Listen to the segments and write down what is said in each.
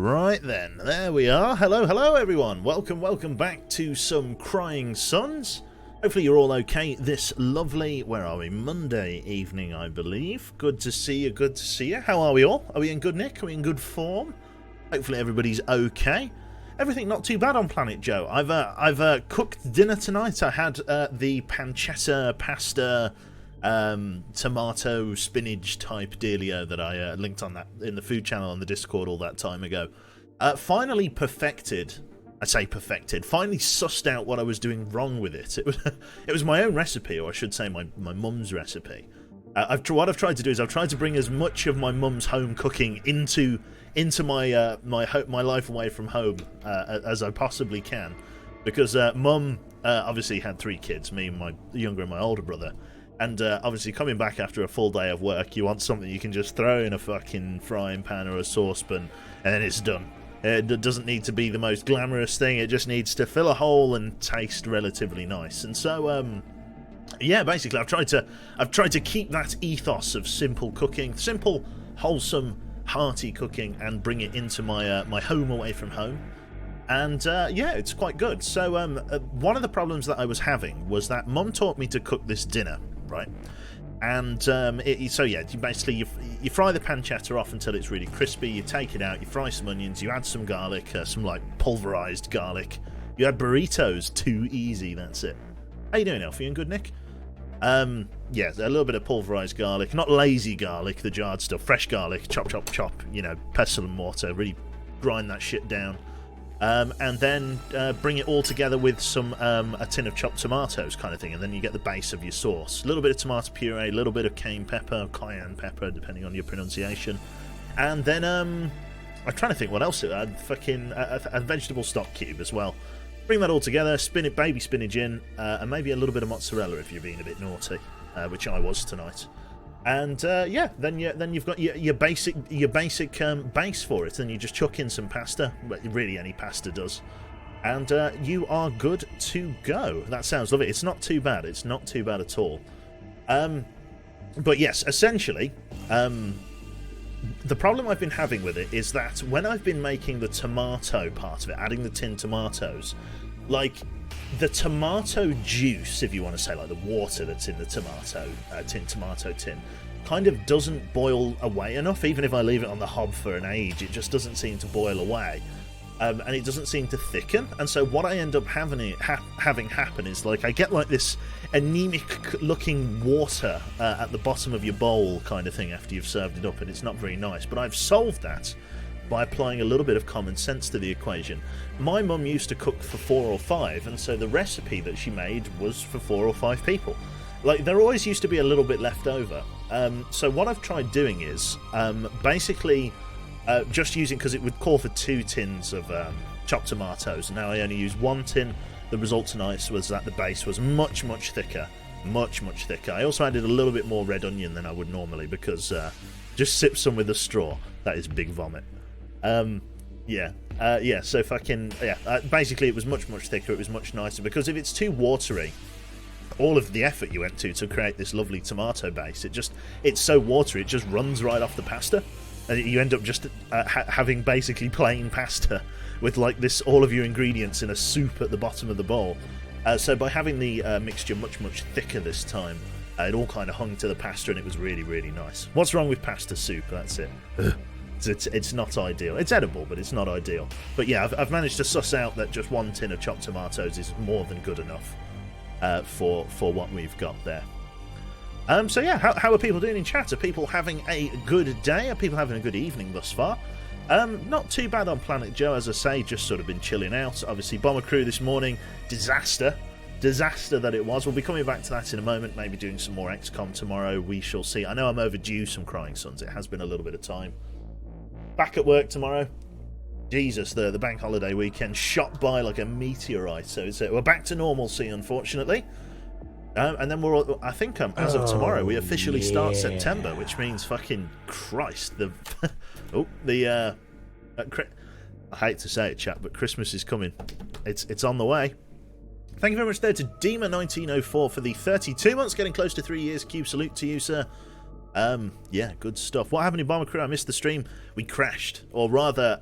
Right then, there we are. Hello everyone. Welcome back to some Crying Sons. Hopefully you're all okay this lovely, where are we, Monday evening, I believe. Good to see you. How are we all? Are we in good nick? Are we in good form? Hopefully everybody's okay. Everything not too bad on Planet Joe. I've cooked dinner tonight. I had the pancetta pasta tomato spinach type dealio that I linked on that in the food channel on the Discord all that time ago. Finally perfected. I say perfected. Finally sussed out what I was doing wrong with it. It was my own recipe, or I should say my mum's recipe. What I've tried to do is I've tried to bring as much of my mum's home cooking into my my life away from home as I possibly can, because mum obviously had 3 kids, me, my younger and my older brother. And obviously coming back after a full day of work, you want something you can just throw in a fucking frying pan or a saucepan, and then it's done. It doesn't need to be the most glamorous thing, it just needs to fill a hole and taste relatively nice. And so, yeah, basically I've tried to keep that ethos of simple cooking, simple, wholesome, hearty cooking, and bring it into my my home away from home. And yeah, it's quite good. So one of the problems that I was having was that Mum taught me to cook this dinner, right? And so yeah, you fry the pancetta off until it's really crispy. You take it out, you fry some onions, you add some garlic, some like pulverized garlic. You add burritos. Too easy. That's it. How you doing, Elf? You in good nick? Yeah, a little bit of pulverized garlic, not lazy garlic, the jarred stuff. Fresh garlic, chop. You know, pestle and mortar. Really grind that shit down. And then bring it all together with some a tin of chopped tomatoes kind of thing, and then you get the base of your sauce. A little bit of tomato puree, a little bit of cayenne pepper, depending on your pronunciation. And then I'm trying to think what else. Fucking a vegetable stock cube as well. Bring that all together, baby spinach in, and maybe a little bit of mozzarella if you're being a bit naughty, which I was tonight. And yeah, then you've got your basic base for it. Then you just chuck in some pasta. Really, any pasta does, and you are good to go. That sounds lovely. It's not too bad. It's not too bad at all. But yes, essentially, the problem I've been having with it is that when I've been making the tomato part of it, adding the tin tomatoes, like the tomato juice, if you want to say, like the water that's in the tomato tin, kind of doesn't boil away enough. Even if I leave it on the hob for an age, it just doesn't seem to boil away, and it doesn't seem to thicken. And so what I end up having happen is, like, I get like this anemic looking water at the bottom of your bowl kind of thing after you've served it up, and it's not very nice. But I've solved that by applying a little bit of common sense to the equation. My mum used to cook for 4 or 5, and so the recipe that she made was for 4 or 5 people. Like, there always used to be a little bit left over. So what I've tried doing is basically just using, because it would call for 2 tins of chopped tomatoes. Now I only used 1 tin. The result tonight was that the base was much thicker. Much thicker. I also added a little bit more red onion than I would normally, because just sip some with a straw. That is big vomit. Yeah, so fucking, yeah, basically it was much thicker, it was much nicer, because if it's too watery, all of the effort you went to create this lovely tomato base, it's so watery, it just runs right off the pasta, and you end up just having basically plain pasta with like this, all of your ingredients in a soup at the bottom of the bowl. So by having the mixture much thicker this time, it all kind of hung to the pasta, and it was really nice. What's wrong with pasta soup? That's it. It's not ideal. It's edible, but it's not ideal. But yeah, I've managed to suss out that just 1 tin of chopped tomatoes is more than good enough for what we've got there. So yeah, how are people doing in chat? Are people having a good day? Are people having a good evening thus far? Not too bad on Planet Joe, as I say, just sort of been chilling out. Obviously, Bomber Crew this morning, disaster that it was. We'll be coming back to that in a moment, maybe doing some more XCOM tomorrow. We shall see. I know I'm overdue some Crying Sons. It has been a little bit of time. Back at work tomorrow. Jesus, the bank holiday weekend shot by like a meteorite. So we're back to normalcy, unfortunately. And then I think as of tomorrow, we officially start September, which means fucking Christ. I hate to say it, chat, but Christmas is coming. It's on the way. Thank you very much there to Dima1904 for the 32 months, getting close to 3 years. Cube salute to you, sir. Yeah, good stuff. What happened in Bomber Crew? I missed the stream. We crashed, or rather,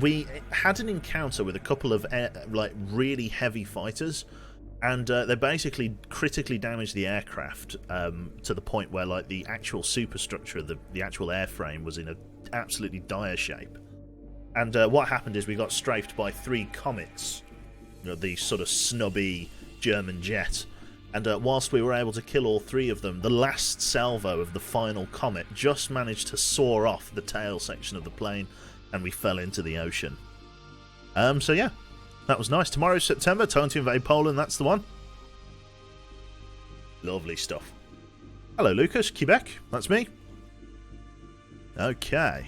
we had an encounter with a couple of really heavy fighters, and they basically critically damaged the aircraft to the point where like the actual superstructure, the actual airframe, was in a absolutely dire shape. And what happened is we got strafed by 3 comets, the sort of snubby German jet. And whilst we were able to kill all 3 of them, the last salvo of the final comet just managed to soar off the tail section of the plane, and we fell into the ocean. So yeah, that was nice. Tomorrow's September, time to invade Poland, that's the one. Lovely stuff. Hello Lucas, Quebec, that's me. Okay.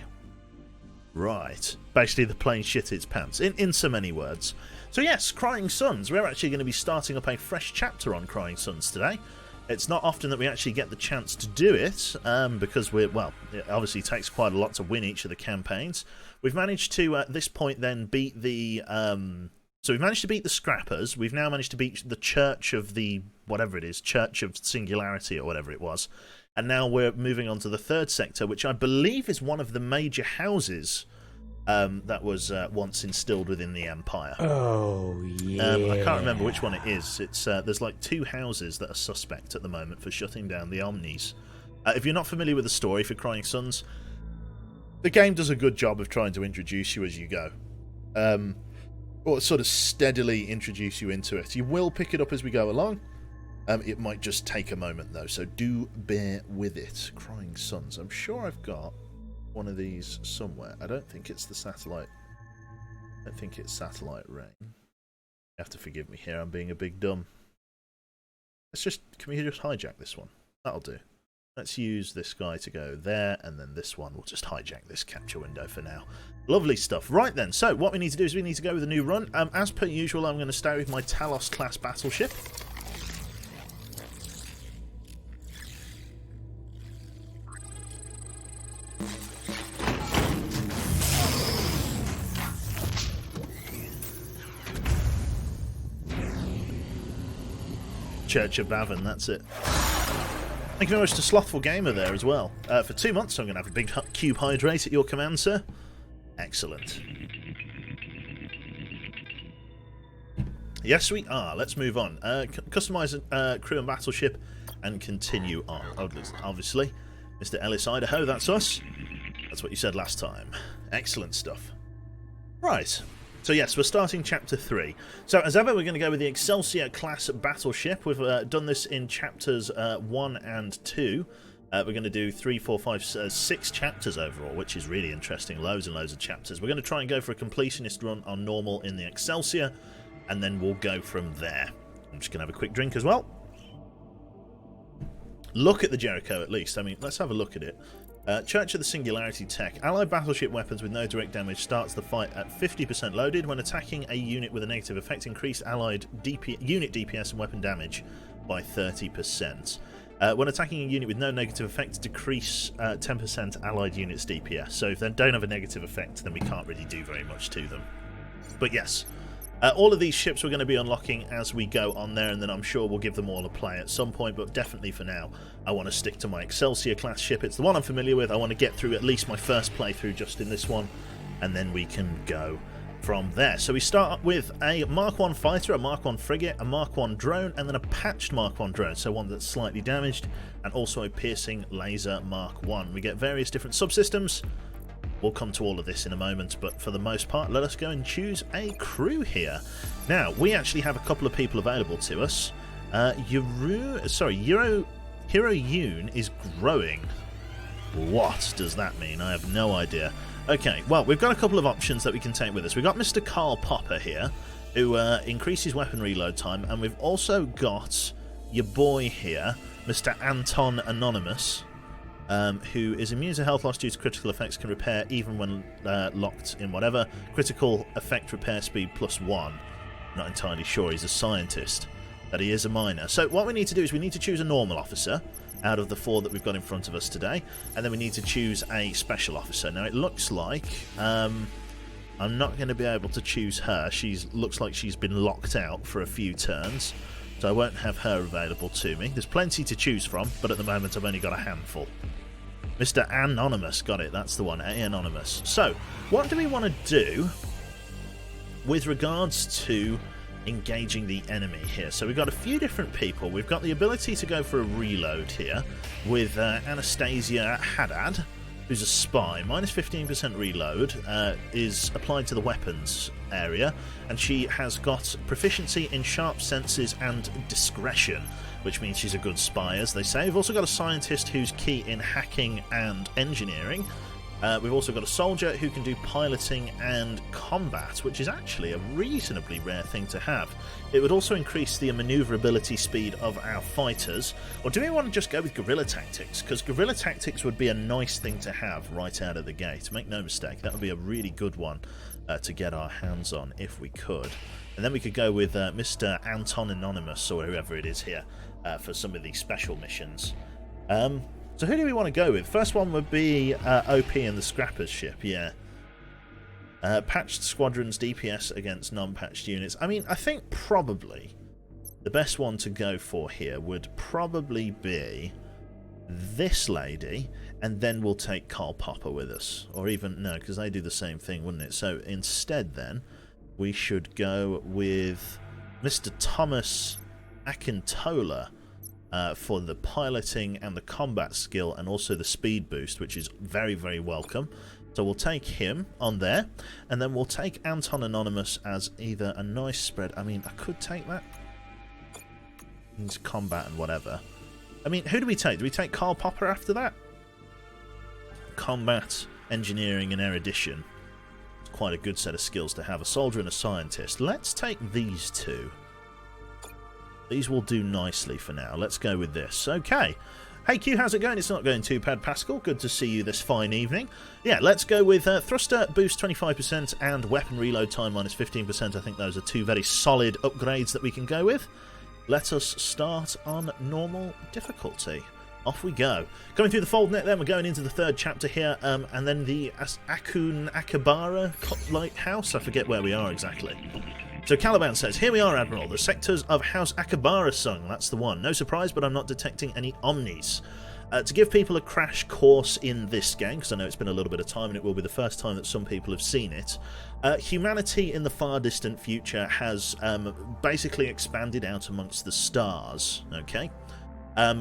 Right. Basically the plane shit its pants, in so many words. So yes, Crying Suns. We're actually going to be starting up a fresh chapter on Crying Suns today. It's not often that we actually get the chance to do it, because it obviously takes quite a lot to win each of the campaigns. We've managed to, at this point then, beat the... so we've managed to beat the Scrappers. We've now managed to beat the Church of the... whatever it is, Church of Singularity or whatever it was. And now we're moving on to the 3rd sector, which I believe is one of the major houses that was once instilled within the Empire. Oh, yeah. I can't remember which one it is. It's there's like 2 houses that are suspect at the moment for shutting down the Omnis. If you're not familiar with the story for Crying Suns, the game does a good job of trying to introduce you as you go. Or sort of steadily introduce you into it. You will pick it up as we go along. It might just take a moment though, so do bear with it. Crying Suns. I'm sure I've got one of these somewhere. I don't think it's the satellite. I think it's Satellite Rain. You have to forgive me here, I'm being a big dumb. Can we just hijack this one? That'll do. Let's use this guy to go there, and then this one. We'll just hijack this capture window for now. Lovely stuff. Right then, so what we need to do is we need to go with a new run. As per usual, I'm going to stay with my Talos class battleship. Church of Bavon, that's it. Thank you very much to Slothful Gamer there as well. For 2 months I'm going to have a big cube hydrate at your command, sir. Excellent. Yes, we are. Let's move on. Customize crew and battleship and continue on. Obviously. Mr. Ellis Idaho, that's us. That's what you said last time. Excellent stuff. Right. So yes, we're starting Chapter 3. So as ever, we're going to go with the Excelsior class battleship. We've done this in Chapters 1 and 2. We're going to do 3, 4, 5, 6 chapters overall, which is really interesting. Loads and loads of chapters. We're going to try and go for a completionist run on normal in the Excelsior, and then we'll go from there. I'm just going to have a quick drink as well. Look at the Jericho at least. I mean, let's have a look at it. Church of the Singularity tech. Allied battleship weapons with no direct damage starts the fight at 50% loaded. When attacking a unit with a negative effect, increase allied unit DPS and weapon damage by 30%. When attacking a unit with no negative effect, decrease 10% allied units DPS. So if they don't have a negative effect, then we can't really do very much to them. But yes, all of these ships we're going to be unlocking as we go on there, and then I'm sure we'll give them all a play at some point, but definitely for now I want to stick to my Excelsior class ship. It's the one I'm familiar with. I want to get through at least my first playthrough just in this one, and then we can go from there. So we start with a Mark 1 fighter, a Mark 1 frigate, a Mark 1 drone, and then a patched Mark 1 drone, so one that's slightly damaged, and also a piercing laser Mark 1. We get various different subsystems. We'll come to all of this in a moment, but for the most part, let us go and choose a crew here. Now, we actually have a couple of people available to us. Hero Yoon is growing. What does that mean? I have no idea. Okay, well, we've got a couple of options that we can take with us. We've got Mr. Karl Popper here, who increases weapon reload time, and we've also got your boy here, Mr. Anton Anonymous, who is immune to health loss due to critical effects, can repair even when locked in whatever. Critical effect repair speed +1. Not entirely sure. He's a scientist. That he is a miner. So what we need to do is we need to choose a normal officer out of the 4 that we've got in front of us today, and then we need to choose a special officer. Now it looks like I'm not going to be able to choose her. Looks like she's been locked out for a few turns. so I won't have her available to me. There's plenty to choose from, but at the moment I've only got a handful. Mr. Anonymous, got it, that's the one, Anonymous. So, what do we want to do with regards to engaging the enemy here? So we've got a few different people. We've got the ability to go for a reload here with Anastasia Haddad, who's a spy. Minus 15% reload is applied to the weapons area, and she has got proficiency in sharp senses and discretion, which means she's a good spy, as they say. We've also got a scientist who's key in hacking and engineering. We've also got a soldier who can do piloting and combat, which is actually a reasonably rare thing to have. It would also increase the maneuverability speed of our fighters. Or do we want to just go with guerrilla tactics? Because guerrilla tactics would be a nice thing to have right out of the gate. Make no mistake, that would be a really good one to get our hands on if we could. And then we could go with Mr. Anton Anonymous, or whoever it is here, for some of these special missions. So who do we want to go with? First one would be OP and the Scrappers ship, yeah. Patched squadrons, DPS against non-patched units. I mean, I think probably the best one to go for here would probably be this lady, and then we'll take Karl Popper with us. Or even, no, because they do the same thing, wouldn't it? So instead then, we should go with Mr. Thomas Akintola, for the piloting and the combat skill, and also the speed boost, which is very, very welcome. So we'll take him on there, and then we'll take Anton Anonymous as either a nice spread. I mean, I could take that. He's combat and whatever. I mean, who do we take? Do we take Karl Popper after that? Combat, engineering, and erudition. It's quite a good set of skills to have. A soldier and a scientist. Let's take these two. These will do nicely for now. Let's go with this. Okay. Hey Q, how's it going? It's not going too bad, Pascal. Good to see you this fine evening. Yeah, let's go with thruster boost 25% and weapon reload time minus 15%. I think those are two very solid upgrades that we can go with. Let us start on normal difficulty. Off we go. Going through the fold net then, we're going into the third chapter here, and then the Akun Akabara lighthouse. I forget where we are exactly. So Caliban says, here we are, Admiral, the sectors of House Akabara sung. That's the one. No surprise, but I'm not detecting any Omnis. To give people a crash course in this game, because I know it's been a little bit of time and it will be the first time that some people have seen it, humanity in the far distant future has basically expanded out amongst the stars, okay?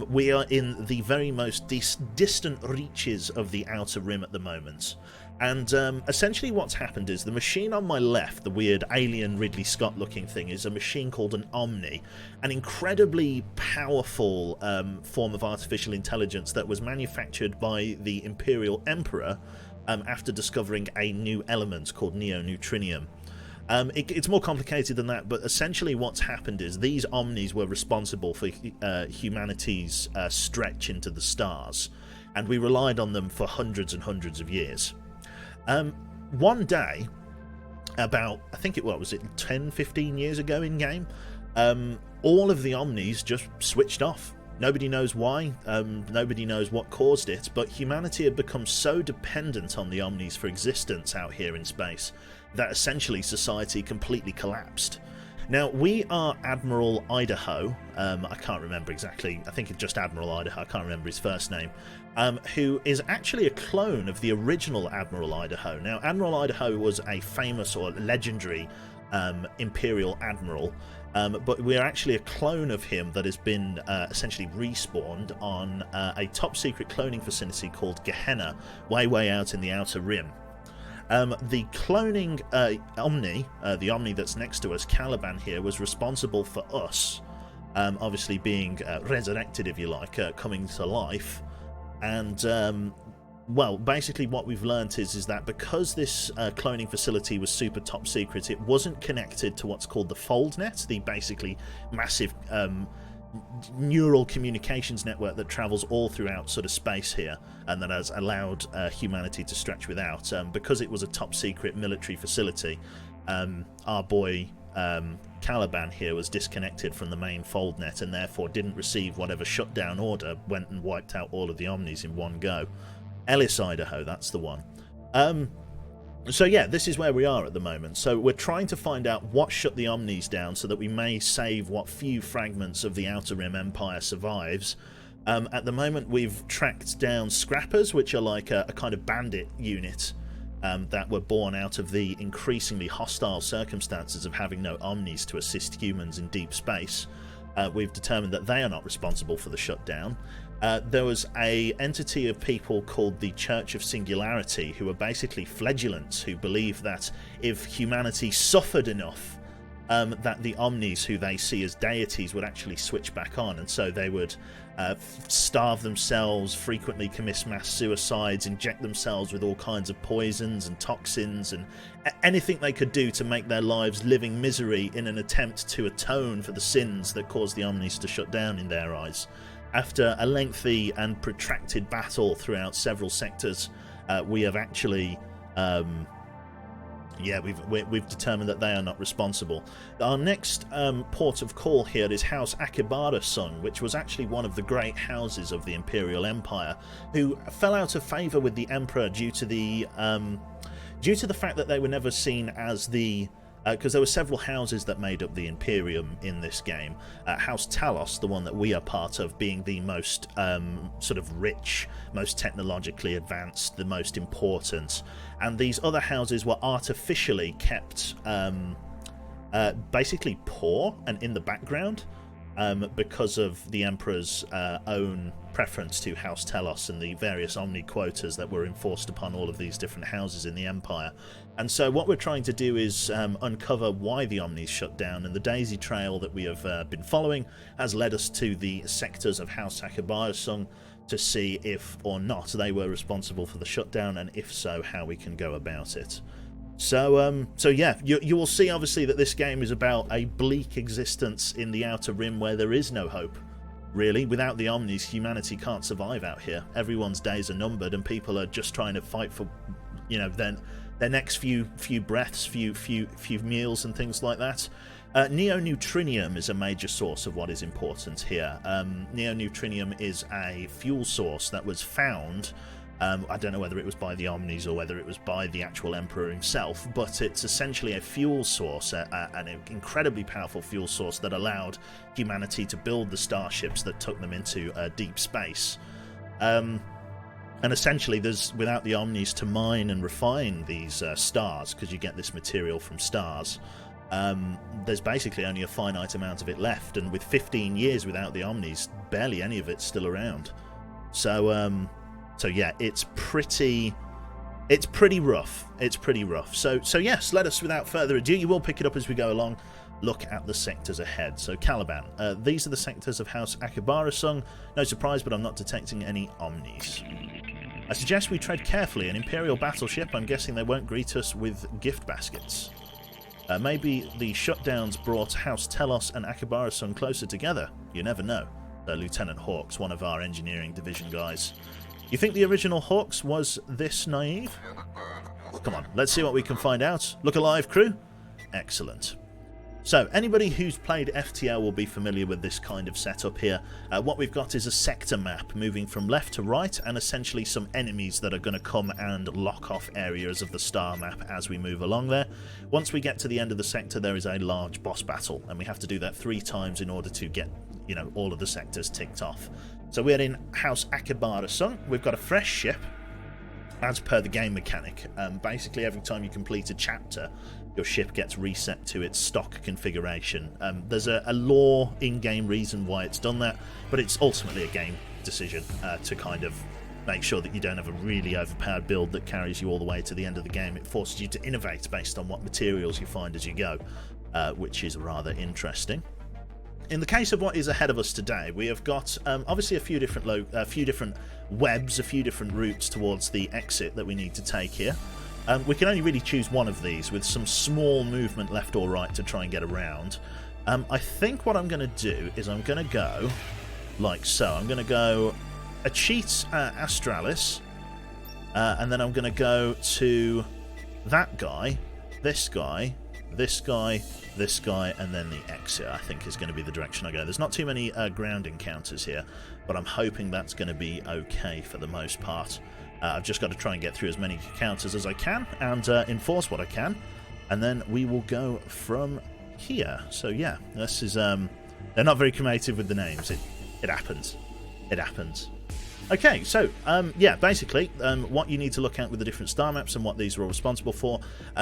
We are in the very most distant reaches of the Outer Rim at the moment. And essentially what's happened is the machine on my left, the weird alien Ridley Scott looking thing, is a machine called an Omni, an incredibly powerful form of artificial intelligence that was manufactured by the Imperial Emperor after discovering a new element called neoneutrinium. It's more complicated than that, but essentially what's happened is these Omnis were responsible for humanity's stretch into the stars, and we relied on them for hundreds and hundreds of years. One day, about, I think it was 10, 15 years ago in game, all of the Omnis just switched off. Nobody knows why, nobody knows what caused it, but humanity had become so dependent on the Omnis for existence out here in space that essentially society completely collapsed. Now, we are Admiral Idaho, I can't remember exactly, I think it's just Admiral Idaho, I can't remember his first name, who is actually a clone of the original Admiral Idaho. Now, Admiral Idaho was a famous or legendary Imperial Admiral, but we're actually a clone of him that has been essentially respawned on a top-secret cloning facility called Gehenna, way out in the Outer Rim. The cloning Omni, the Omni that's next to us, Caliban here, was responsible for us, obviously being resurrected, if you like, coming to life. And, well, basically what we've learnt is that because this cloning facility was super top secret, it wasn't connected to what's called the FoldNet, the basically massive neural communications network that travels all throughout sort of space here, and that has allowed humanity to stretch without. Because it was a top secret military facility, our boy Caliban here was disconnected from the main FoldNet and therefore didn't receive whatever shutdown order went and wiped out all of the Omnis in one go. Ellis, Idaho, that's the one. So yeah, this is where we are at the moment. So we're trying to find out what shut the Omnis down so that we may save what few fragments of the Outer Rim Empire survives. At the moment we've tracked down Scrappers, which are like a kind of bandit unit that were born out of the increasingly hostile circumstances of having no Omnis to assist humans in deep space. We've determined that they are not responsible for the shutdown. There was an entity of people called the Church of Singularity, who are basically flagellants who believe that if humanity suffered enough, that the Omnis, who they see as deities, would actually switch back on, and so they would starve themselves, frequently commit mass suicides, inject themselves with all kinds of poisons and toxins, and anything they could do to make their lives living misery in an attempt to atone for the sins that caused the Omnis to shut down in their eyes. After a lengthy and protracted battle throughout several sectors, we have actually we've determined that they are not responsible. Our next port of call here is House Akibara Sung, which was actually one of the great houses of the Imperial Empire, who fell out of favour with the Emperor due to the fact that they were never seen as the because there were several houses that made up the Imperium in this game. House Talos, the one that we are part of, being the most sort of rich, most technologically advanced, the most important. And these other houses were artificially kept basically poor and in the background because of the Emperor's own preference to House Telos and the various Omni quotas that were enforced upon all of these different houses in the Empire. And so what we're trying to do is uncover why the Omnis shut down, and the daisy trail that we have been following has led us to the sectors of House Akibara Sung to see if or not they were responsible for the shutdown, and if so, how we can go about it. So yeah, you will see obviously that this game is about a bleak existence in the Outer Rim where there is no hope. Really, without the Omnis, humanity can't survive out here. Everyone's days are numbered, and people are just trying to fight for, you know, their next few breaths, few meals and things like that. Neoneutrinium is a major source of what is important here. Neoneutrinium is a fuel source that was found. I don't know whether it was by the Omnis or whether it was by the actual Emperor himself, but it's essentially a fuel source, an incredibly powerful fuel source that allowed humanity to build the starships that took them into deep space. And essentially, without the Omnis to mine and refine these stars, because you get this material from stars, there's basically only a finite amount of it left, and with 15 years without the Omnis, barely any of it's still around. So yeah, it's pretty rough. It's pretty rough. So yes, let us, without further ado, you will pick it up as we go along, look at the sectors ahead. So Caliban, these are the sectors of House Akibara Sung. No surprise, but I'm not detecting any Omnis. I suggest we tread carefully. An Imperial battleship, I'm guessing they won't greet us with gift baskets. Maybe the shutdowns brought House Telos and Akibara Sung closer together. You never know. Lieutenant Hawks, one of our engineering division guys. You think the original Hawks was this naive? Come on, let's see what we can find out. Look alive, crew. Excellent. So, anybody who's played FTL will be familiar with this kind of setup here. What we've got is a sector map moving from left to right, and essentially some enemies that are going to come and lock off areas of the star map as we move along there. Once we get to the end of the sector, there is a large boss battle, and we have to do that 3 times in order to get, you know, all of the sectors ticked off. So we're in House Akibara Sung. We've got a fresh ship, as per the game mechanic. Basically, every time you complete a chapter, your ship gets reset to its stock configuration. There's a lore in-game reason why it's done that, but it's ultimately a game decision to kind of make sure that you don't have a really overpowered build that carries you all the way to the end of the game. It forces you to innovate based on what materials you find as you go, which is rather interesting. In the case of what is ahead of us today, we have got obviously a few different webs, a few different routes towards the exit that we need to take here. We can only really choose one of these with some small movement left or right to try and get around. I think what I'm going to do is I'm going to go like so. I'm going to go Achete Astralis, and then I'm going to go to that guy, this guy, this guy, this guy, and then the exit, I think, is going to be the direction I go. There's not too many ground encounters here, but I'm hoping that's going to be okay for the most part. I've just got to try and get through as many counters as I can and enforce what I can, and then we will go from here. So yeah, this is they're not very creative with the names. It happens. It happens. Okay, so, yeah, basically, what you need to look at with the different star maps and what these are all responsible for.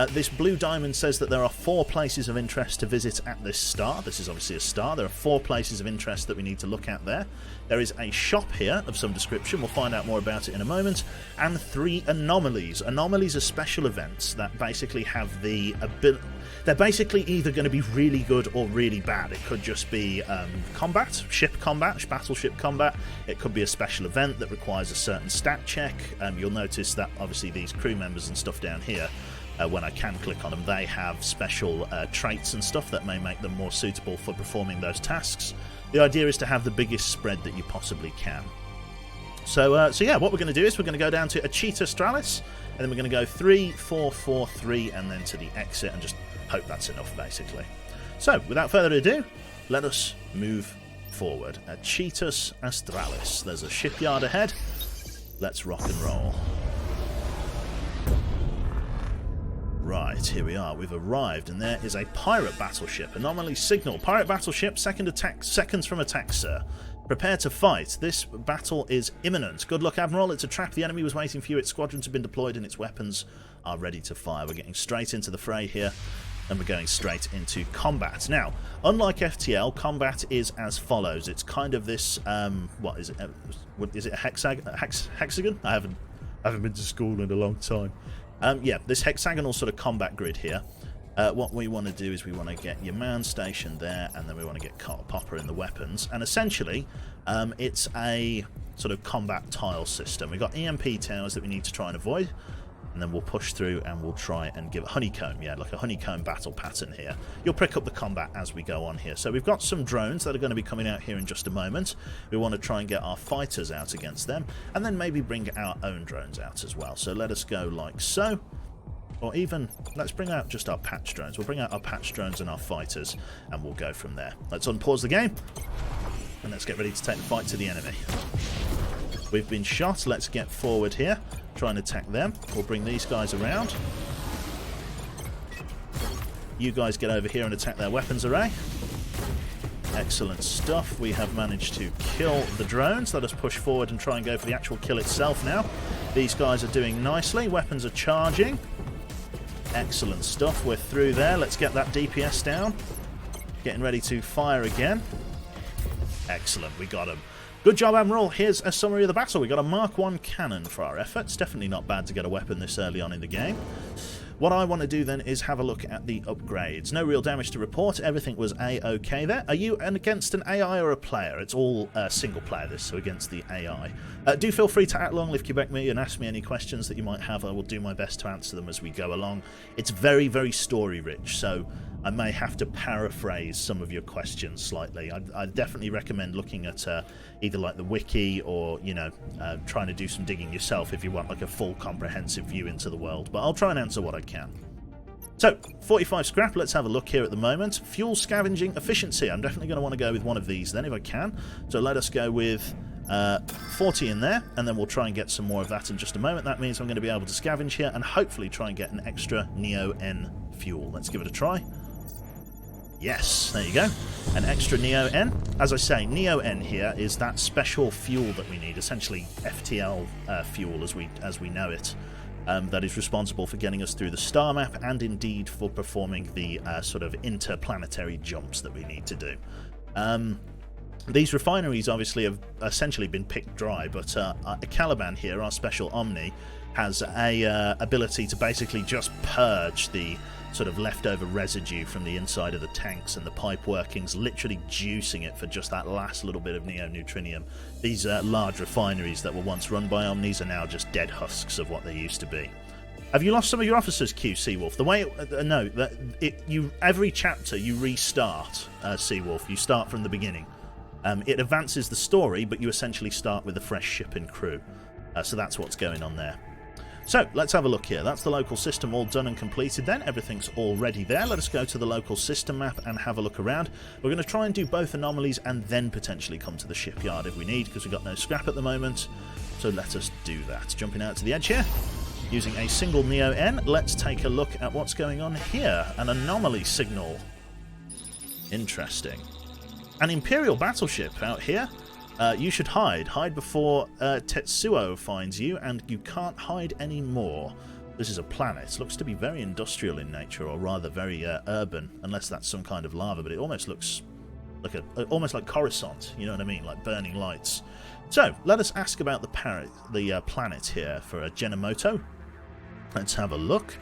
This blue diamond says that there are 4 places of interest to visit at this star. This is obviously a star. There are 4 places of interest that we need to look at there. There is a shop here of some description. We'll find out more about it in a moment. And 3 anomalies. Anomalies are special events that basically have the ability... They're basically either going to be really good or really bad. It could just be combat, ship combat, battleship combat. It could be a special event that requires a certain stat check. You'll notice that obviously these crew members and stuff down here, when I can click on them, they have special traits and stuff that may make them more suitable for performing those tasks. The idea is to have the biggest spread that you possibly can. So yeah, what we're going to do is we're going to go down to Acheta Stralis, and then we're going to go 3, 4, 4, 3, and then to the exit, and just hope that's enough, basically. So, without further ado, let us move forward. Acheta Stralis. There's a shipyard ahead. Let's rock and roll. Right, here we are. We've arrived, and there is a pirate battleship. Anomaly signal. Pirate battleship, seconds from attack, sir. Prepare to fight. This battle is imminent. Good luck, Admiral. It's a trap. The enemy was waiting for you. Its squadrons have been deployed, and its weapons are ready to fire. We're getting straight into the fray here, and we're going straight into combat. Now, unlike FTL, combat is as follows. It's kind of this, what is it? Is it a hexagon? I haven't been to school in a long time. Yeah, this hexagonal sort of combat grid here. What we want to do is we want to get your man stationed there, and then we want to get Popper in the weapons. And essentially, it's a sort of combat tile system. We've got EMP towers that we need to try and avoid, and then we'll push through and we'll try and give a honeycomb, yeah, like a honeycomb battle pattern here. You'll pick up the combat as we go on here. So we've got some drones that are going to be coming out here in just a moment. We want to try and get our fighters out against them, and then maybe bring our own drones out as well. So let us go like so. Or even, let's bring out just our patch drones. We'll bring out our patch drones and our fighters, and we'll go from there. Let's unpause the game, and let's get ready to take the fight to the enemy. We've been shot. Let's get forward here. Try and attack them. We'll bring these guys around. You guys get over here and attack their weapons array. Excellent stuff. We have managed to kill the drones. Let us push forward and try and go for the actual kill itself now. These guys are doing nicely. Weapons are charging. Excellent stuff. We're through there. Let's get that DPS down. Getting ready to fire again. Excellent. We got him. Good job, Admiral. Here's a summary of the battle. We got a Mark 1 cannon for our efforts. Definitely not bad to get a weapon this early on in the game. What I want to do then is have a look at the upgrades. No real damage to report. Everything was A-OK there. Are you against an AI or a player? It's all single player this, so against the AI. Do feel free to at long live Quebec me and ask me any questions that you might have. I will do my best to answer them as we go along. It's very, very story rich, so I may have to paraphrase some of your questions slightly. I definitely recommend looking at either like the wiki or, you know, trying to do some digging yourself if you want like a full comprehensive view into the world. But I'll try and answer what I can. So, 45 scrap, let's have a look here at the moment. Fuel scavenging efficiency. I'm definitely going to want to go with one of these then if I can. So let us go with 40 in there, and then we'll try and get some more of that in just a moment. That means I'm going to be able to scavenge here and hopefully try and get an extra Neo-N fuel. Let's give it a try. Yes, there you go. An extra Neo-N. As I say, Neo-N here is that special fuel that we need, essentially FTL fuel as we know it, that is responsible for getting us through the star map and indeed for performing the sort of interplanetary jumps that we need to do. These refineries obviously have essentially been picked dry, but Caliban here, our special Omni, has a ability to basically just purge the sort of leftover residue from the inside of the tanks and the pipe workings, literally juicing it for just that last little bit of neo-neutrinium. These large refineries that were once run by Omnis are now just dead husks of what they used to be. Have you lost some of your officers, Q Seawolf? The way no, every chapter you restart, Seawolf. You start from the beginning. It advances the story, but you essentially start with a fresh ship and crew. So that's what's going on there. So, let's have a look here. That's the local system all done and completed then. Everything's already there. Let us go to the local system map and have a look around. We're going to try and do both anomalies and then potentially come to the shipyard if we need, because we've got no scrap at the moment. So let us do that. Jumping out to the edge here, using a single Neo-N, let's take a look at what's going on here. An anomaly signal. Interesting. An Imperial battleship out here. You should hide. Hide before Tetsuo finds you, and you can't hide anymore. This is a planet. Looks to be very industrial in nature, or rather very urban, unless that's some kind of lava, but it almost looks like almost like Coruscant, you know what I mean, like burning lights. So, let us ask about the planet here for Genomoto. Let's have a look.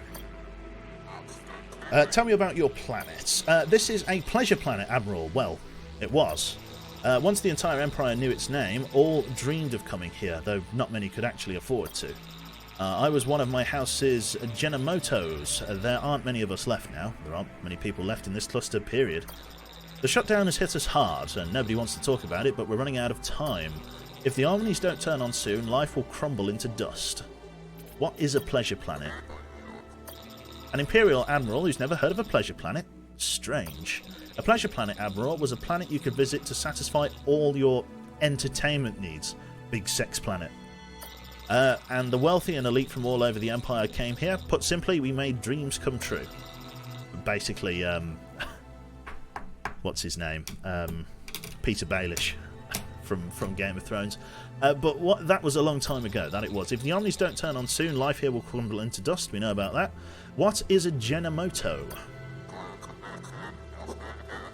Tell me about your planet. This is a pleasure planet, Admiral. Well, it was. Once the entire Empire knew its name, all dreamed of coming here, though not many could actually afford to. I was one of my house's Genomotos. There aren't many of us left now. There aren't many people left in this cluster, period. The shutdown has hit us hard, and nobody wants to talk about it, but we're running out of time. If the Omnis don't turn on soon, life will crumble into dust. What is a pleasure planet? An Imperial Admiral who's never heard of a pleasure planet? Strange. A pleasure planet, Admiral, was a planet you could visit to satisfy all your entertainment needs. Big sex planet. And the wealthy and elite from all over the Empire came here. Put simply, we made dreams come true. Basically, what's his name? Peter Baelish from Game of Thrones. But that was a long time ago, that it was. If the Omnis don't turn on soon, life here will crumble into dust. We know about that. What is a Genomoto?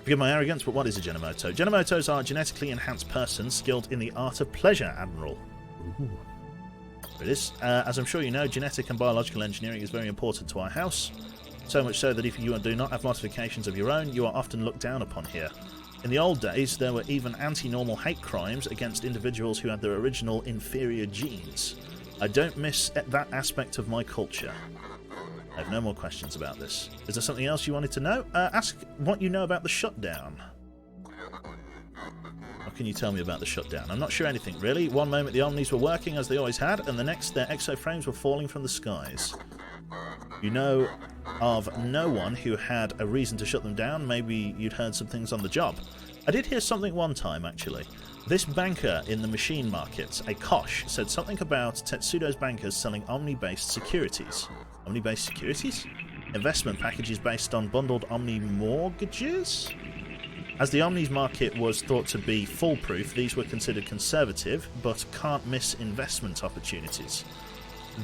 Forgive my arrogance, but what is a Genomoto? Genomotos are genetically enhanced persons skilled in the art of pleasure, Admiral. Ooh. There it is. As I'm sure you know, genetic and biological engineering is very important to our house. So much so that if you do not have modifications of your own, you are often looked down upon here. In the old days, there were even anti-normal hate crimes against individuals who had their original inferior genes. I don't miss that aspect of my culture. I have no more questions about this. Is there something else you wanted to know? Ask what you know about the shutdown. What can you tell me about the shutdown? I'm not sure anything, really. One moment the Omnis were working as they always had, and the next their exoframes were falling from the skies. You know of no one who had a reason to shut them down. Maybe you'd heard some things on the job. I did hear something one time, actually. This banker in the machine market, a Kosh, said something about Tetsudo's bankers selling Omni-based securities. Omni-based securities? Investment packages based on bundled Omni mortgages? As the Omni's market was thought to be foolproof, these were considered conservative, but can't miss investment opportunities.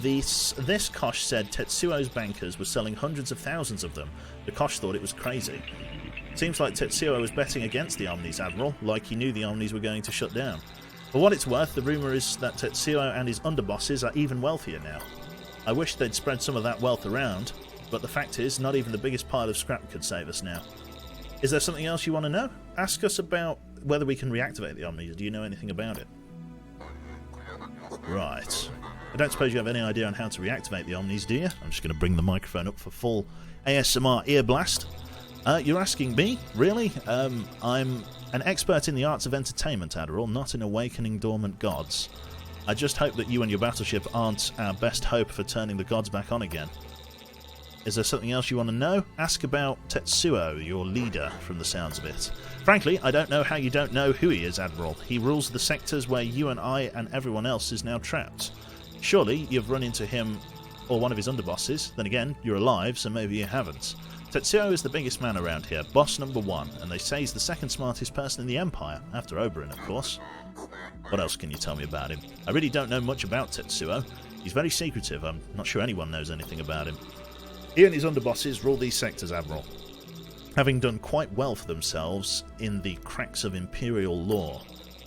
This Kosh said Tetsuo's bankers were selling hundreds of thousands of them. The Kosh thought it was crazy. Seems like Tetsuo was betting against the Omnis, Admiral, like he knew the Omnis were going to shut down. For what it's worth, the rumour is that Tetsuo and his underbosses are even wealthier now. I wish they'd spread some of that wealth around, but the fact is, not even the biggest pile of scrap could save us now. Is there something else you want to know? Ask us about whether we can reactivate the Omnis. Do you know anything about it? Right. I don't suppose you have any idea on how to reactivate the Omnis, do you? I'm just going to bring the microphone up for full ASMR ear blast. You're asking me? Really? I'm an expert in the arts of entertainment, Admiral, not in awakening dormant gods. I just hope that you and your battleship aren't our best hope for turning the gods back on again. Is there something else you want to know? Ask about Tetsuo, your leader, from the sounds of it. Frankly, I don't know how you don't know who he is, Admiral. He rules the sectors where you and I and everyone else is now trapped. Surely you've run into him or one of his underbosses. Then again, you're alive, so maybe you haven't. Tetsuo is the biggest man around here, boss number one, and they say he's the second smartest person in the Empire, after Oberyn, of course. What else can you tell me about him? I really don't know much about Tetsuo. He's very secretive. I'm not sure anyone knows anything about him. He and his underbosses rule these sectors, Admiral, having done quite well for themselves in the cracks of Imperial law.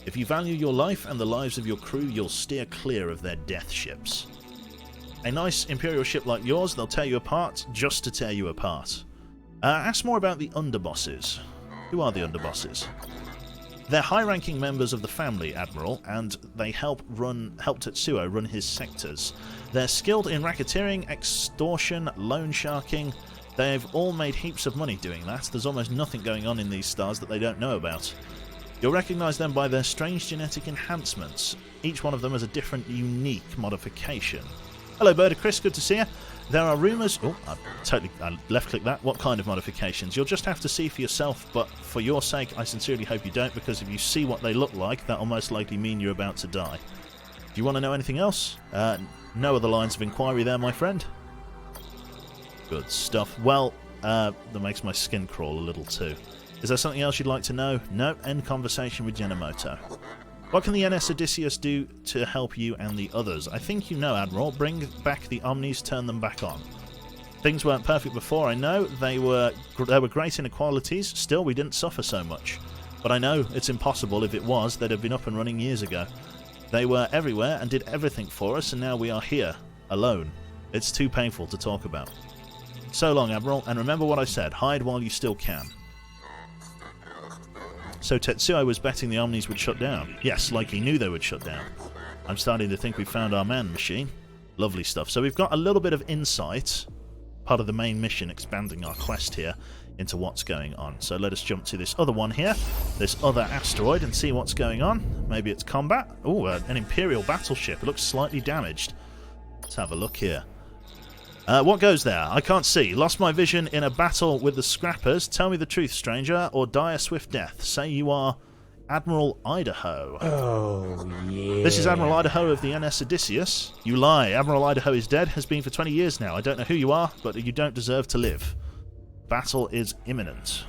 If you value your life and the lives of your crew, you'll steer clear of their death ships. A nice Imperial ship like yours, they'll tear you apart just to tear you apart. Ask more about the underbosses. Who are the underbosses? They're high-ranking members of the family, Admiral, and they help Tetsuo run his sectors. They're skilled in racketeering, extortion, loan sharking. They've all made heaps of money doing that. There's almost nothing going on in these stars that they don't know about. You'll recognise them by their strange genetic enhancements. Each one of them has a different, unique modification. Hello, Birdacris, good to see you. There are rumours... Oh, I left-clicked that. What kind of modifications? You'll just have to see for yourself, but for your sake, I sincerely hope you don't, because if you see what they look like, that'll most likely mean you're about to die. you want to know anything else? No other lines of inquiry there, my friend. Good stuff. Well, that makes my skin crawl a little too. Is there something else you'd like to know? No. End conversation with Genomoto. What can the NS Odysseus do to help you and the others? I think you know, Admiral. Bring back the Omnis, turn them back on. Things weren't perfect before, I know. There were great inequalities. Still, we didn't suffer so much. But I know it's impossible. If it was, they'd have been up and running years ago. They were everywhere and did everything for us, and now we are here, alone. It's too painful to talk about. So long, Admiral, and remember what I said. Hide while you still can. So Tetsuo was betting the Omnis would shut down. Yes, like he knew they would shut down. I'm starting to think we found our man, Machine. Lovely stuff. So we've got a little bit of insight, part of the main mission, expanding our quest here into what's going on. So let us jump to this other one here, this other asteroid, and see what's going on. Maybe it's combat. Oh, an Imperial battleship. It looks slightly damaged. Let's have a look here. What goes there? I can't see. Lost my vision in a battle with the Scrappers. Tell me the truth, stranger, or die a swift death. Say you are Admiral Idaho. Oh, yeah. This is Admiral Idaho of the NS Odysseus. You lie. Admiral Idaho is dead. Has been for 20 years now. I don't know who you are, but you don't deserve to live. Battle is imminent.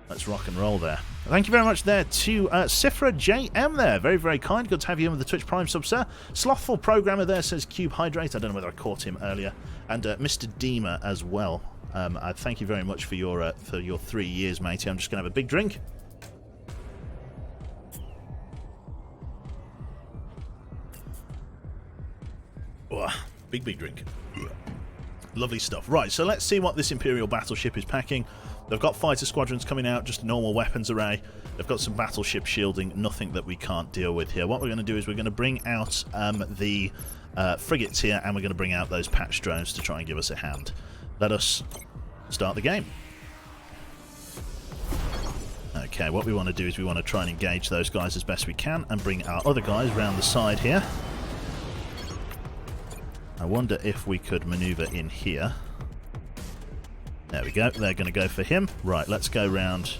Let's rock and roll there. Thank you very much there to Sifra JM there. Very, very kind. Good to have you in with the Twitch Prime sub, sir. Slothful Programmer there says Cube Hydrate. I don't know whether I caught him earlier. And Mr. Deemer as well. I thank you very much for your 3 years, matey. I'm just going to have a big drink. Oh, big drink. Lovely stuff. Right, so let's see what this Imperial battleship is packing. They've got fighter squadrons coming out, just a normal weapons array. They've got some battleship shielding, nothing that we can't deal with here. What we're going to do is we're going to bring out the frigates here, and we're going to bring out those patch drones to try and give us a hand. Let us start the game. Okay, what we want to do is we want to try and engage those guys as best we can and bring our other guys round the side here. I wonder if we could maneuver in here. There we go. They're going to go for him. Right, let's go round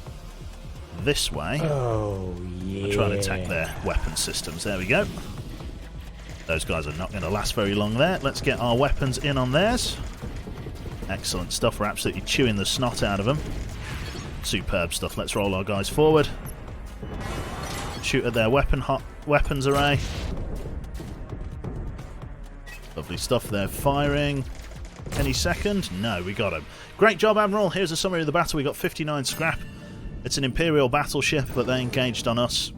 this way. Oh, yeah. And try and attack their weapon systems. There we go. Those guys are not going to last very long there. Let's get our weapons in on theirs. Excellent stuff. We're absolutely chewing the snot out of them. Superb stuff. Let's roll our guys forward. Shoot at their weapons array. Lovely stuff. They're firing. Any second? No, we got him. Great job, Admiral. Here's a summary of the battle. We got 59 scrap. It's an Imperial battleship, but they engaged on us.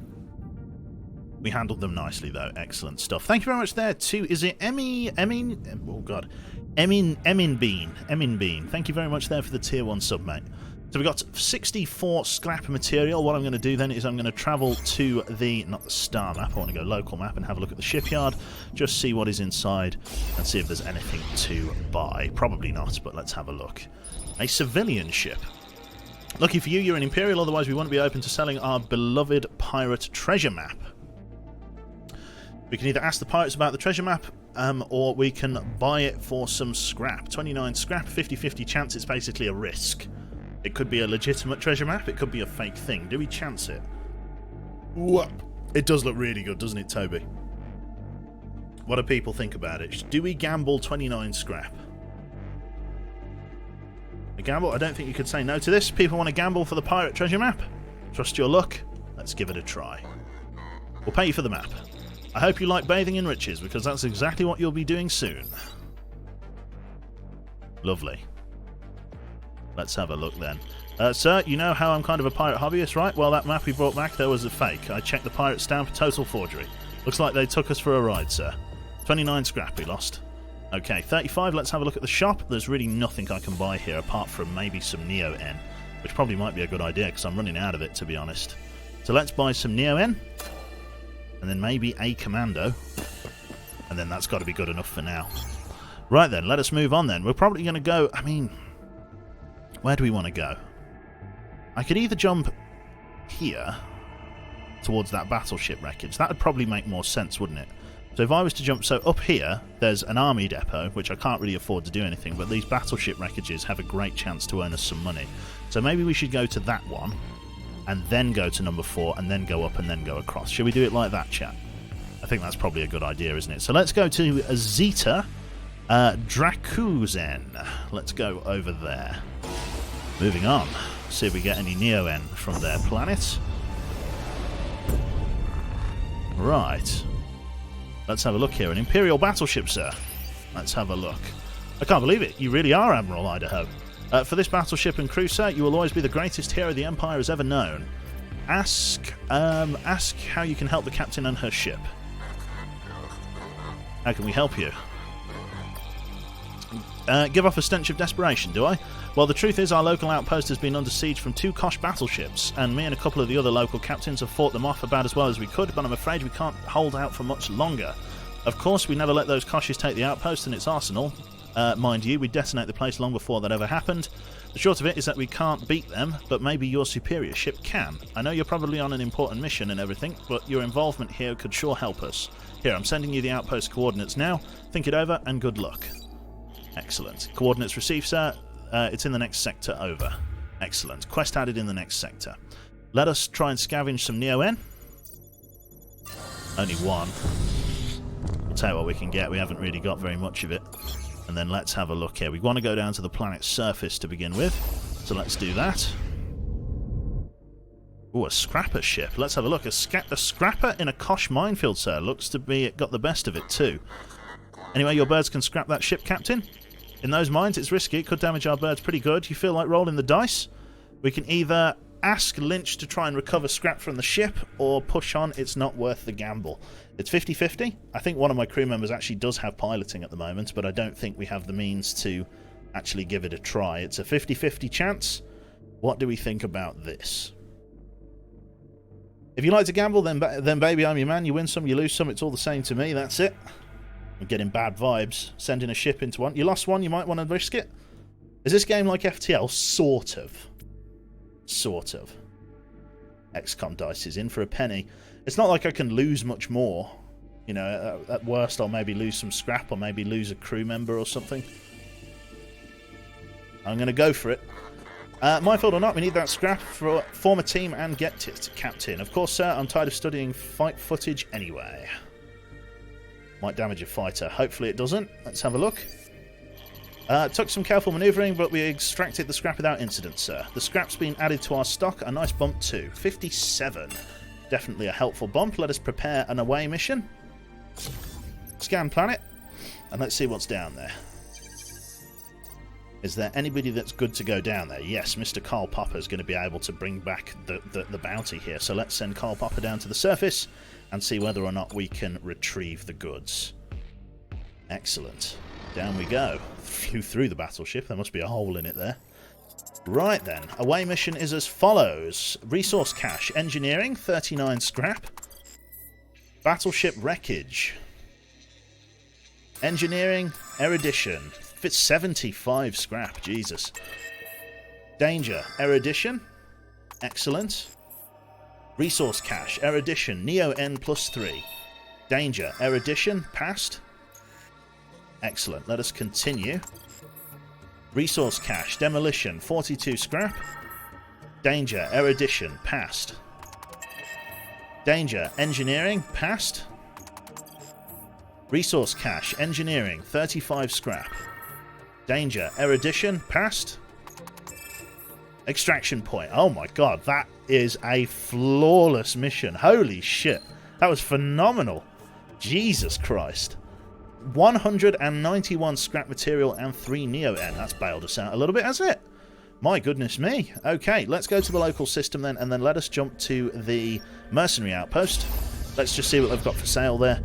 We handled them nicely, though. Excellent stuff. Thank you very much there, too. Is it Emin Bean. Thank you very much there for the tier 1 sub, mate. So we've got 64 scrap material. What I'm going to do then is I'm going to travel to the, not the star map, I want to go local map and have a look at the shipyard, just see what is inside and see if there's anything to buy. Probably not, but let's have a look. A civilian ship. Lucky for you, you're an Imperial, otherwise we wouldn't be open to selling our beloved pirate treasure map. We can either ask the pirates about the treasure map, or we can buy it for some scrap. 29 scrap, 50-50 chance, it's basically a risk. It could be a legitimate treasure map, it could be a fake thing. Do we chance it? Whoop. It does look really good, doesn't it, Toby? What do people think about it? Do we gamble 29 scrap? A gamble? I don't think you could say no to this. People want to gamble for the pirate treasure map? Trust your luck? Let's give it a try. We'll pay you for the map. I hope you like bathing in riches, because that's exactly what you'll be doing soon. Lovely. Let's have a look then. Sir, you know how I'm kind of a pirate hobbyist, right? Well, that map we brought back, there was a fake. I checked the pirate stamp, total forgery. Looks like they took us for a ride, sir. 29 scrap we lost. Okay, 35, let's have a look at the shop. There's really nothing I can buy here apart from maybe some Neo-N, which probably might be a good idea because I'm running out of it, to be honest. So let's buy some Neo-N, and then maybe a Commando, and then that's got to be good enough for now. Right then, let us move on then. We're probably going to go, I mean, where do we want to go? I could either jump here towards that battleship wreckage. That would probably make more sense, wouldn't it? So if I was to jump, so up here, there's an army depot, which I can't really afford to do anything, but these battleship wreckages have a great chance to earn us some money. So maybe we should go to that one, and then go to number 4, and then go up and then go across. Should we do it like that, chat? I think that's probably a good idea, isn't it? So let's go to Zeta Drakuzen. Let's go over there. Moving on. See if we get any Neo-N from their planet. Right. Let's have a look here. An Imperial battleship, sir. Let's have a look. I can't believe it. You really are Admiral Idaho. For this battleship and crew, sir, you will always be the greatest hero the Empire has ever known. Ask how you can help the captain and her ship. How can we help you? Give off a stench of desperation, do I? Well, the truth is our local outpost has been under siege from 2 Kosh battleships, and me and a couple of the other local captains have fought them off about as well as we could, but I'm afraid we can't hold out for much longer. Of course, we never let those Koshes take the outpost and its arsenal. Mind you, we detonate the place long before that ever happened. The short of it is that we can't beat them, but maybe your superior ship can. I know you're probably on an important mission and everything, but your involvement here could sure help us. Here, I'm sending you the outpost coordinates now. Think it over, and good luck. Excellent. Coordinates received, sir. It's in the next sector, over. Excellent. Quest added in the next sector. Let us try and scavenge some Neo-N. Only one. We'll tell you what we can get. We haven't really got very much of it. And then let's have a look here. We want to go down to the planet's surface to begin with. So let's do that. Ooh, a scrapper ship. Let's have a look. A scrapper in a Kosh minefield, sir. Looks to be it got the best of it, too. Anyway, your birds can scrap that ship, Captain. In those mines, it's risky. It could damage our birds pretty good. You feel like rolling the dice? We can either ask Lynch to try and recover scrap from the ship, or push on. It's not worth the gamble. It's 50-50. I think one of my crew members actually does have piloting at the moment, but I don't think we have the means to actually give it a try. It's a 50-50 chance. What do we think about this? If you like to gamble, then baby, I'm your man. You win some, you lose some. It's all the same to me. That's it. I'm getting bad vibes. Sending a ship into one. You lost one, you might want to risk it. Is this game like FTL? Sort of. Sort of. XCOM dice is in for a penny. It's not like I can lose much more. You know, at worst I'll maybe lose some scrap, or maybe lose a crew member or something. I'm going to go for it. Minefield or not, we need that scrap for form a team and get it, Captain. Of course, sir, I'm tired of studying fight footage anyway. Might damage a fighter. Hopefully it doesn't. Let's have a look. Took some careful manoeuvring, but we extracted the scrap without incident, sir. The scrap's been added to our stock. A nice bump too. 57. Definitely a helpful bump. Let us prepare an away mission. Scan planet. And let's see what's down there. Is there anybody that's good to go down there? Yes, Mr. Karl Popper is going to be able to bring back the bounty here. So let's send Karl Popper down to the surface and see whether or not we can retrieve the goods. Excellent. Down we go. Flew through the battleship. There must be a hole in it there. Right then. Away mission is as follows. Resource cache. Engineering, 39 scrap. Battleship wreckage. Engineering, erudition. Fits 75 scrap. Jesus. Danger. Erudition. Excellent. Resource cache. Erudition. Neo-N +3. Danger. Erudition. Passed. Excellent. Let us continue. Resource cache. Demolition. 42 scrap. Danger. Erudition. Passed. Danger. Engineering. Passed. Resource cache. Engineering. 35 scrap. Danger. Erudition. Passed. Extraction point. Oh my god. That is a flawless mission. Holy shit. That was phenomenal. Jesus Christ. 191 scrap material and 3 Neo-N. That's bailed us out a little bit, hasn't it? My goodness me. Okay, let's go to the local system then, and then let us jump to the mercenary outpost. Let's just see what they've got for sale there,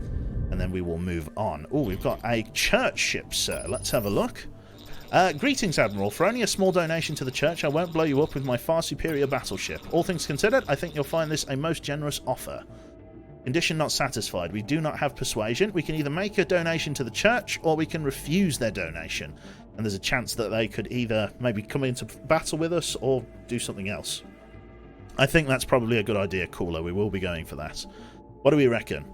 and then we will move on. Oh, we've got a church ship, sir. Let's have a look. Greetings, Admiral. For only a small donation to the church, I won't blow you up with my far superior battleship. All things considered, I think you'll find this a most generous offer. Condition not satisfied. We do not have persuasion. We can either make a donation to the church, or we can refuse their donation. And there's a chance that they could either maybe come into battle with us, or do something else. I think that's probably a good idea, Cooler. We will be going for that. What do we reckon?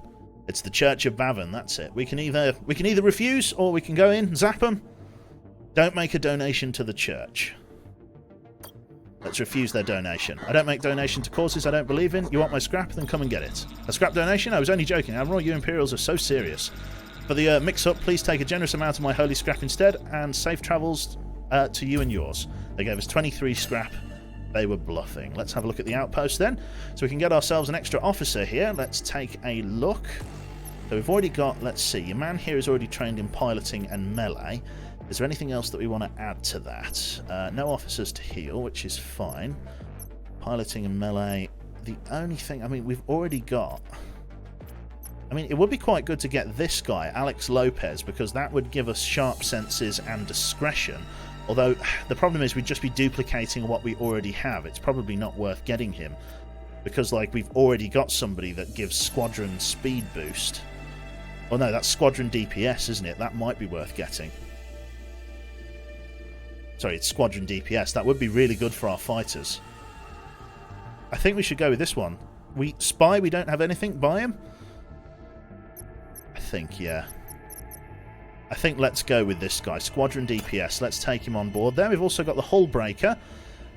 It's the Church of Bavon, that's it. We can either refuse, or we can go in, zap them. Don't make a donation to the church. Let's refuse their donation. I don't make donation to causes I don't believe in. You want my scrap? Then come and get it. A scrap donation? I was only joking. Admiral, you Imperials are so serious. For the mix-up, please take a generous amount of my holy scrap instead, and safe travels to you and yours. They gave us 23 scrap. They were bluffing. Let's have a look at the outpost then. So we can get ourselves an extra officer here. Let's take a look. So we've already got, let's see, your man here is already trained in piloting and melee. Is there anything else that we want to add to that? No officers to heal, which is fine. Piloting and melee. The only thing, I mean, we've already got... I mean, it would be quite good to get this guy, Alex Lopez, because that would give us sharp senses and discretion. Although, the problem is we'd just be duplicating what we already have. It's probably not worth getting him. Because, like, we've already got somebody that gives squadron speed boost. Oh no, that's squadron DPS, isn't it? That might be worth getting. Sorry, it's squadron DPS. That would be really good for our fighters. I think we should go with this one. Spy, we don't have anything by him? I think, yeah. I think let's go with this guy. Squadron DPS. Let's take him on board there. We've also got the hull breaker.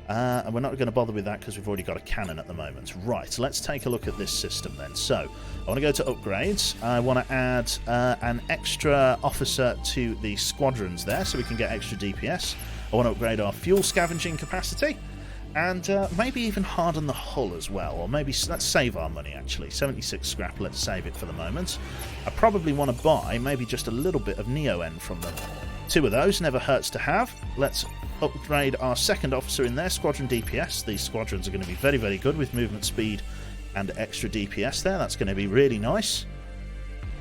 And we're not going to bother with that because we've already got a cannon at the moment. Right, let's take a look at this system then. So, I want to go to upgrades. I want to add an extra officer to the squadrons there so we can get extra DPS. I want to upgrade our fuel scavenging capacity. And maybe even harden the hull as well. Or maybe let's save our money, actually. 76 scrap, let's save it for the moment. I probably want to buy maybe just a little bit of Neo-N from them. 2 of those, never hurts to have. Let's upgrade our second officer in there, Squadron DPS. These squadrons are going to be very, very good with movement speed and extra DPS there. That's going to be really nice.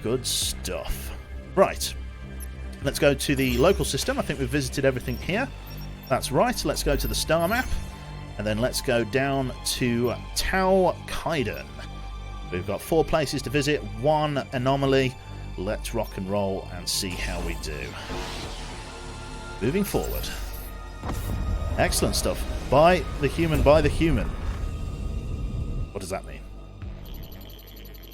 Good stuff. Right. Let's go to the local system. I think we've visited everything here. That's right. Let's go to the star map. And then let's go down to Tau Kaiden. We've got 4 places to visit, 1 anomaly. Let's rock and roll and see how we do. Moving forward. Excellent stuff. By the human, by the human. What does that mean?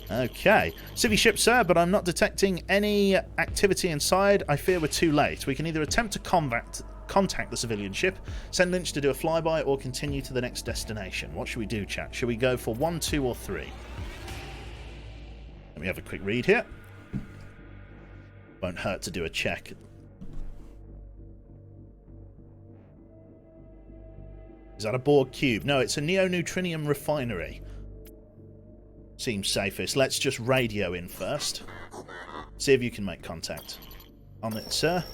Okay. Civvy ship, sir, but I'm not detecting any activity inside. I fear we're too late. We can either attempt to contact the civilian ship, send Lynch to do a flyby, or continue to the next destination. What should we do, chat? Should we go for 1, 2, or 3? Let me have a quick read here. Won't hurt to do a check. Is that a Borg cube? No, it's a neoneutrinium refinery. Seems safest. Let's just radio in first. See if you can make contact. On it, sir.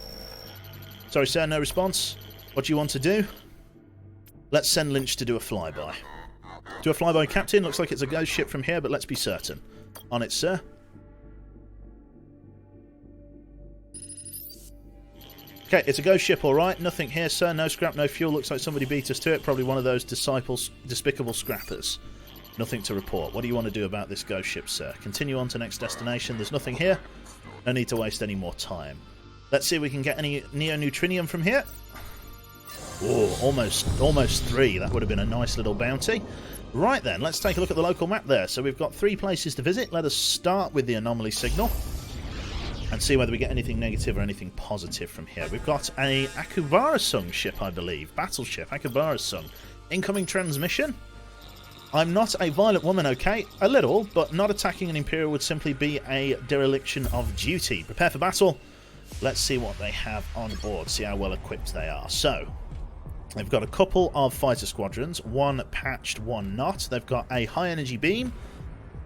Sorry, sir, no response. What do you want to do? Let's send Lynch to do a flyby. Do a flyby, Captain. Looks like it's a ghost ship from here, but let's be certain. On it, sir. Okay, it's a ghost ship, all right. Nothing here, sir. No scrap, no fuel. Looks like somebody beat us to it. Probably one of those despicable scrappers. Nothing to report. What do you want to do about this ghost ship, sir? Continue on to next destination. There's nothing here. No need to waste any more time. Let's see if we can get any neoneutrinium from here. Oh, almost 3. That would have been a nice little bounty. Right then, let's take a look at the local map there. So we've got 3 places to visit. Let us start with the anomaly signal and see whether we get anything negative or anything positive from here. We've got a Akubara-sung ship, I believe. Battleship, Akubara-sung. Incoming transmission. I'm not a violent woman, okay? A little, but not attacking an Imperial would simply be a dereliction of duty. Prepare for battle. Let's see what they have on board, see how well equipped they are. So, they've got a couple of fighter squadrons, 1 patched, 1 not. They've got a high energy beam,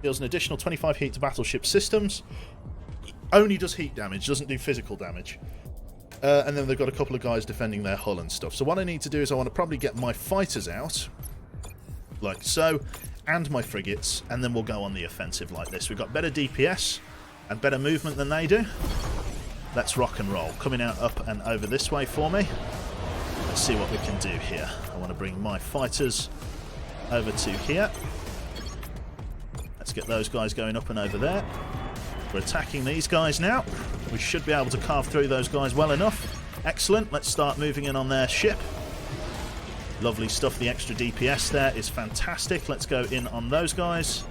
deals an additional 25 heat to battleship systems. Only does heat damage, doesn't do physical damage. And then they've got a couple of guys defending their hull and stuff. So what I need to do is I want to probably get my fighters out, like so, and my frigates, and then we'll go on the offensive like this. We've got better DPS and better movement than they do. Let's rock and roll. Coming out up and over this way for me. Let's see what we can do here. I want to bring my fighters over to here. Let's get those guys going up and over there. We're attacking these guys now. We should be able to carve through those guys well enough. Excellent. Let's start moving in on their ship. Lovely stuff. The extra DPS there is fantastic. Let's go in on those guys.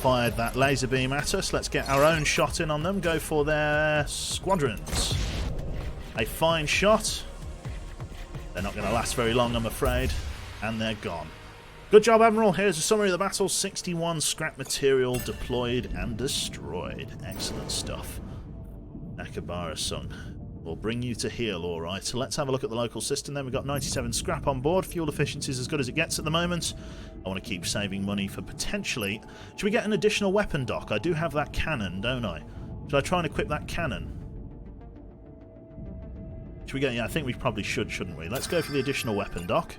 Fired that laser beam at us. Let's get our own shot in on them. Go for their squadrons. A fine shot. They're not going to last very long, I'm afraid. And they're gone. Good job, Admiral. Here's a summary of the battle. 61 scrap material deployed and destroyed. Excellent stuff. Akabara-sung. We'll bring you to heal, alright. So let's have a look at the local system then. We've got 97 scrap on board. Fuel efficiency is as good as it gets at the moment. I want to keep saving money for potentially... Should we get an additional weapon dock? I do have that cannon, don't I? Should I try and equip that cannon? Should we get... Yeah, I think we probably should, shouldn't we? Let's go for the additional weapon dock.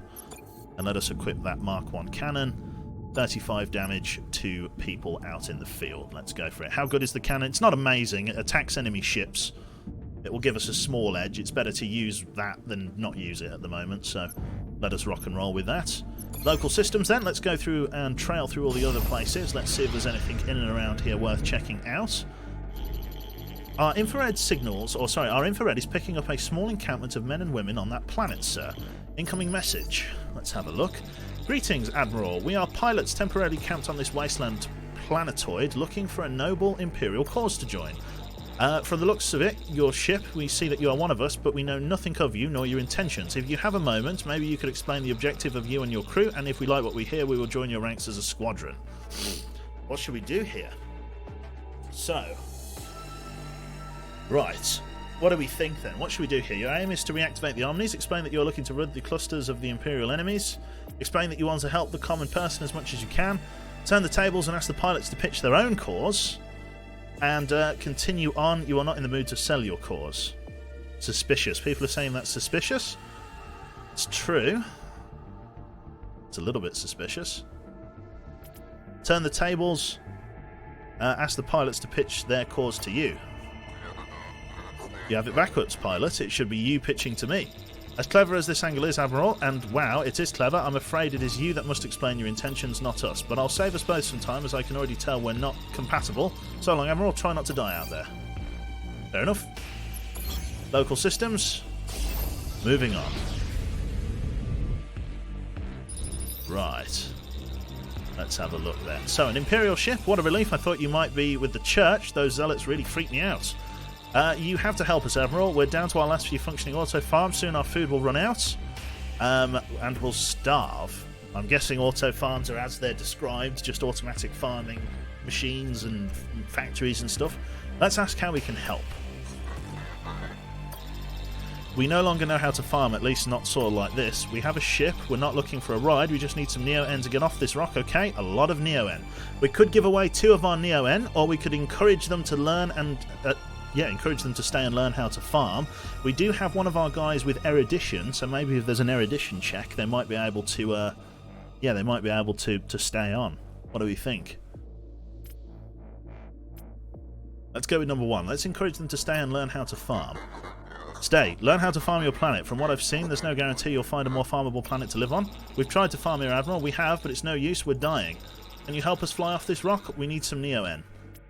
And let us equip that Mark 1 cannon. 35 damage to people out in the field. Let's go for it. How good is the cannon? It's not amazing. It attacks enemy ships. It will give us a small edge. It's better to use that than not use it at the moment, so let us rock and roll with that. Local systems then. Let's go through and trail through all the other places. Let's see if there's anything in and around here worth checking out. Our infrared signals, or sorry, our infrared is picking up a small encampment of men and women on that planet, sir. Incoming message. Let's have a look. Greetings, Admiral. We are pilots temporarily camped on this wasteland planetoid looking for a noble Imperial cause to join. From the looks of it, your ship, we see that you are one of us, but we know nothing of you nor your intentions. If you have a moment, maybe you could explain the objective of you and your crew, and if we like what we hear, we will join your ranks as a squadron. What should we do here? So... Right. What do we think then? What should we do here? Your aim is to reactivate the Omnis, explain that you're looking to rid the clusters of the Imperial enemies, explain that you want to help the common person as much as you can, turn the tables and ask the pilots to pitch their own cause, and continue on. You are not in the mood to sell your cause. Suspicious. People are saying that's suspicious. It's true. It's a little bit suspicious. Turn the tables. Ask the pilots to pitch their cause to you. You have it backwards, pilot. It should be you pitching to me. As clever as this angle is, Admiral, and wow, it is clever, I'm afraid it is you that must explain your intentions, not us. But I'll save us both some time, as I can already tell we're not compatible. So long, Admiral. Try not to die out there. Fair enough. Local systems. Moving on. Right. Let's have a look then. So, an Imperial ship. What a relief. I thought you might be with the church. Those zealots really freaked me out. You have to help us, Admiral. We're down to our last few functioning auto farms. Soon our food will run out. And we'll starve. I'm guessing auto farms are as they're described, just automatic farming machines and factories and stuff. Let's ask how we can help. We no longer know how to farm, at least not sort of like this. We have a ship. We're not looking for a ride. We just need some Neo-En to get off this rock, okay? A lot of Neo-En. We could give away 2 of our Neo-En, or we could encourage them to learn and... encourage them to stay and learn how to farm. We do have one of our guys with erudition, so maybe if there's an erudition check, they might be able to, they might be able to stay on. What do we think? Let's go with number 1. Let's encourage them to stay and learn how to farm. Stay. Learn how to farm your planet. From what I've seen, there's no guarantee you'll find a more farmable planet to live on. We've tried to farm here, Admiral. We have, but it's no use. We're dying. Can you help us fly off this rock? We need some Neo-En.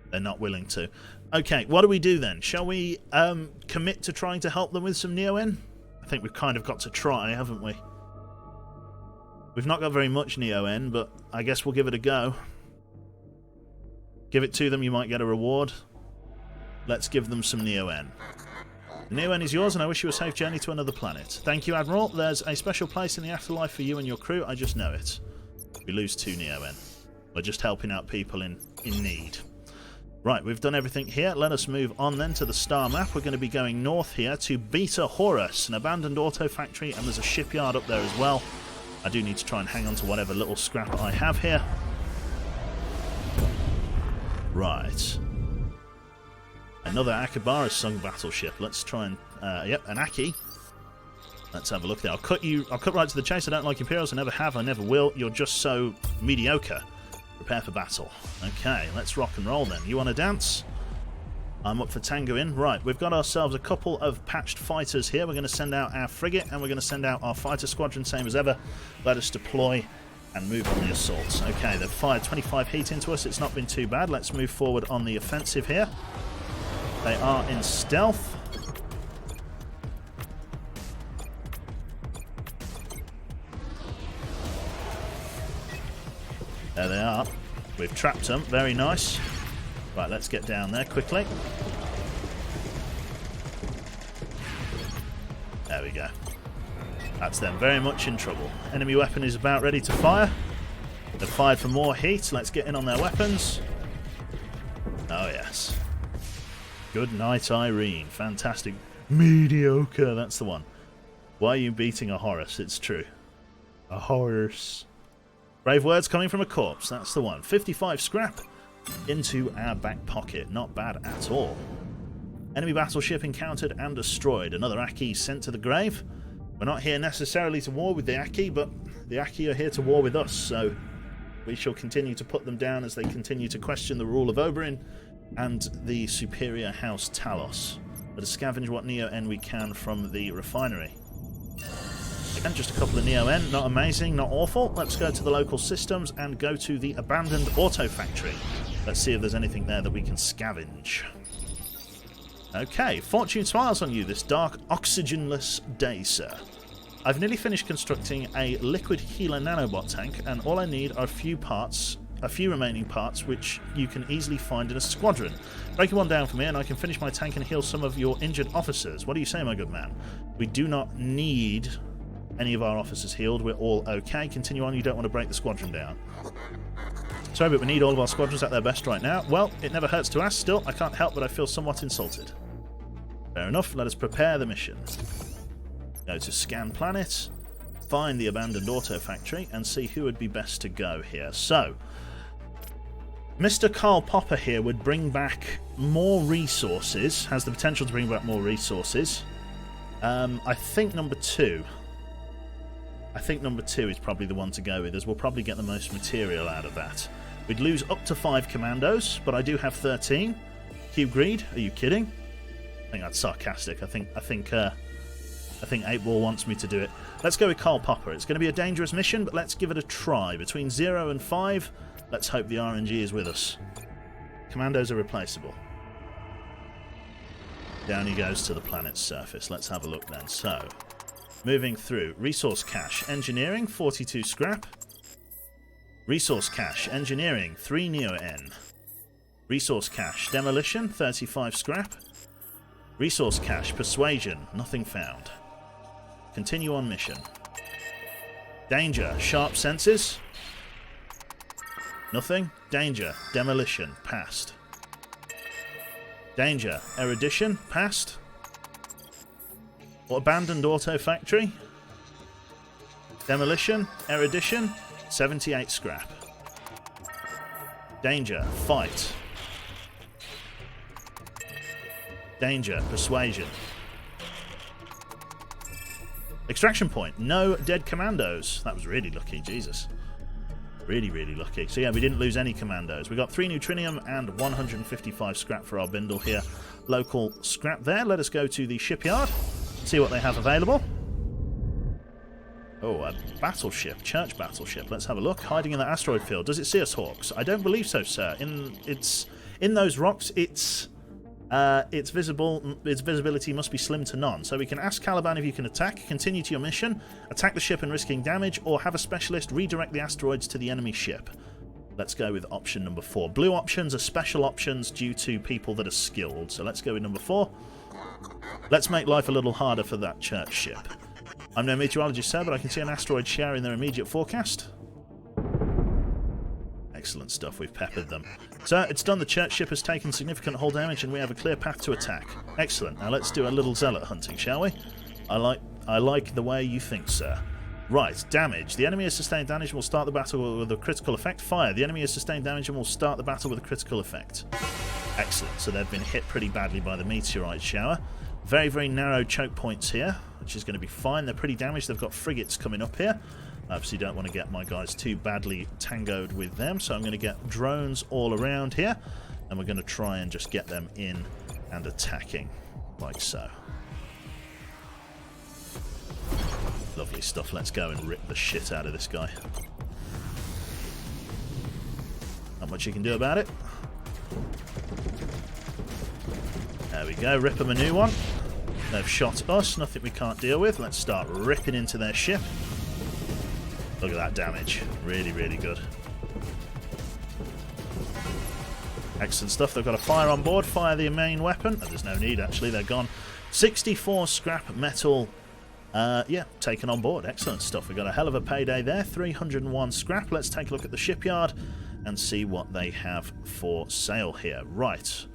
They're not willing to. Okay, what do we do then? Shall we commit to trying to help them with some Neo-En? I think we've kind of got to try, haven't we? We've not got very much Neo-En, but I guess we'll give it a go. Give it to them, you might get a reward. Let's give them some Neo-En. The Neo-En is yours, and I wish you a safe journey to another planet. Thank you, Admiral. There's a special place in the afterlife for you and your crew. I just know it. We lose 2 Neo-En. We're just helping out people in need. Right, we've done everything here. Let us move on then to the star map. We're going to be going north here to Beta Horus, an abandoned auto factory, and there's a shipyard up there as well. I do need to try and hang on to whatever little scrap I have here. Right. Another Akabara-sung battleship. Let's try and... yep, an Aki. Let's have a look there. I'll cut right to the chase. I don't like Imperials. I never have. I never will. You're just so mediocre. Prepare for battle. Okay, let's rock and roll then. You want to dance? I'm up for tangoing. Right, we've got ourselves a couple of patched fighters here. We're going to send out our frigate and we're going to send out our fighter squadron, same as ever. Let us deploy and move on the assaults. Okay, they've fired 25 heat into us. It's not been too bad. Let's move forward on the offensive here. They are in stealth. There they are. We've trapped them. Very nice. Right, let's get down there quickly. There we go. That's them very much in trouble. Enemy weapon is about ready to fire. They've fired for more heat. Let's get in on their weapons. Oh, yes. Good night, Irene. Fantastic. Mediocre. That's the one. Why are you beating a Horus? It's true. A Horus. Brave words coming from a corpse. That's the one. 55 scrap into our back pocket. Not bad at all. Enemy battleship encountered and destroyed. Another Aki sent to the grave. We're not here necessarily to war with the Aki, but the Aki are here to war with us, so we shall continue to put them down as they continue to question the rule of Oberyn and the superior house Talos. Let us scavenge what Neo-N we can from the refinery. Again, just a couple of Neo-N, not amazing, not awful. Let's go to the local systems and go to the abandoned auto factory. Let's see if there's anything there that we can scavenge. Okay, fortune smiles on you this dark, oxygenless day, sir. I've nearly finished constructing a liquid healer nanobot tank, and all I need are a few remaining parts, which you can easily find in a squadron. Break one down for me, and I can finish my tank and heal some of your injured officers. What do you say, my good man? We do not need any of our officers healed. We're all okay. Continue on. You don't want to break the squadron down. Sorry, but we need all of our squadrons at their best right now. Well, it never hurts to ask. Still, I can't help but I feel somewhat insulted. Fair enough. Let us prepare the mission. Go to scan planet, find the abandoned auto factory, and see who would be best to go here. So, Mr. Karl Popper here would bring back more resources, has the potential to bring back more resources. I think number 2. I think number 2 is probably the one to go with, as we'll probably get the most material out of that. We'd lose up to 5 commandos, but I do have 13. Cube Greed, are you kidding? I think that's sarcastic. I think 8-Ball wants me to do it. Let's go with Karl Popper. It's going to be a dangerous mission, but let's give it a try. Between 0 and 5, let's hope the RNG is with us. Commandos are replaceable. Down he goes to the planet's surface. Let's have a look then. So, moving through. Resource cache. Engineering, 42 scrap. Resource cache. Engineering, 3 Neo-N. Resource cache. Demolition, 35 scrap. Resource cache. Persuasion, nothing found. Continue on mission. Danger. Sharp senses. Nothing. Danger. Demolition. Passed. Danger. Erudition. Passed. Abandoned auto factory. Demolition. Erudition. 78 scrap. Danger. Fight. Danger. Persuasion. Extraction point. No dead commandos. That was really lucky. Jesus. Really, really lucky. So yeah, we didn't lose any commandos. We got 3 neutrinium and 155 scrap for our bindle here. Local scrap there. Let us go to the shipyard. See what they have available. Oh, a battleship. Church battleship. Let's have a look. Hiding in the asteroid field. Does it see us, Hawks? I don't believe so, sir. In those rocks, its visibility must be slim to none. So we can ask Caliban if you can attack, continue to your mission, attack the ship and risking damage, or have a specialist redirect the asteroids to the enemy ship. Let's go with option number 4. Blue options are special options due to people that are skilled. So let's go with number 4. Let's make life a little harder for that church ship. I'm no meteorologist, sir, but I can see an asteroid shower in their immediate forecast. Excellent stuff, we've peppered them. So, it's done. The church ship has taken significant hull damage and we have a clear path to attack. Excellent. Now let's do a little zealot hunting, shall we? I like the way you think, sir. Right, damage. The enemy has sustained damage and will start the battle with a critical effect. Fire. The enemy has sustained damage and will start the battle with a critical effect. Excellent. So they've been hit pretty badly by the meteorite shower. Very, very narrow choke points here, which is going to be fine. They're pretty damaged. They've got frigates coming up here. I obviously don't want to get my guys too badly tangoed with them, so I'm going to get drones all around here, and we're going to try and just get them in and attacking, like so. Lovely stuff. Let's go and rip the shit out of this guy. Not much you can do about it. There we go. Rip them a new one. They've shot us. Nothing we can't deal with. Let's start ripping into their ship. Look at that damage. Really, really good. Excellent stuff. They've got a fire on board. Fire the main weapon. Oh, there's no need, actually. They're gone. 64 scrap metal Yeah, taken on board. Excellent stuff. We got a hell of a payday there. 301 scrap. Let's take a look at the shipyard and see what they have for sale here. Right.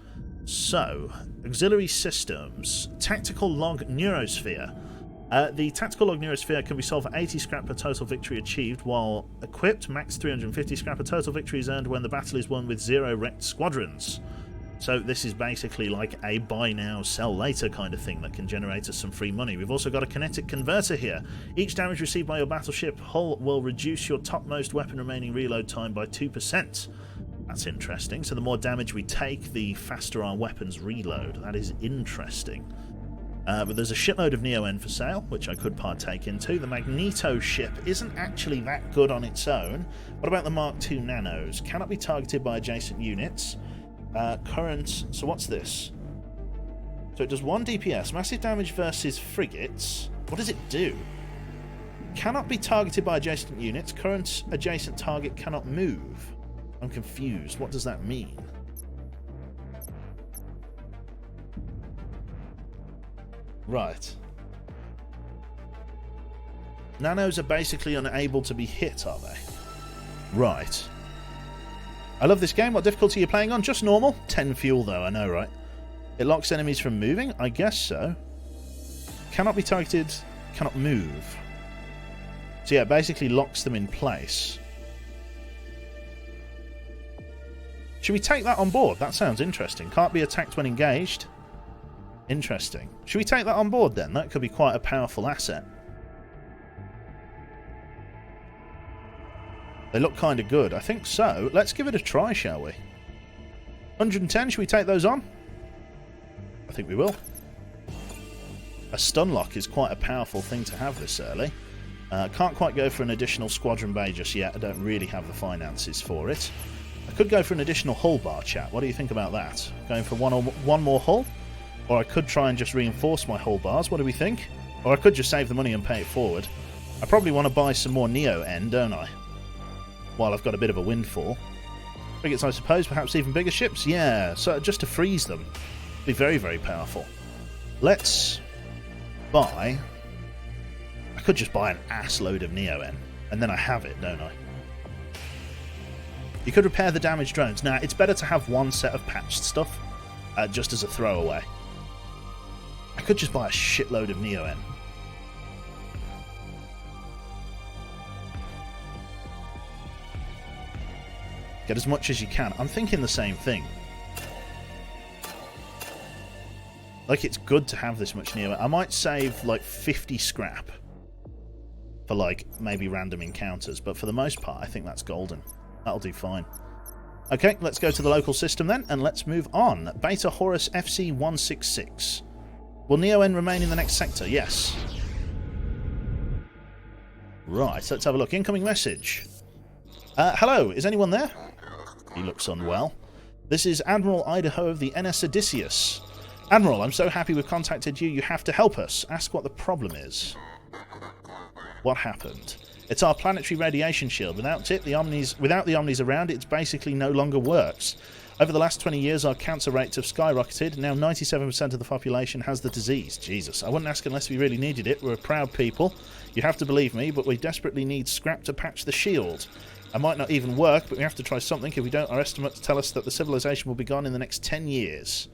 So, auxiliary systems. Tactical log neurosphere. The tactical log neurosphere can be sold for 80 scrap per total victory achieved, while equipped, max 350 scrap per total victory is earned when the battle is won with 0 wrecked squadrons. So this is basically like a buy now, sell later kind of thing that can generate us some free money. We've also got a kinetic converter here. Each damage received by your battleship hull will reduce your topmost weapon remaining reload time by 2%. That's interesting. So the more damage we take, the faster our weapons reload. That is interesting. But there's a shitload of Neo-N for sale, which I could partake into. The Magneto ship isn't actually that good on its own. What about the Mark II Nanos? Cannot be targeted by adjacent units. Current... So what's this? So it does 1 DPS. Massive damage versus frigates. What does it do? Cannot be targeted by adjacent units. Current adjacent target cannot move. I'm confused. What does that mean? Right. Nanos are basically unable to be hit, are they? Right. I love this game. What difficulty are you playing on? Just normal. 10 fuel, though. I know, right? It locks enemies from moving? I guess so. Cannot be targeted. Cannot move. So yeah, it basically locks them in place. Should we take that on board? That sounds interesting. Can't be attacked when engaged. Interesting. Should we take that on board then? That could be quite a powerful asset. They look kind of good. I think so. Let's give it a try, shall we? 110, should we take those on? I think we will. A stun lock is quite a powerful thing to have this early. Can't quite go for an additional squadron bay just yet. I don't really have the finances for it. I could go for an additional hull bar, chat. What do you think about that? Going for one more hull? Or I could try and just reinforce my hull bars. What do we think? Or I could just save the money and pay it forward. I probably want to buy some more Neo-N, don't I? While I've got a bit of a windfall. Frigates, I suppose, perhaps even bigger ships? Yeah, so just to freeze them. Be very, very powerful. Let's buy... I could just buy an ass load of Neo-N. And then I have it, don't I? You could repair the damaged drones. Now, it's better to have one set of patched stuff. Just as a throwaway. I could just buy a shitload of Neo-N. Get as much as you can. I'm thinking the same thing. Like, it's good to have this much Neo-N. I might save, like, 50 scrap for, like, maybe random encounters. But for the most part, I think that's golden. That'll do fine. Okay, let's go to the local system then, and let's move on. Beta Horus FC-166. Will Neo-N remain in the next sector? Yes. Right, let's have a look. Incoming message. Hello, is anyone there? He looks unwell. This is Admiral Idaho of the NS Odysseus. Admiral, I'm so happy we've contacted you. You have to help us. Ask what the problem is. What happened? It's our planetary radiation shield. Without the Omnis around, it basically no longer works. Over the last 20 years, our cancer rates have skyrocketed. Now 97% of the population has the disease. Jesus, I wouldn't ask unless we really needed it. We're a proud people. You have to believe me, but we desperately need scrap to patch the shield. It might not even work, but we have to try something. If we don't, our estimates tell us that the civilization will be gone in the next 10 years.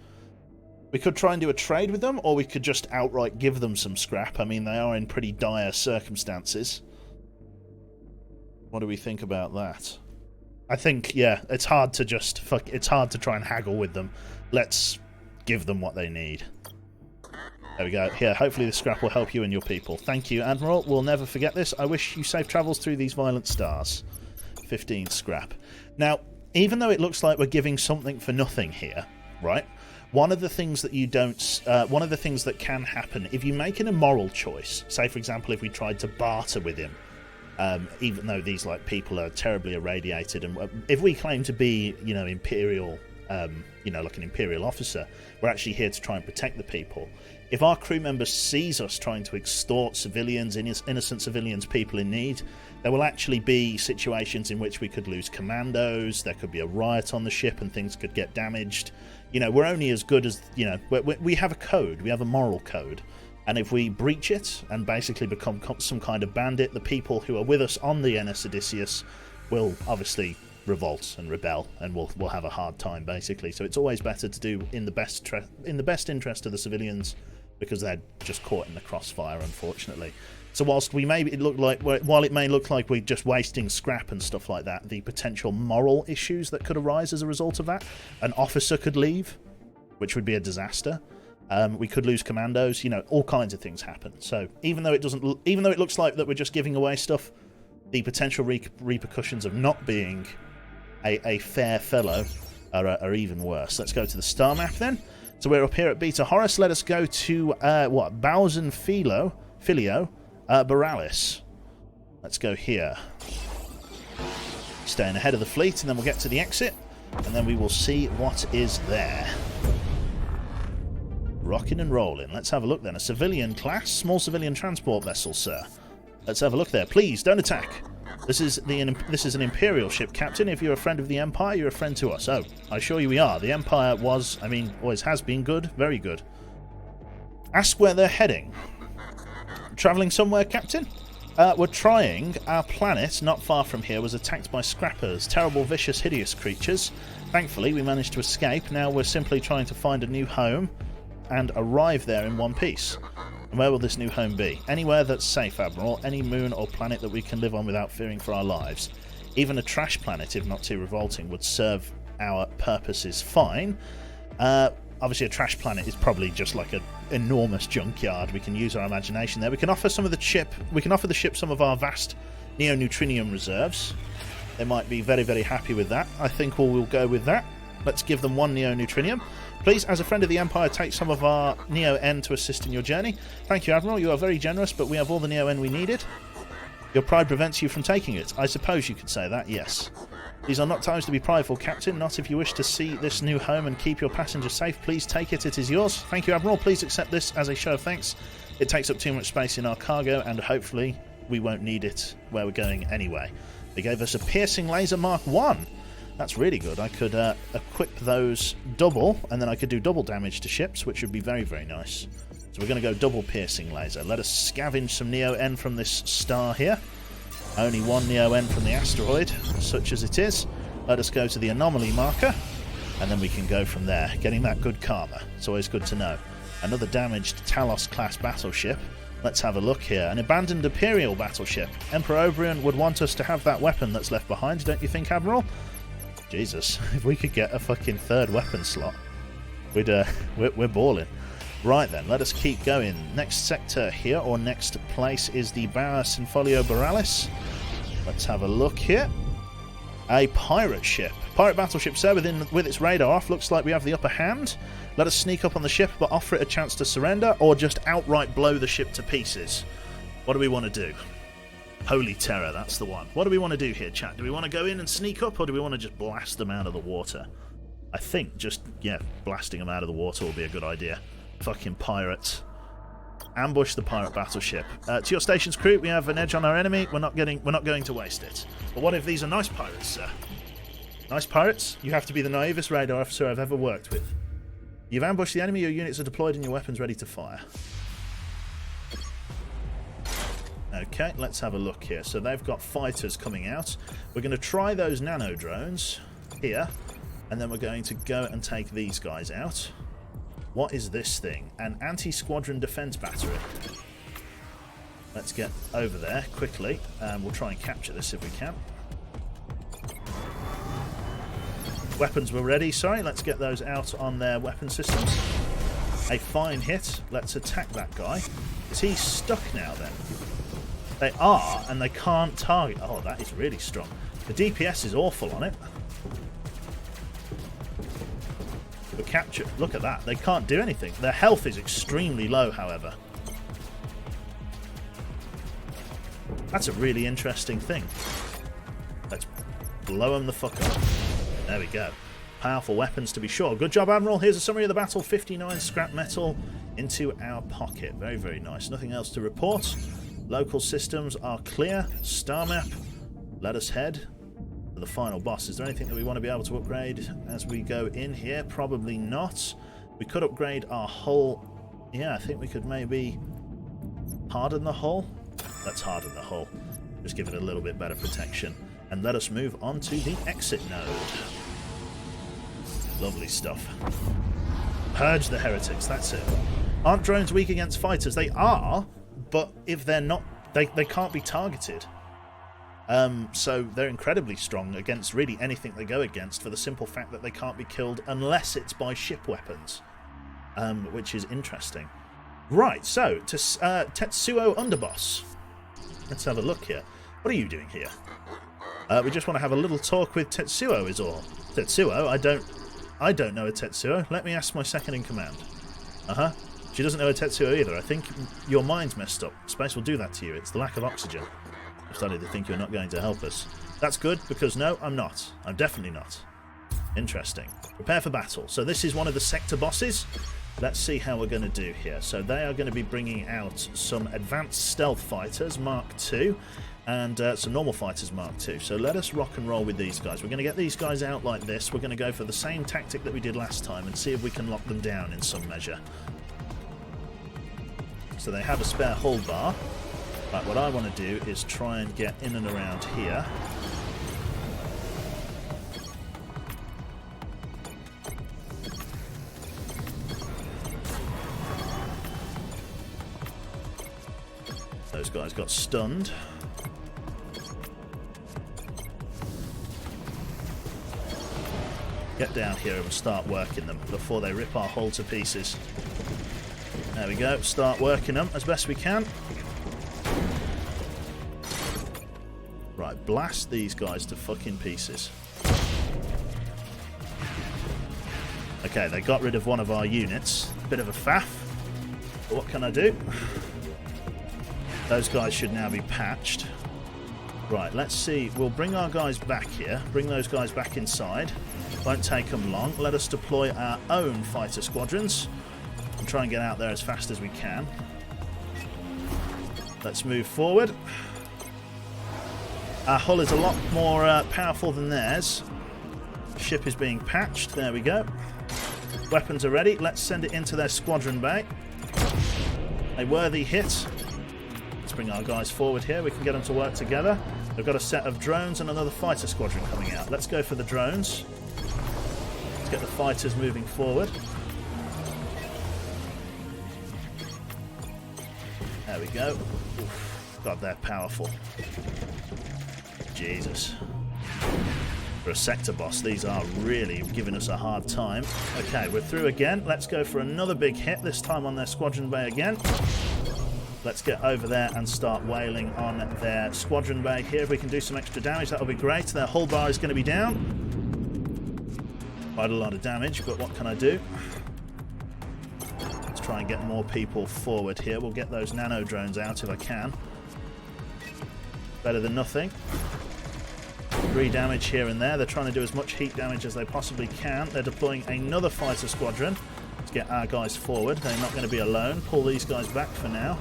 We could try and do a trade with them, or we could just outright give them some scrap. I mean, they are in pretty dire circumstances. What do we think about that? I think, yeah, it's hard to just... it's hard to try and haggle with them. Let's give them what they need. There we go. Here, hopefully the scrap will help you and your people. Thank you, Admiral. We'll never forget this. I wish you safe travels through these violent stars. 15 scrap. Now, even though it looks like we're giving something for nothing here, right? One of the things that you don't... one of the things that can happen, if you make an immoral choice, say, for example, if we tried to barter with him, even though these like people are terribly irradiated, and if we claim to be, you know, imperial, like an imperial officer, we're actually here to try and protect the people. If our crew members sees us trying to extort civilians, innocent civilians, people in need, there will actually be situations in which we could lose commandos, there could be a riot on the ship and things could get damaged. You know, we're only as good as, you know, we have a code, we have a moral code. And if we breach it and basically become some kind of bandit, the people who are with us on the NS Odysseus will obviously revolt and rebel, and we'll have a hard time basically. So it's always better to do in the best interest of the civilians, because they're just caught in the crossfire, unfortunately. So whilst while it may look like we're just wasting scrap and stuff like that, the potential moral issues that could arise as a result of that, an officer could leave, which would be a disaster. We could lose commandos. You know, all kinds of things happen. So even though it looks like that we're just giving away stuff, the potential repercussions of not being a fair fellow are even worse. Let's go to the star map then. So we're up here at Beta Horus. Let us go to Bausen Filio Borealis. Let's go here. Staying ahead of the fleet, and then we'll get to the exit, and then we will see what is there. Rocking and rolling. Let's have a look then. A civilian class, small civilian transport vessel, sir. Let's have a look there. Please don't attack. This is an Imperial ship, Captain. If you're a friend of the Empire, you're a friend to us. Oh, I assure you we are. The Empire always has been good. Very good. Ask where they're heading. Travelling somewhere, Captain? We're trying. Our planet, not far from here, was attacked by scrappers. Terrible, vicious, hideous creatures. Thankfully, we managed to escape. Now we're simply trying to find a new home and arrive there in one piece. And where will this new home be? Anywhere that's safe, Admiral. Any moon or planet that we can live on without fearing for our lives. Even a trash planet, if not too revolting, would serve our purposes fine. Obviously, a trash planet is probably just like an enormous junkyard. We can use our imagination there. We can offer the ship some of our vast neo-neutrinium reserves. They might be very, very happy with that. I think we'll go with that. Let's give them one neo-neutrinium. Please, as a friend of the Empire, take some of our Neo-N to assist in your journey. Thank you, Admiral. You are very generous, but we have all the Neo-N we needed. Your pride prevents you from taking it. I suppose you could say that, yes. These are not times to be prideful, Captain. Not if you wish to see this new home and keep your passengers safe. Please take it. It is yours. Thank you, Admiral. Please accept this as a show of thanks. It takes up too much space in our cargo, and hopefully we won't need it where we're going anyway. They gave us a piercing laser Mark 1. That's really good. I could equip those double, and then I could do double damage to ships, which would be very, very nice. So we're going to go double piercing laser. Let us scavenge some Neo-N from this star here. Only one Neo-N from the asteroid, such as it is. Let us go to the anomaly marker, and then we can go from there. Getting that good karma. It's always good to know. Another damaged Talos-class battleship. Let's have a look here. An abandoned Imperial battleship. Emperor Oberyn would want us to have that weapon that's left behind, don't you think, Admiral? Jesus, if we could get a fucking third weapon slot, we're balling. Right then, let us keep going. Next sector here, or next place, is the Barra Sinfolio Borealis. Let's have a look here. A pirate ship. Pirate battleship, sir, with its radar off. Looks like we have the upper hand. Let us sneak up on the ship, but offer it a chance to surrender, or just outright blow the ship to pieces. What do we want to do? Holy Terror, that's the one. What do we want to do here, chat? Do we want to go in and sneak up, or do we want to just blast them out of the water? I think blasting them out of the water will be a good idea. Fucking pirates. Ambush the pirate battleship. To your station's crew, we have an edge on our enemy. We're not going to waste it. But what if these are nice pirates, sir? Nice pirates? You have to be the naivest radar officer I've ever worked with. You've ambushed the enemy, your units are deployed and your weapons ready to fire. Okay, let's have a look here. So they've got fighters coming out. We're going to try those nano drones here, and then we're going to go and take these guys out. What is this thing? An anti-squadron defense battery. Let's get over there quickly. We'll try and capture this if we can. Weapons were ready. Sorry, let's get those out on their weapon systems. A fine hit. Let's attack that guy. Is he stuck now then? They are, and they can't target. Oh, that is really strong. The DPS is awful on it. The capture. Look at that. They can't do anything. Their health is extremely low, however. That's a really interesting thing. Let's blow them the fuck up. There we go. Powerful weapons to be sure. Good job, Admiral. Here's a summary of the battle. 59 scrap metal into our pocket. Very, very nice. Nothing else to report. Local systems are clear. Star map. Let us head to the final boss. Is there anything that we want to be able to upgrade as we go in here? Probably not. We could upgrade our hull. Yeah, I think we could maybe Harden the hull? Let's harden the hull. Just give it a little bit better protection. And let us move on to the exit node. Lovely stuff. Purge the heretics, that's it. Aren't drones weak against fighters? They are, but if they're not, they can't be targeted. So they're incredibly strong against really anything they go against for the simple fact that they can't be killed unless it's by ship weapons, which is interesting. Right, so to Tetsuo Underboss. Let's have a look here. What are you doing here? We just want to have a little talk with Tetsuo is all. Tetsuo? I don't know a Tetsuo. Let me ask my second in command. She doesn't know a Tetsuo either. I think your mind's messed up. Space will do that to you. It's the lack of oxygen. I've started to think you're not going to help us. That's good, because no, I'm not. I'm definitely not. Interesting. Prepare for battle. So this is one of the sector bosses. Let's see how we're going to do here. So they are going to be bringing out some advanced stealth fighters, Mark II, and some normal fighters, Mark II. So let us rock and roll with these guys. We're going to get these guys out like this. We're going to go for the same tactic that we did last time and see if we can lock them down in some measure. So they have a spare hull bar. But what I want to do is try and get in and around here. Those guys got stunned. Get down here and start working them before they rip our hull to pieces. There we go. Start working them as best we can. Right, blast these guys to fucking pieces. Okay, they got rid of one of our units. Bit of a faff. But what can I do? Those guys should now be patched. Right, let's see. We'll bring our guys back here. Bring those guys back inside. Won't take them long. Let us deploy our own fighter squadrons and try and get out there as fast as we can. Let's move forward. Our hull is a lot more powerful than theirs. Ship is being patched. There we go. Weapons are ready. Let's send it into their squadron bay. A worthy hit. Let's bring our guys forward here. We can get them to work together. They've got a set of drones and another fighter squadron coming out. Let's go for the drones. Let's get the fighters moving forward. There we go. Oof. God, they're powerful. Jesus. For a sector boss, these are really giving us a hard time. Okay, we're through again. Let's go for another big hit, this time on their squadron bay again. Let's get over there and start wailing on their squadron bay here. If we can do some extra damage, that'll be great. Their hull bar is going to be down. Quite a lot of damage, but what can I do? Let's try and get more people forward here. We'll get those nano drones out if I can. Better than nothing. 3 damage here and there. They're trying to do as much heat damage as they possibly can. They're deploying another fighter squadron to get our guys forward. They're not going to be alone. Pull these guys back for now.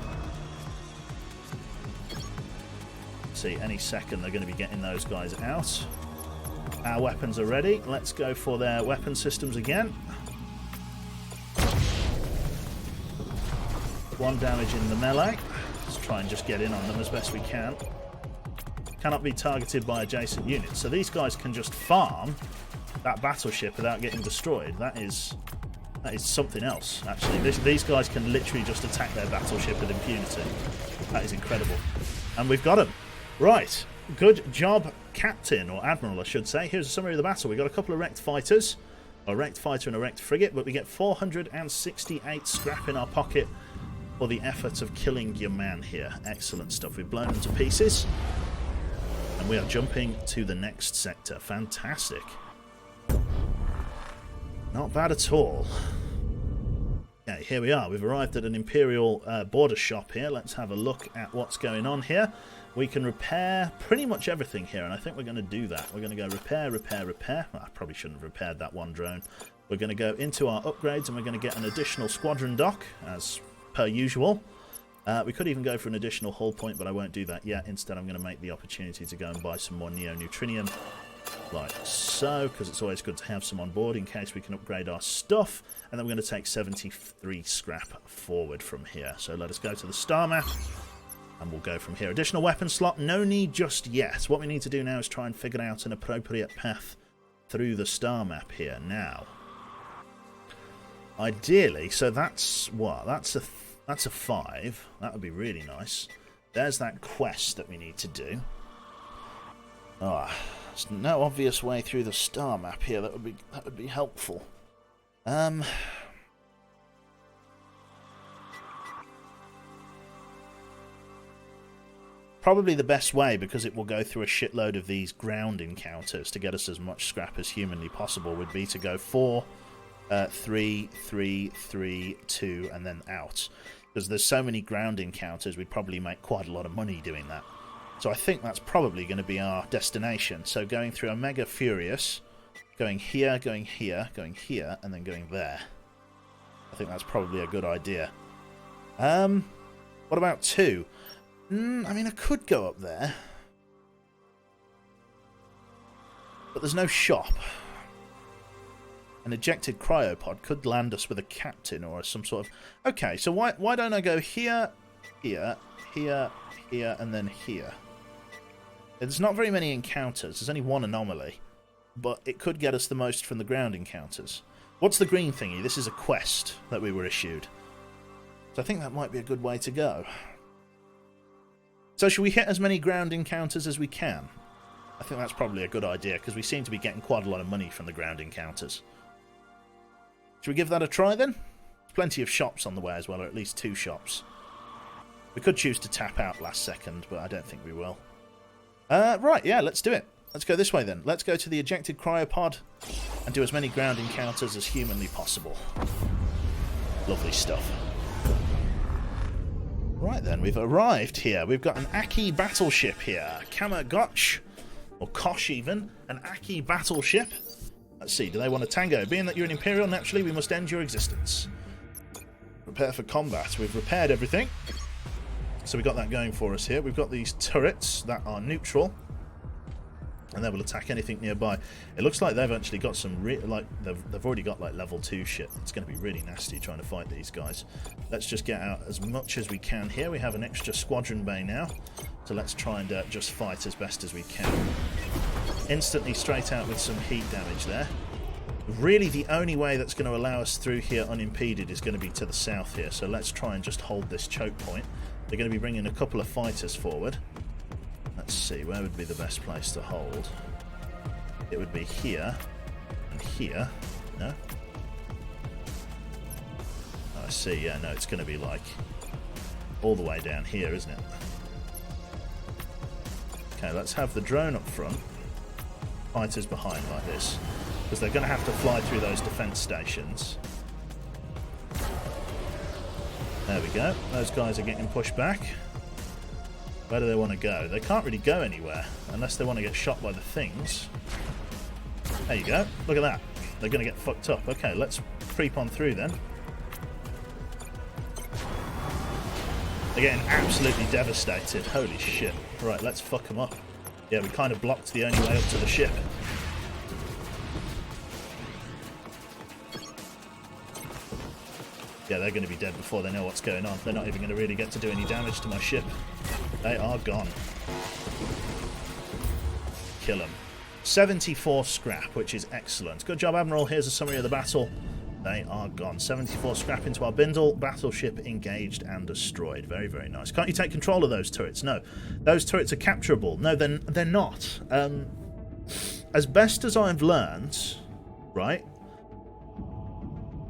See, any second they're going to be getting those guys out. Our weapons are ready. Let's go for their weapon systems again. 1 damage in the melee. Let's try and just get in on them as best we can. Cannot be targeted by adjacent units. So these guys can just farm that battleship without getting destroyed. That is something else, actually. These guys can literally just attack their battleship with impunity. That is incredible. And we've got them. Right. Good job, Captain, or Admiral, I should say. Here's a summary of the battle. We've got a couple of wrecked fighters. A wrecked fighter and a wrecked frigate, but we get 468 scrap in our pocket for the effort of killing your man here. Excellent stuff. We've blown them to pieces. And we are jumping to the next sector. Fantastic. Not bad at all. Okay, here we are. We've arrived at an Imperial border shop here. Let's have a look at what's going on here. We can repair pretty much everything here, and I think we're going to do that. We're going to go repair, repair, repair. Well, I probably shouldn't have repaired that one drone. We're going to go into our upgrades, and we're going to get an additional squadron dock, as per usual. We could even go for an additional hull point, but I won't do that yet. Instead, I'm going to make the opportunity to go and buy some more Neo-Neutrinium like so, because it's always good to have some on board in case we can upgrade our stuff. And then we're going to take 73 scrap forward from here. So let us go to the star map, and we'll go from here. Additional weapon slot, no need just yet. What we need to do now is try and figure out an appropriate path through the star map here. Now, ideally, so that's what? That's a 5. That would be really nice. There's that quest that we need to do. There's no obvious way through the star map here. That would be helpful. Probably the best way, because it will go through a shitload of these ground encounters to get us as much scrap as humanly possible, would be to go 4, 3, 3, 3, 2, and then out. Because there's so many ground encounters, we'd probably make quite a lot of money doing that. So I think that's probably going to be our destination. So going through Omega Furious, going here, going here, going here, and then going there. I think that's probably a good idea. What about 2? I mean, I could go up there. But there's no shop. An ejected cryopod could land us with a captain or some sort of... Okay, so why don't I go here, here, here, here, and then here? There's not very many encounters. There's only one anomaly. But it could get us the most from the ground encounters. What's the green thingy? This is a quest that we were issued. So I think that might be a good way to go. So should we hit as many ground encounters as we can? I think that's probably a good idea, because we seem to be getting quite a lot of money from the ground encounters. Should we give that a try then? There's plenty of shops on the way as well, or at least 2 shops. We could choose to tap out last second, but I don't think we will. Right, yeah, let's do it. Let's go this way then. Let's go to the ejected cryopod and do as many ground encounters as humanly possible. Lovely stuff. Right then, we've arrived here. We've got an Aki battleship here. Kamagotch, or Kosh even, an Aki battleship. Let's see, do they want a tango? Being that you're an Imperial, naturally we must end your existence. Prepare for combat. We've repaired everything. So we've got that going for us here. We've got these turrets that are neutral, and they will attack anything nearby. It looks like they've actually got some they've already got like level 2 shit. It's going to be really nasty trying to fight these guys. Let's just get out as much as we can here. We have an extra squadron bay now, so let's try and just fight as best as we can. Instantly straight out with some heat damage there. Really the only way that's going to allow us through here unimpeded is going to be to the south here, so let's try and just hold this choke point. They're going to be bringing a couple of fighters forward. Let's see, where would be the best place to hold? It would be here and here. No? Oh, I see, yeah, no, it's going to be like all the way down here, isn't it? Okay, let's have the drone up front. Fighters behind like this, because they're going to have to fly through those defense stations. There we go. Those guys are getting pushed back. Where do they want to go? They can't really go anywhere unless they want to get shot by the things. There you go. Look at that. They're going to get fucked up. Okay, let's creep on through then. They're getting absolutely devastated. Holy shit. Right, let's fuck them up. Yeah, we kind of blocked the only way up to the ship. Yeah, they're going to be dead before they know what's going on. They're not even going to really get to do any damage to my ship. They are gone. Kill them. 74 scrap, which is excellent. Good job, Admiral. Here's a summary of the battle. They are gone. 74 scrap into our bindle. Battleship engaged and destroyed. Very, very nice. Can't you take control of those turrets? No. Those turrets are capturable. No, they're not. As best as I've learned, right?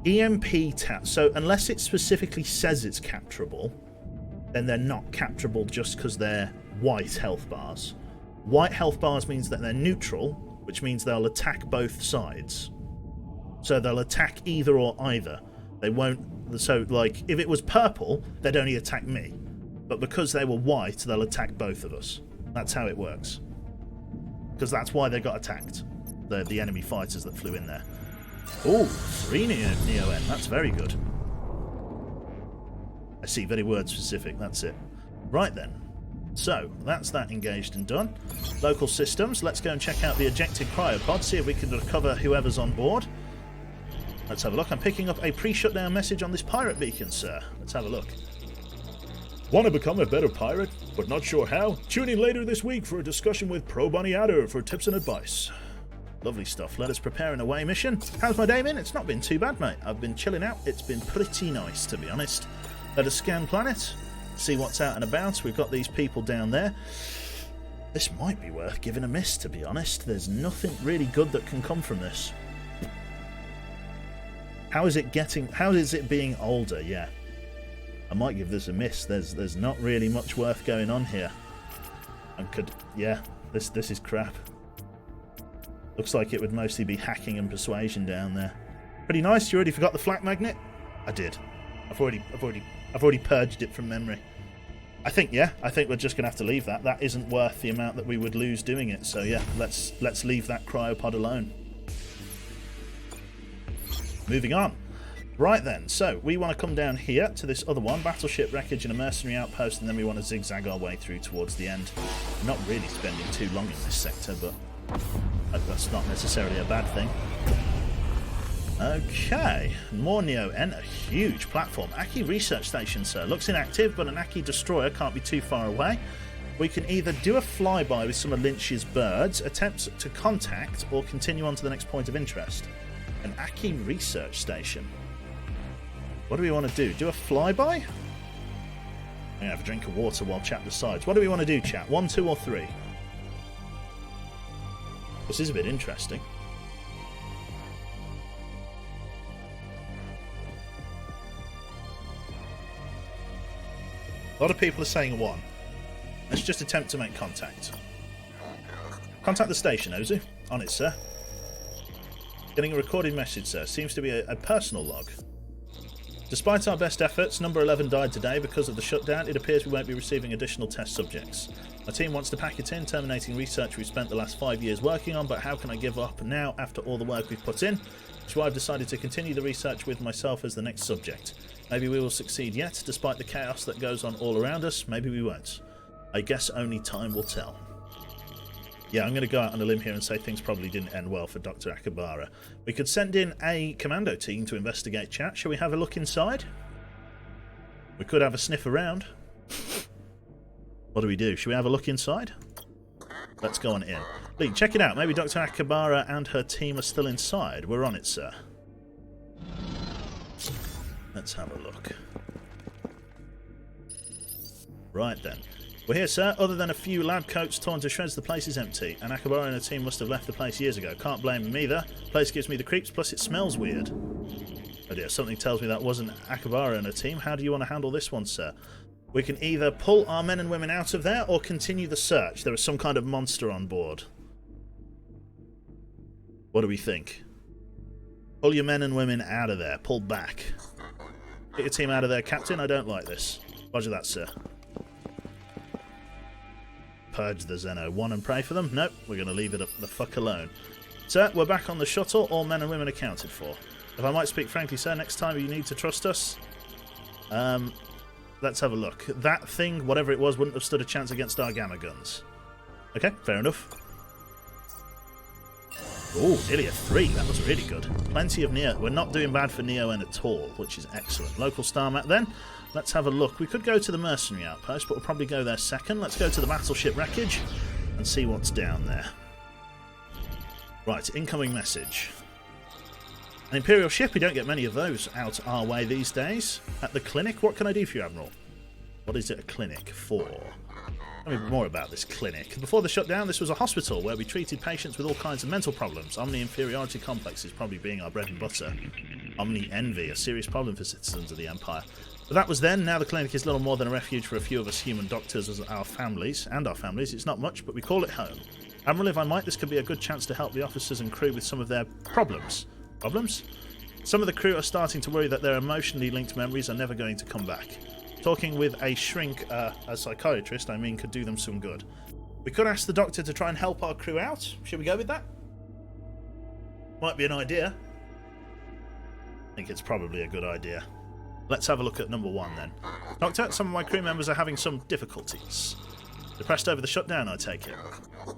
EMP tap. So unless it specifically says it's capturable, then they're not capturable just because they're white health bars. White health bars means that they're neutral, which means they'll attack both sides. So they'll attack either or either. They won't... So, like, if it was purple, they'd only attack me. But because they were white, they'll attack both of us. That's how it works. Because that's why they got attacked. The enemy fighters that flew in there. Oh, 3 Neo-N. That's very good. I see, very word specific. That's it. Right then. So, that's that engaged and done. Local systems, let's go and check out the ejected cryopod, see if we can recover whoever's on board. Let's have a look. I'm picking up a pre-shutdown message on this pirate beacon, sir. Let's have a look. Want to become a better pirate, but not sure how? Tune in later this week for a discussion with Pro Bunny Adder for tips and advice. Lovely stuff. Let us prepare an away mission. How's my day been? It's not been too bad, mate. I've been chilling out. It's been pretty nice, to be honest. Let us scan planet, see what's out and about. We've got these people down there. This might be worth giving a miss, to be honest. There's nothing really good that can come from this. How is it being older? Yeah. I might give this a miss. There's not really much worth going on here. This is crap. Looks like it would mostly be hacking and persuasion down there. Pretty nice. You already forgot the flak magnet? I did. I've already purged it from memory. I think we're just gonna have to leave that. That isn't worth the amount that we would lose doing it. So yeah, let's leave that cryopod alone. Moving on. Right then, so we want to come down here to this other one, battleship wreckage and a mercenary outpost, and then we want to zigzag our way through towards the end. We're not really spending too long in this sector, but that's not necessarily a bad thing. Okay, more Neo-En, a huge platform. Aki Research Station, sir. Looks inactive, but an Aki destroyer can't be too far away. We can either do a flyby with some of Lynch's birds, attempt to contact, or continue on to the next point of interest. An Aki Research Station. What do we want to do? Do a flyby? I'm going to have a drink of water while chat decides. What do we want to do, chat? 1, 2, or 3? This is a bit interesting. A lot of people are saying 1. Let's just attempt to make contact. Contact the station, Ozu. On it, sir. Getting a recorded message, sir. Seems to be a personal log. Despite our best efforts, number 11 died today because of the shutdown. It appears we won't be receiving additional test subjects. My team wants to pack it in, terminating research we've spent the last 5 years working on, but how can I give up now after all the work we've put in? That's why I've decided to continue the research with myself as the next subject. Maybe we will succeed yet, despite the chaos that goes on all around us. Maybe we won't. I guess only time will tell. Yeah, I'm going to go out on a limb here and say things probably didn't end well for Dr. Akabara. We could send in a commando team to investigate, chat. Shall we have a look inside? We could have a sniff around. What do we do? Should we have a look inside? Let's go on in. Lee, check it out. Maybe Dr. Akabara and her team are still inside. We're on it, sir. Let's have a look. Right then. We're here, sir. Other than a few lab coats torn to shreds, the place is empty. And Akabara and her team must have left the place years ago. Can't blame them either. The place gives me the creeps, plus it smells weird. Oh dear, something tells me that wasn't Akabara and her team. How do you want to handle this one, sir? We can either pull our men and women out of there or continue the search. There is some kind of monster on board. What do we think? Pull your men and women out of there. Pull back. Get your team out of there, Captain. I don't like this. Roger that, sir. Purge the Xeno 1 and pray for them? Nope, we're going to leave it the fuck alone. Sir, we're back on the shuttle. All men and women accounted for. If I might speak frankly, sir, next time you need to trust us. Let's have a look. That thing, whatever it was, wouldn't have stood a chance against our gamma guns. Okay, fair enough. Oh, nearly a 3. That was really good. Plenty of Neo. We're not doing bad for Neo-En at all, which is excellent. Local star map then. Let's have a look. We could go to the mercenary outpost, but we'll probably go there second. Let's go to the battleship wreckage and see what's down there. Right, incoming message. An Imperial ship. We don't get many of those out our way these days. At the clinic. What can I do for you, Admiral? What is it a clinic for? Tell me more about this clinic. Before the shutdown, this was a hospital where we treated patients with all kinds of mental problems. Omni-inferiority complex is probably being our bread and butter. Omni-envy, a serious problem for citizens of the Empire. But that was then. Now the clinic is little more than a refuge for a few of us human doctors as our families. It's not much, but we call it home. Admiral, if I might, this could be a good chance to help the officers and crew with some of their problems. Problems? Some of the crew are starting to worry that their emotionally linked memories are never going to come back. Talking with a shrink, a psychiatrist, I mean, could do them some good. We could ask the doctor to try and help our crew out. Should we go with that? Might be an idea. I think it's probably a good idea. Let's have a look at number 1 then. Doctor, some of my crew members are having some difficulties. Depressed over the shutdown, I take it.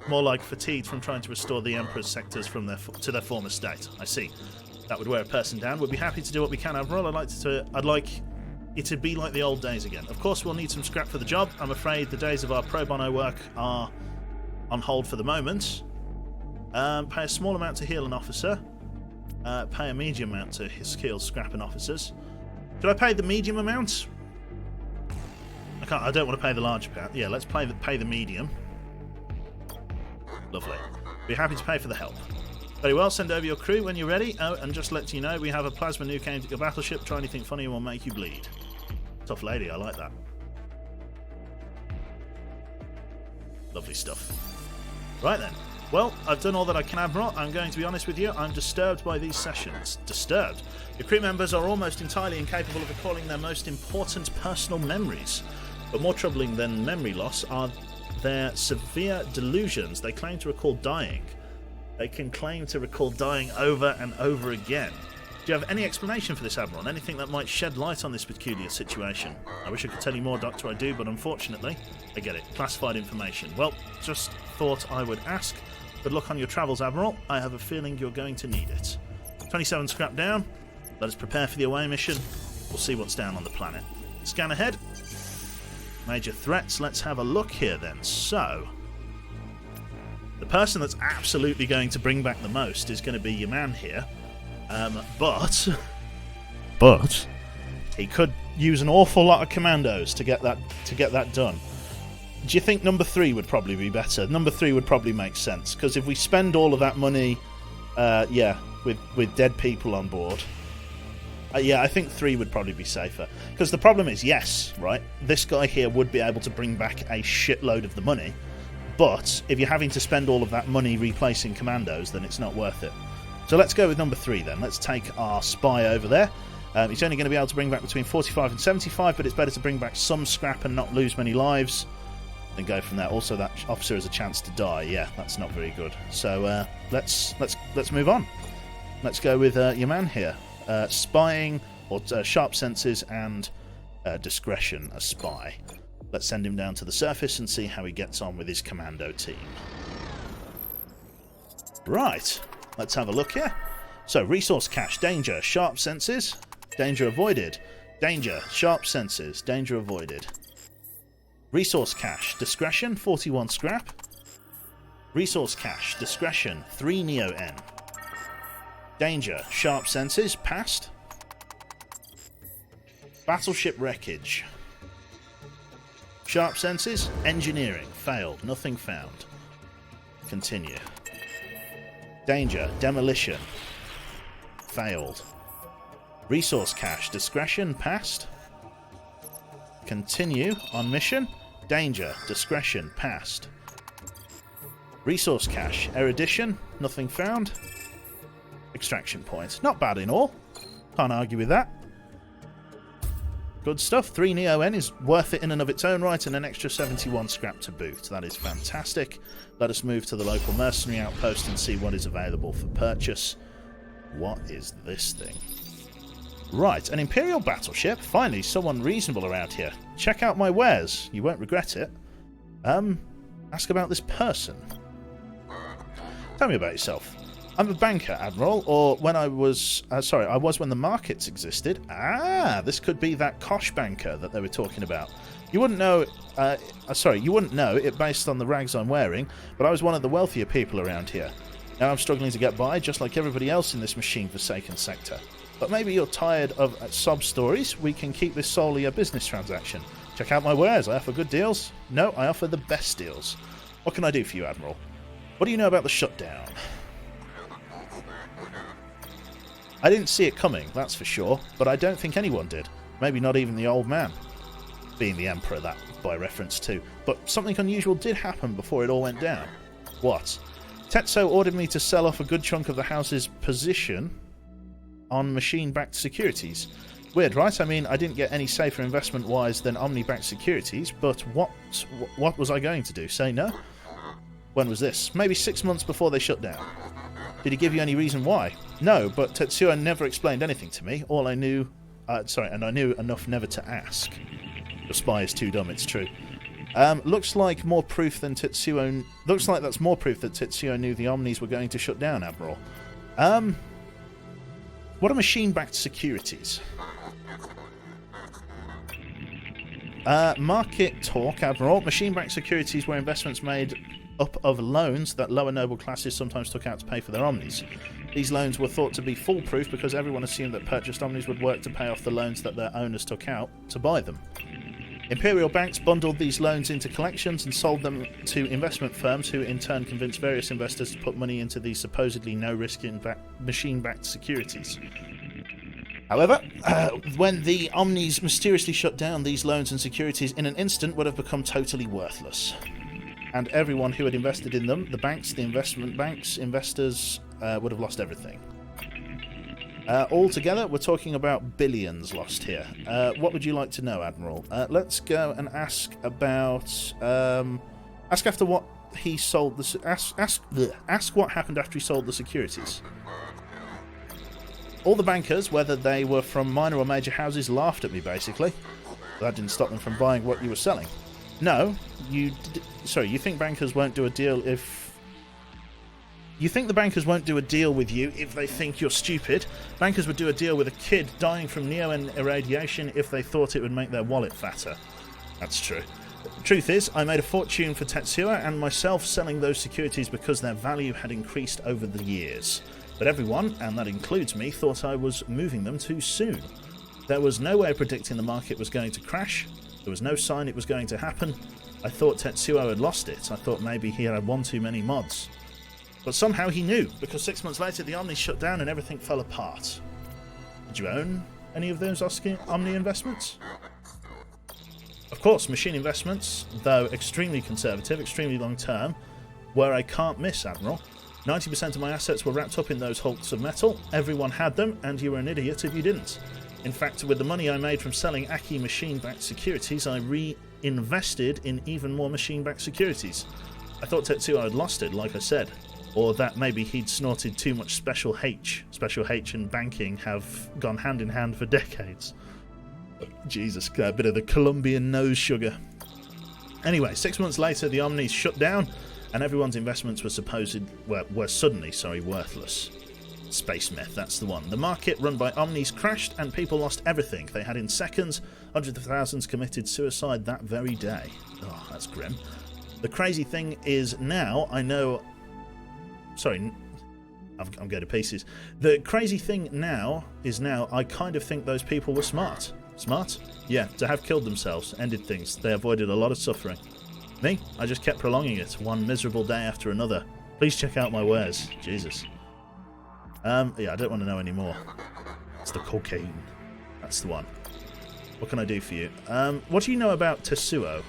More like fatigued from trying to restore the Emperor's sectors from to their former state. I see. That would wear a person down. We'd be happy to do what we can, Admiral. I'd like it to be like the old days again. Of course, we'll need some scrap for the job. I'm afraid the days of our pro bono work are on hold for the moment. Pay a small amount to heal an officer. Pay a medium amount to heal scrap and officers. Should I pay the medium amount? I don't want to pay the large amount. Yeah, let's pay the medium. Lovely. Be happy to pay for the help. Very well, send over your crew when you're ready. Oh, and just let you know, we have a plasma nuke aimed at your battleship. Try anything funny and we'll make you bleed. Tough lady, I like that. Lovely stuff. Right then. Well, I've done all that I can, Admiral. I'm going to be honest with you, I'm disturbed by these sessions. Disturbed? Your crew members are almost entirely incapable of recalling their most important personal memories. But more troubling than memory loss are their severe delusions. They claim to recall dying. They can claim to recall dying over and over again. Do you have any explanation for this, Admiral? Anything that might shed light on this peculiar situation? I wish I could tell you more, Doctor, I do, but unfortunately, I get it. Classified information. Well, just thought I would ask. Good luck on your travels, Admiral. I have a feeling you're going to need it. 27 scrap down. Let us prepare for the away mission. We'll see what's down on the planet. Scan ahead. Major threats. Let's have a look here then. So, the person that's absolutely going to bring back the most is going to be your man here. But he could use an awful lot of commandos to get that done. Do you think number 3 would probably be better? Number 3 would probably make sense, because if we spend all of that money, with dead people on board, I think 3 would probably be safer. Because the problem is, yes, right, this guy here would be able to bring back a shitload of the money, but if you're having to spend all of that money replacing commandos, then it's not worth it. So let's go with number 3 then. Let's take our spy over there. He's only going to be able to bring back between 45 and 75, but it's better to bring back some scrap and not lose many lives. And go from there. Also, that officer has a chance to die. Yeah, that's not very good. So let's move on. Let's go with your man here. Spying, or sharp senses, and discretion. A spy. Let's send him down to the surface and see how he gets on with his commando team. Right. Let's have a look here. So, resource cache, danger, sharp senses, danger avoided. Danger, sharp senses, danger avoided. Resource cache, discretion, 41 scrap. Resource cache, discretion, 3 Neo-N. Danger, sharp senses, passed. Battleship wreckage. Sharp senses, engineering, failed, nothing found. Continue. Danger, demolition, failed. Resource cache, discretion, passed. Continue on mission. Danger, discretion, passed. Resource cache, erudition, nothing found. Extraction point, not bad in all. Can't argue with that. Good stuff. 3 Neo-N is worth it in and of its own right, and an extra 71 scrap to boot. That is fantastic. Let us move to the local mercenary outpost and see what is available for purchase. What is this thing? Right, an Imperial battleship. Finally, someone reasonable around here. Check out my wares. You won't regret it. Ask about this person. Tell me about yourself. I'm a banker, Admiral, or when I was... I was when the markets existed. Ah, this could be that Kosh banker that they were talking about. You wouldn't know... you wouldn't know it based on the rags I'm wearing, but I was one of the wealthier people around here. Now I'm struggling to get by, just like everybody else in this machine-forsaken sector. But maybe you're tired of sob stories. We can keep this solely a business transaction. Check out my wares. I offer good deals. No, I offer the best deals. What can I do for you, Admiral? What do you know about the shutdown? I didn't see it coming, that's for sure, but I don't think anyone did. Maybe not even the old man. Being the Emperor, that by reference too. But something unusual did happen before it all went down. What? Tetsuo ordered me to sell off a good chunk of the house's position on machine-backed securities. Weird, right? I mean, I didn't get any safer investment-wise than Omni-backed securities, but what was I going to do? Say no? When was this? Maybe 6 months before they shut down. Did he give you any reason why? No, but Tetsuo never explained anything to me. All I knew... and I knew enough never to ask. The spy is too dumb, it's true. Looks like more proof than Tetsuo. Looks like that's more proof that Tetsuo knew the Omnis were going to shut down, Admiral. What are machine-backed securities? Market talk, Admiral. Machine-backed securities were investments made up of loans that lower noble classes sometimes took out to pay for their Omnis. These loans were thought to be foolproof because everyone assumed that purchased Omnis would work to pay off the loans that their owners took out to buy them. Imperial banks bundled these loans into collections and sold them to investment firms who in turn convinced various investors to put money into these supposedly no-risk machine-backed securities. However, when the Omnis mysteriously shut down, these loans and securities in an instant would have become totally worthless. And everyone who had invested in them, the banks, the investment banks, investors, would have lost everything. Altogether, we're talking about billions lost here. What would you like to know, Admiral? Let's go and ask about... ask after what he sold the... Ask what happened after he sold the securities. All the bankers, whether they were from minor or major houses, laughed at me, basically. That didn't stop them from buying what you were selling. No, you think bankers won't do a deal if... You think the bankers won't do a deal with you if they think you're stupid. Bankers would do a deal with a kid dying from neon irradiation if they thought it would make their wallet fatter. That's true. The truth is, I made a fortune for Tetsuo and myself selling those securities because their value had increased over the years. But everyone, and that includes me, thought I was moving them too soon. There was no way of predicting the market was going to crash. There was no sign it was going to happen. I thought Tetsuo had lost it. I thought maybe he had one too many mods. But somehow he knew, because 6 months later the Omni shut down and everything fell apart. Did you own any of those Omni investments? Of course, machine investments, though extremely conservative, extremely long term, were a can't miss, Admiral. 90% of my assets were wrapped up in those hulks of metal. Everyone had them, and you were an idiot if you didn't. In fact, with the money I made from selling Aki machine-backed securities, I reinvested in even more machine-backed securities. I thought Tetsuo had lost it, like I said, or that maybe he'd snorted too much Special H. Special H and banking have gone hand in hand for decades. Jesus, a bit of the Colombian nose sugar. Anyway, 6 months later, the Omnis shut down, and everyone's investments were suddenly worthless. Space Myth, that's the one. The market run by Omnis crashed and people lost everything they had in seconds. Hundreds of thousands committed suicide that very day. Oh, that's grim. The crazy thing is now I know... Sorry, I'm going to pieces. The crazy thing now is I kind of think those people were smart. Smart? Yeah, to have killed themselves, ended things. They avoided a lot of suffering. Me? I just kept prolonging it, one miserable day after another. Please check out my wares. Jesus. Yeah, I don't want to know anymore. It's the cocaine. That's the one. What can I do for you? What do you know about Tetsuo?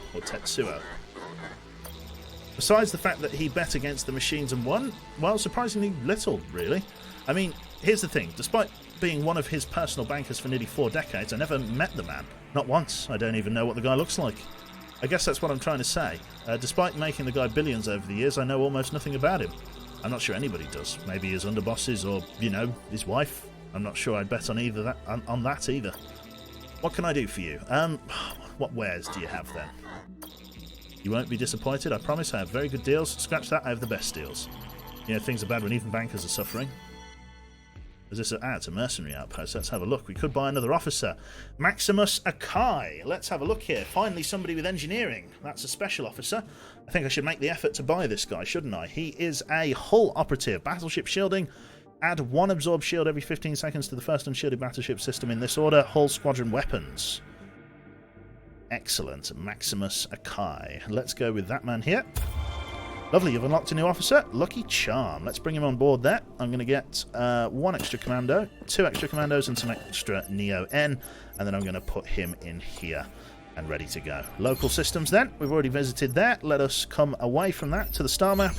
Besides the fact that he bet against the machines and won, well, surprisingly little, really. I mean, here's the thing. Despite being one of his personal bankers for nearly 4 decades, I never met the man. Not once. I don't even know what the guy looks like. I guess that's what I'm trying to say. Despite making the guy billions over the years, I know almost nothing about him. I'm not sure anybody does. Maybe his underbosses or, his wife. I'm not sure I'd bet on on that either. What can I do for you? What wares do you have then? You won't be disappointed. I promise I have very good deals. Scratch that, I have the best deals. Things are bad when even bankers are suffering. Is this it's a mercenary outpost. Let's have a look. We could buy another officer. Maximus Akai. Let's have a look here. Finally somebody with engineering. That's a special officer. I think I should make the effort to buy this guy, shouldn't I? He is a hull operative. Battleship shielding. Add 1 absorb shield every 15 seconds to the first unshielded battleship system in this order. Hull squadron weapons. Excellent. Maximus Akai. Let's go with that man here. Lovely, you've unlocked a new officer. Lucky Charm. Let's bring him on board there. I'm going to get 1 extra commando, 2 extra commandos, and some extra Neo-N, and then I'm going to put him in here and ready to go. Local systems then. We've already visited there. Let us come away from that to the star map,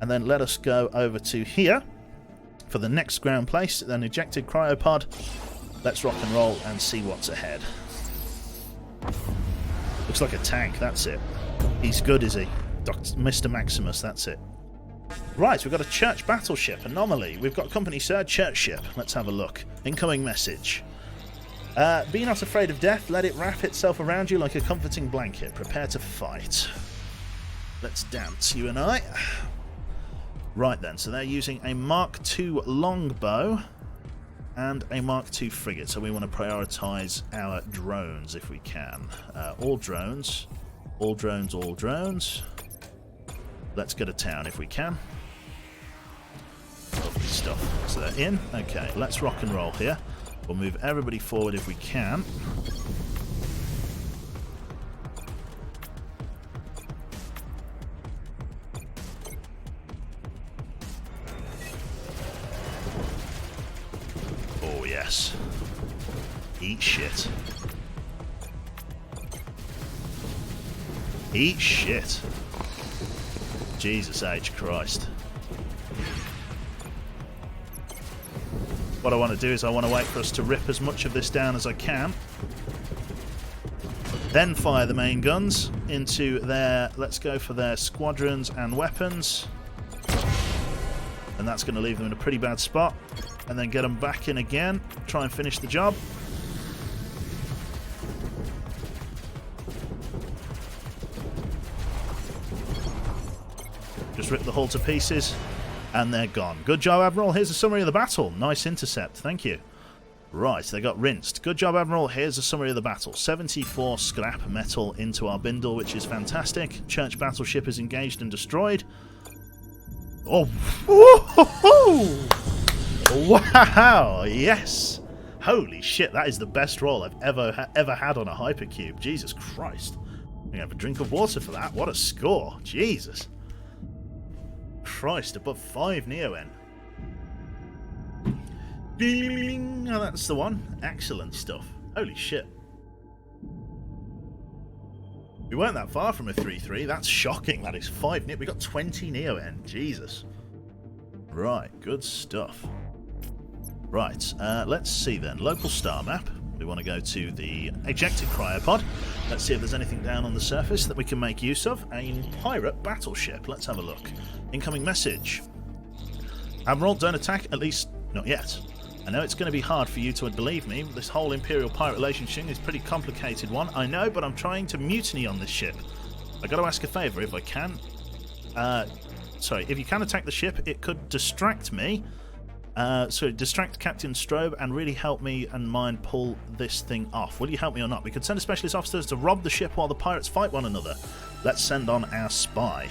and then let us go over to here for the next ground place, an ejected cryopod. Let's rock and roll and see what's ahead. Looks like a tank, that's it. He's good, is he? Mr. Maximus, that's it. Right, we've got a church battleship, Anomaly. We've got company, sir, church ship. Let's have a look. Incoming message. Be not afraid of death. Let it wrap itself around you like a comforting blanket. Prepare to fight. Let's dance, you and I. Right then, so they're using a Mark II longbow and a Mark II frigate. So we want to prioritise our drones if we can. All drones. All drones, all drones. Let's go to town if we can. Lovely stuff. So they're in. Okay, let's rock and roll here. We'll move everybody forward if we can. Oh, yes. Eat shit. Eat shit. Jesus H. Christ. What I want to do is I want to wait for us to rip as much of this down as I can. Then fire the main guns into their... Let's go for their squadrons and weapons. And that's going to leave them in a pretty bad spot. And then get them back in again. Try and finish the job. Just rip the hull to pieces. And they're gone. Good job, Admiral. Here's a summary of the battle. Nice intercept. Thank you. Right, they got rinsed. Good job, Admiral. Here's a summary of the battle. 74 scrap metal into our bindle, which is fantastic. Church battleship is engaged and destroyed. Oh. Wow. Yes. Holy shit, that is the best roll I've ever had on a hypercube. Jesus Christ. I'm going to have a drink of water for that. What a score. Jesus. Christ, above 5 Neo-N. Oh, that's the one. Excellent stuff. Holy shit. We weren't that far from a 3-3. That's shocking. That is 5 Neo. We got 20 Neo-N. Jesus. Right, good stuff. Right, let's see then. Local star map. We want to go to the ejected cryopod. Let's see if there's anything down on the surface that we can make use of. A pirate battleship. Let's have a look. Incoming message. Admiral, don't attack, at least not yet. I know it's going to be hard for you to believe me. This whole Imperial-Pirate relationship is a pretty complicated one. I know, but I'm trying to mutiny on this ship. I got to ask a favour if I can. Sorry, if you can attack the ship, it could distract me. Distract Captain Strobe and really help me and mine pull this thing off. Will you help me or not? We could send a specialist officer to rob the ship while the pirates fight one another. Let's send on our spy.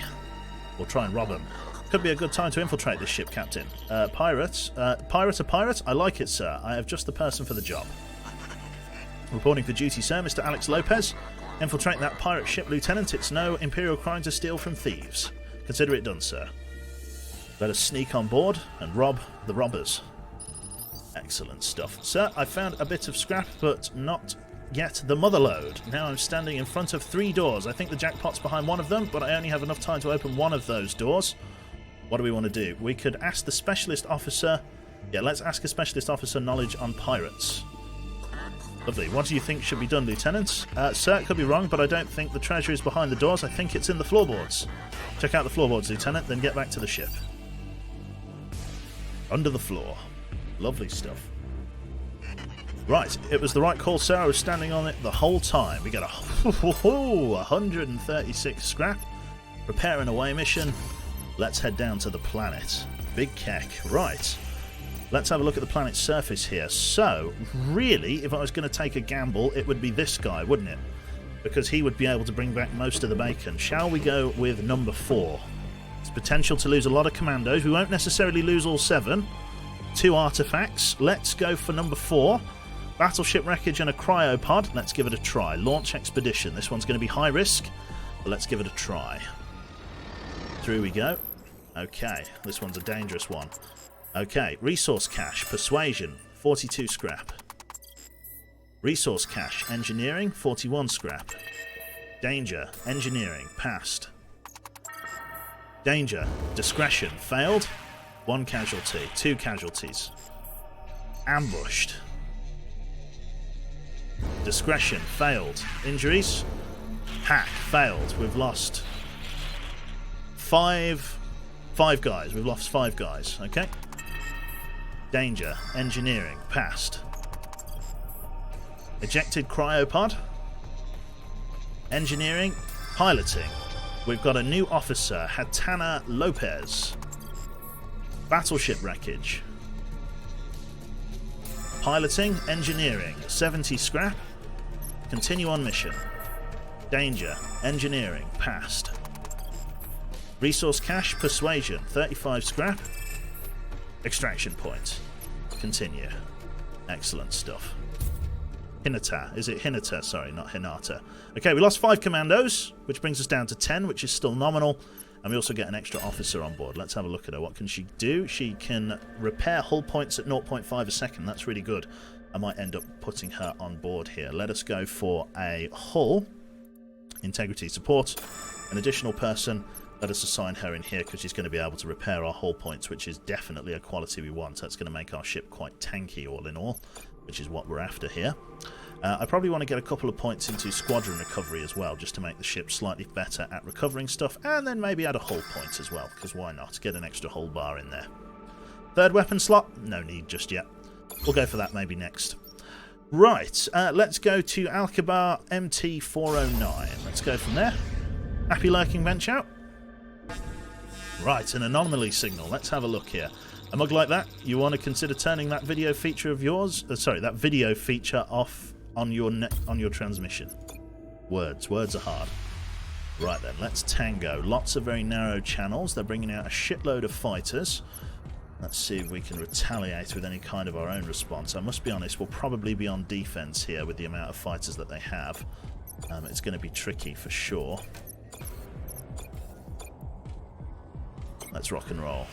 We'll try and rob him. Could be a good time to infiltrate this ship, Captain. Pirates? Pirate a pirate? I like it, sir. I have just the person for the job. Reporting for duty, sir. Mr. Alex Lopez. Infiltrate that pirate ship, Lieutenant. It's no Imperial crime to steal from thieves. Consider it done, sir. Let us sneak on board and rob the robbers. Excellent stuff. Sir, I found a bit of scrap, but not yet the mother lode. Now I'm standing in front of 3 doors. I think the jackpot's behind one of them, but I only have enough time to open one of those doors. What do we want to do? We could ask the specialist officer... Yeah, let's ask a specialist officer knowledge on pirates. Lovely. What do you think should be done, Lieutenant? Sir, it could be wrong, but I don't think the treasure is behind the doors. I think it's in the floorboards. Check out the floorboards, Lieutenant, then get back to the ship. Under the floor. Lovely stuff. Right, it was the right call, sir. I was standing on it the whole time. We got 136 scrap. Prepare an away mission. Let's head down to the planet. Big Keck. Right. Let's have a look at the planet's surface here. So, really, if I was going to take a gamble, it would be this guy, wouldn't it? Because he would be able to bring back most of the bacon. Shall we go with number 4? It's potential to lose a lot of commandos. We won't necessarily lose all 7. 2 artifacts. Let's go for number 4. Battleship wreckage and a cryopod. Let's give it a try. Launch expedition. This one's going to be high risk, but let's give it a try. Through we go. Okay, this one's a dangerous one. Okay, resource cache. Persuasion. 42 scrap. Resource cache. Engineering. 41 scrap. Danger. Engineering. Passed. Danger. Discretion. Failed. 1 casualty. 2 casualties. Ambushed. Discretion. Failed. Injuries. Hack. Failed. We've lost 5 guys. We've lost 5 guys. Okay. Danger. Engineering. Passed. Ejected cryopod. Engineering. Piloting. We've got a new officer, Hatana Lopez. Battleship wreckage. Piloting. Engineering. 70 scrap. Continue on mission. Danger. Engineering. Passed. Resource cache. Persuasion. 35 scrap. Extraction point. Continue. Excellent stuff. Hinata. Is it Hinata? Sorry, not Hinata. Okay, we lost 5 commandos, which brings us down to 10, which is still nominal. And we also get an extra officer on board. Let's have a look at her. What can she do? She can repair hull points at 0.5 a second. That's really good. I might end up putting her on board here. Let us go for a hull. Integrity support. An additional person. Let us assign her in here because she's going to be able to repair our hull points, which is definitely a quality we want. That's going to make our ship quite tanky all in all, which is what we're after here. I probably want to get a couple of points into squadron recovery as well, just to make the ship slightly better at recovering stuff, and then maybe add a hull point as well, because why not? Get an extra hull bar in there. Third weapon slot? No need just yet. We'll go for that maybe next. Right, let's go to Alkebar MT409. Let's go from there. Happy lurking bench out. Right, an anomaly signal. Let's have a look here. A mug like that, you want to consider turning that video feature of yours, that video feature off on your transmission. Words are hard. Right then, let's tango. Lots of very narrow channels. They're bringing out a shitload of fighters. Let's see if we can retaliate with any kind of our own response. I must be honest, we'll probably be on defense here with the amount of fighters that they have. It's going to be tricky for sure. Let's rock and roll.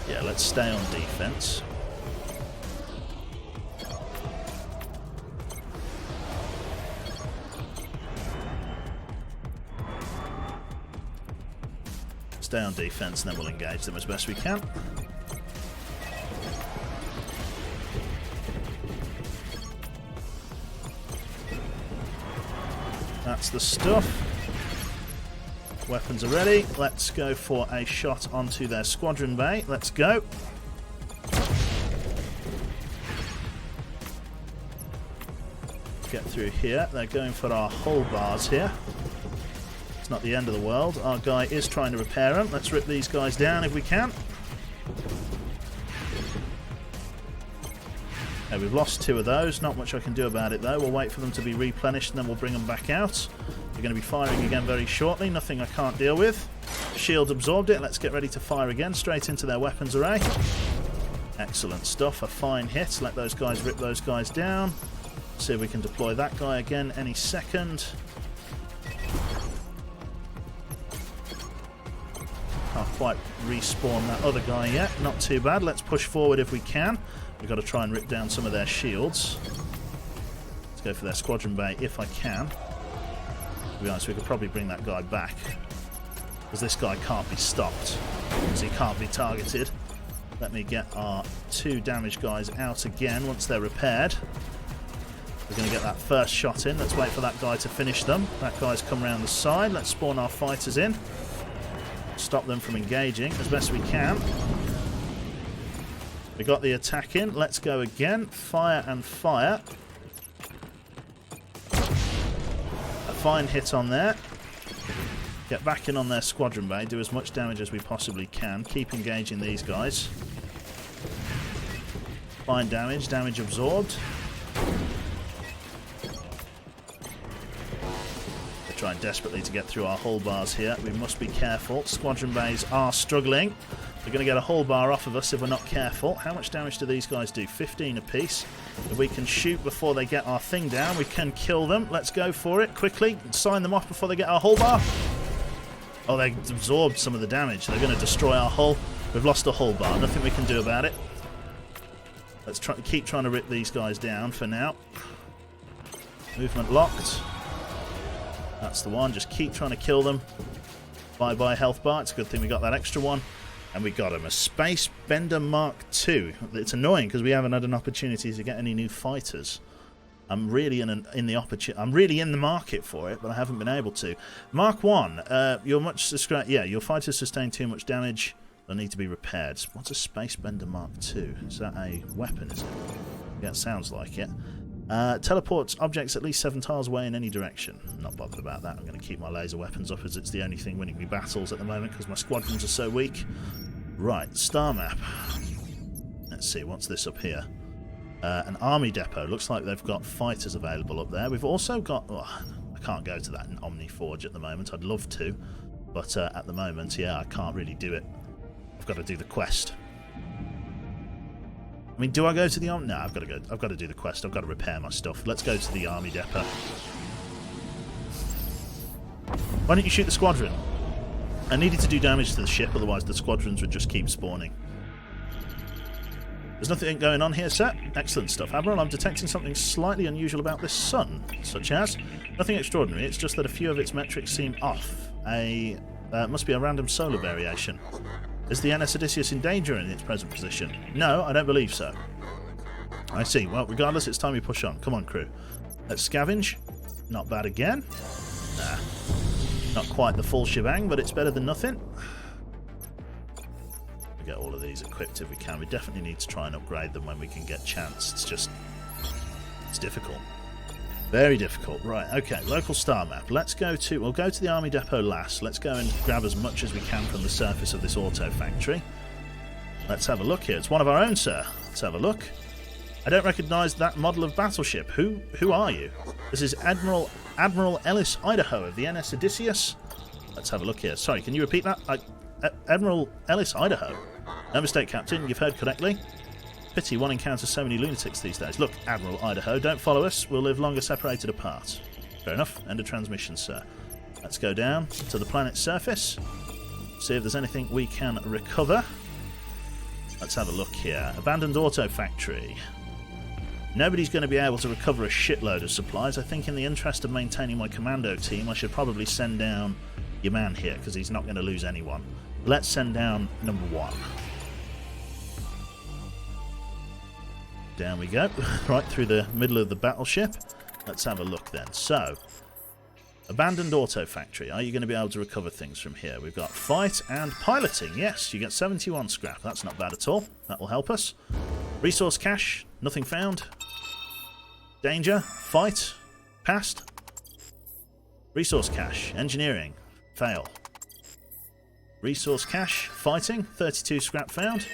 Yeah, let's stay on defense. Stay on defense, and then we'll engage them as best we can. That's the stuff. Weapons are ready. Let's go for a shot onto their squadron bay. Let's go. Get through here. They're going for our hull bars here. It's not the end of the world. Our guy is trying to repair them. Let's rip these guys down if we can. Okay, we've lost 2 of those. Not much I can do about it though. We'll wait for them to be replenished and then we'll bring them back out. We're going to be firing again very shortly. Nothing I can't deal with. Shield absorbed it. Let's get ready to fire again. Straight into their weapons array. Excellent stuff. A fine hit. Let those guys rip those guys down. See if we can deploy that guy again any second. Can't quite respawn that other guy yet. Not too bad. Let's push forward if we can. We've got to try and rip down some of their shields. Let's go for their squadron bay if I can. To be honest, we could probably bring that guy back, because this guy can't be stopped, because he can't be targeted. Let me get our 2 damaged guys out again once they're repaired. We're going to get that first shot in. Let's wait for that guy to finish them. That guy's come around the side. Let's spawn our fighters in. Stop them from engaging as best we can. We got the attack in. Let's go again. Fire and fire. Fine hit on there. Get back in on their squadron bay. Do as much damage as we possibly can. Keep engaging these guys. Fine damage. Damage absorbed. We're trying desperately to get through our hull bars here. We must be careful. Squadron bays are struggling. They're going to get a hull bar off of us if we're not careful. How much damage do these guys do? 15 apiece. If we can shoot before they get our thing down, we can kill them. Let's go for it quickly. Sign them off before they get our hull bar. Oh, they absorbed some of the damage. They're going to destroy our hull. We've lost a hull bar. Nothing we can do about it. Let's keep trying to rip these guys down for now. Movement locked. That's the one. Just keep trying to kill them. Bye-bye health bar. It's a good thing we got that extra one. And we got him, a Space Bender Mark II. It's annoying because we haven't had an opportunity to get any new fighters. I'm really in the market for it, but I haven't been able to. Mark 1, your fighters sustain too much damage They need to be repaired. What's a Space Bender Mark II? Is that a weapon, is it? Yeah, it sounds like it. Teleports objects at least 7 tiles away in any direction. I'm not bothered about that. I'm going to keep my laser weapons up as it's the only thing winning me battles at the moment because my squadrons are so weak. Right, star map. Let's see, what's this up here? An army depot. Looks like they've got fighters available up there. We've also got... Oh, I can't go to that in Omniforge at the moment. I'd love to. But at the moment, yeah, I can't really do it. I've got to do the quest. I mean, do I go to the army? No, I've got to go. I've got to do the quest. I've got to repair my stuff. Let's go to the army depot. Why don't you shoot the squadron? I needed to do damage to the ship, otherwise the squadrons would just keep spawning. There's nothing going on here, sir. Excellent stuff. Admiral, I'm detecting something slightly unusual about this sun, such as... Nothing extraordinary, it's just that a few of its metrics seem off. Must be a random solar variation. Is the NS Odysseus in danger in its present position? No, I don't believe so. I see. Well, regardless, it's time we push on. Come on, crew. Let's scavenge. Not bad again. Nah. Not quite the full shebang, but it's better than nothing. We get all of these equipped if we can. We definitely need to try and upgrade them when we can get chance. It's just... It's difficult. Very difficult. Right, okay, local star map. We'll go to the army depot last. Let's go and grab as much as we can from the surface of this auto factory. Let's have a look here. It's one of our own, sir. Let's have a look. I don't recognise that model of battleship. Who are you? This is Admiral Ellis Idaho of the NS Odysseus. Let's have a look here. Sorry, can you repeat that? Admiral Ellis Idaho. No mistake, Captain. You've heard correctly. Pity one encounters so many lunatics these days. Look, Admiral Idaho, don't follow us. We'll live longer separated apart. Fair enough. End of transmission, sir. Let's go down to the planet's surface. See if there's anything we can recover. Let's have a look here. Abandoned auto factory. Nobody's going to be able to recover a shitload of supplies. I think in the interest of maintaining my commando team, I should probably send down your man here, because he's not going to lose anyone. Let's send down number 1. Down we go, right through the middle of the battleship. Let's have a look then. So, abandoned auto factory. Are you going to be able to recover things from here? We've got fight and piloting. Yes, you get 71 scrap. That's not bad at all. That will help us. Resource cache. Nothing found. Danger. Fight. Passed. Resource cache. Engineering. Fail. Resource cache. Fighting. 32 scrap found.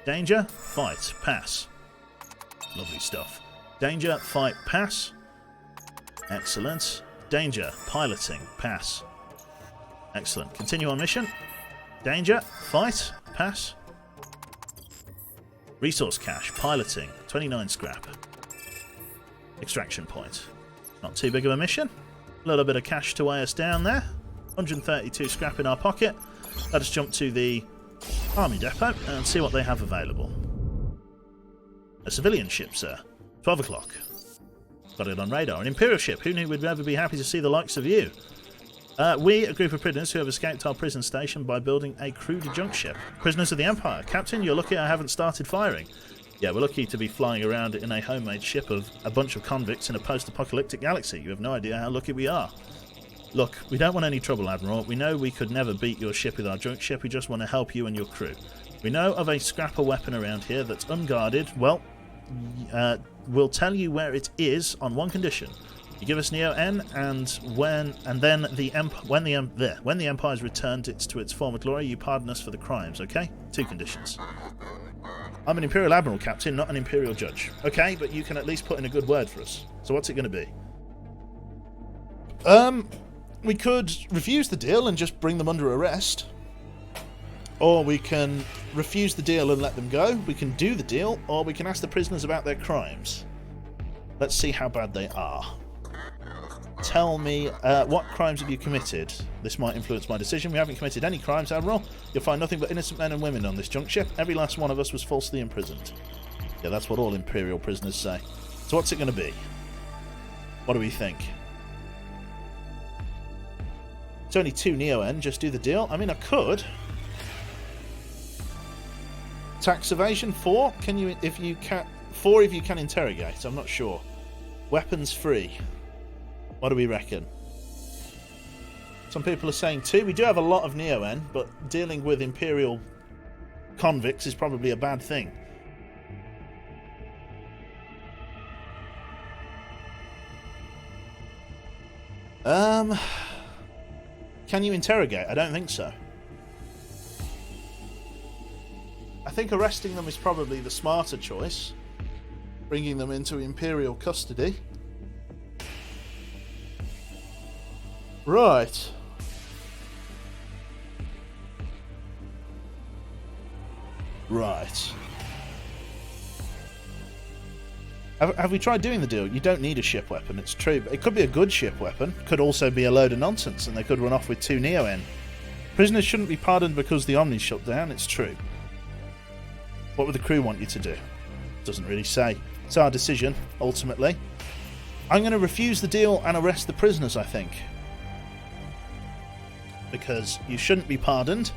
Danger. Fight. Pass. Lovely stuff. Danger, fight, pass. Excellent. Danger, piloting, pass. Excellent. Continue on mission. Danger, fight, pass. Resource cache, piloting, 29 scrap. Extraction point. Not too big of a mission. A little bit of cash to weigh us down there. 132 scrap in our pocket. Let us jump to the army depot and see what they have available. A civilian ship, sir. 12 o'clock. Got it on radar. An Imperial ship. Who knew we'd ever be happy to see the likes of you? We, a group of prisoners who have escaped our prison station by building a crude junk ship. Prisoners of the Empire. Captain, you're lucky I haven't started firing. Yeah, we're lucky to be flying around in a homemade ship of a bunch of convicts in a post-apocalyptic galaxy. You have no idea how lucky we are. Look, we don't want any trouble, Admiral. We know we could never beat your ship with our junk ship. We just want to help you and your crew. We know of a scrapper weapon around here that's unguarded. Well, we'll tell you where it is on one condition. You give us Neo-N, and when the Empire's returned to its former glory, you pardon us for the crimes, okay? 2 conditions. I'm an Imperial Admiral, Captain, not an Imperial Judge. Okay, but you can at least put in a good word for us. So what's it going to be? We could refuse the deal and just bring them under arrest. Or we can refuse the deal and let them go. We can do the deal, or we can ask the prisoners about their crimes. Let's see how bad they are. Tell me, what crimes have you committed? This might influence my decision. We haven't committed any crimes, Admiral. You'll find nothing but innocent men and women on this junk ship. Every last one of us was falsely imprisoned. Yeah, that's what all Imperial prisoners say. So what's it going to be? What do we think? It's only 2 Neo-N, just do the deal. I mean, I could. Tax evasion 4. Can you, if you can, 4 if you can interrogate. I'm not sure. Weapons free. What do we reckon? Some people are saying 2. We do have a lot of Neo-N, but dealing with Imperial convicts is probably a bad thing. Can you interrogate? I don't think so. I think arresting them is probably the smarter choice. Bringing them into Imperial custody. Right. Right. Have we tried doing the deal? You don't need a ship weapon, it's true. But it could be a good ship weapon. Could also be a load of nonsense, and they could run off with 2 Neo-N. Prisoners shouldn't be pardoned because the Omni's shut down, it's true. What would the crew want you to do? Doesn't really say. It's our decision, ultimately. I'm going to refuse the deal and arrest the prisoners, I think. Because you shouldn't be pardoned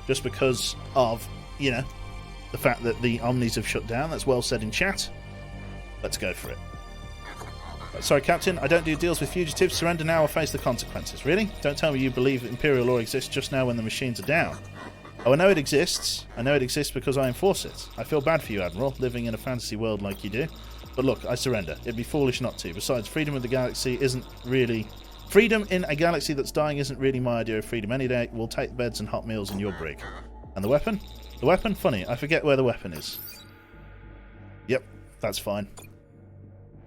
just because of, you know, the fact that the Omnis have shut down. That's well said in chat. Let's go for it. Sorry, Captain, I don't do deals with fugitives. Surrender now or face the consequences. Really? Don't tell me you believe that Imperial law exists just now when the machines are down. Oh, I know it exists. I know it exists because I enforce it. I feel bad for you, Admiral, living in a fantasy world like you do. But look, I surrender. It'd be foolish not to. Besides, freedom of the galaxy isn't really... Freedom in a galaxy that's dying isn't really my idea of freedom any day. We'll take beds and hot meals in your brig. And the weapon? The weapon? Funny, I forget where the weapon is. Yep, that's fine.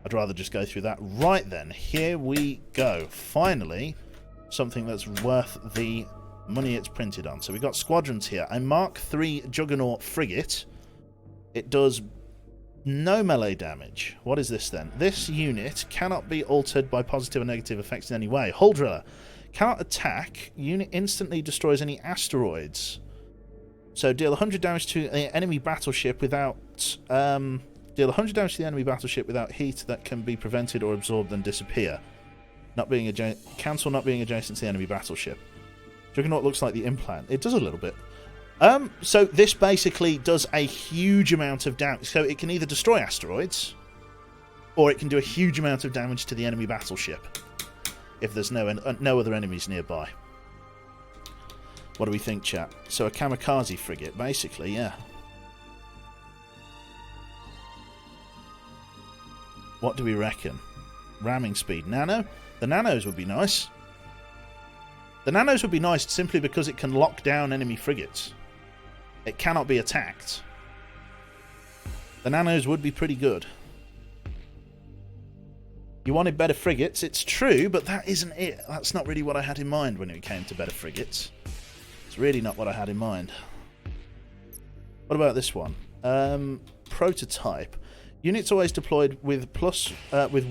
I'd rather just go through that. Right then, here we go. Finally, something that's worth the money it's printed on. So we've got squadrons here. A Mark III Juggernaut frigate. It does no melee damage. What is this then? This unit cannot be altered by positive or negative effects in any way. Hull Driller. Cannot attack. Unit instantly destroys any asteroids. So deal 100 damage to an enemy battleship without... deal 100 damage to the enemy battleship without heat that can be prevented or absorbed and disappear. Cancel not being adjacent to the enemy battleship. Juggernaut looks like the implant. It does a little bit. So this basically does a huge amount of damage. So it can either destroy asteroids, or it can do a huge amount of damage to the enemy battleship if there's no other enemies nearby. What do we think, chat? So a kamikaze frigate, basically, yeah. What do we reckon? Ramming speed. Nano? The nanos would be nice. The nanos would be nice simply because it can lock down enemy frigates. It cannot be attacked. The nanos would be pretty good. You wanted better frigates, it's true, but that isn't it. That's not really what I had in mind when it came to better frigates. It's really not what I had in mind. What about this one? Prototype. Units always deployed with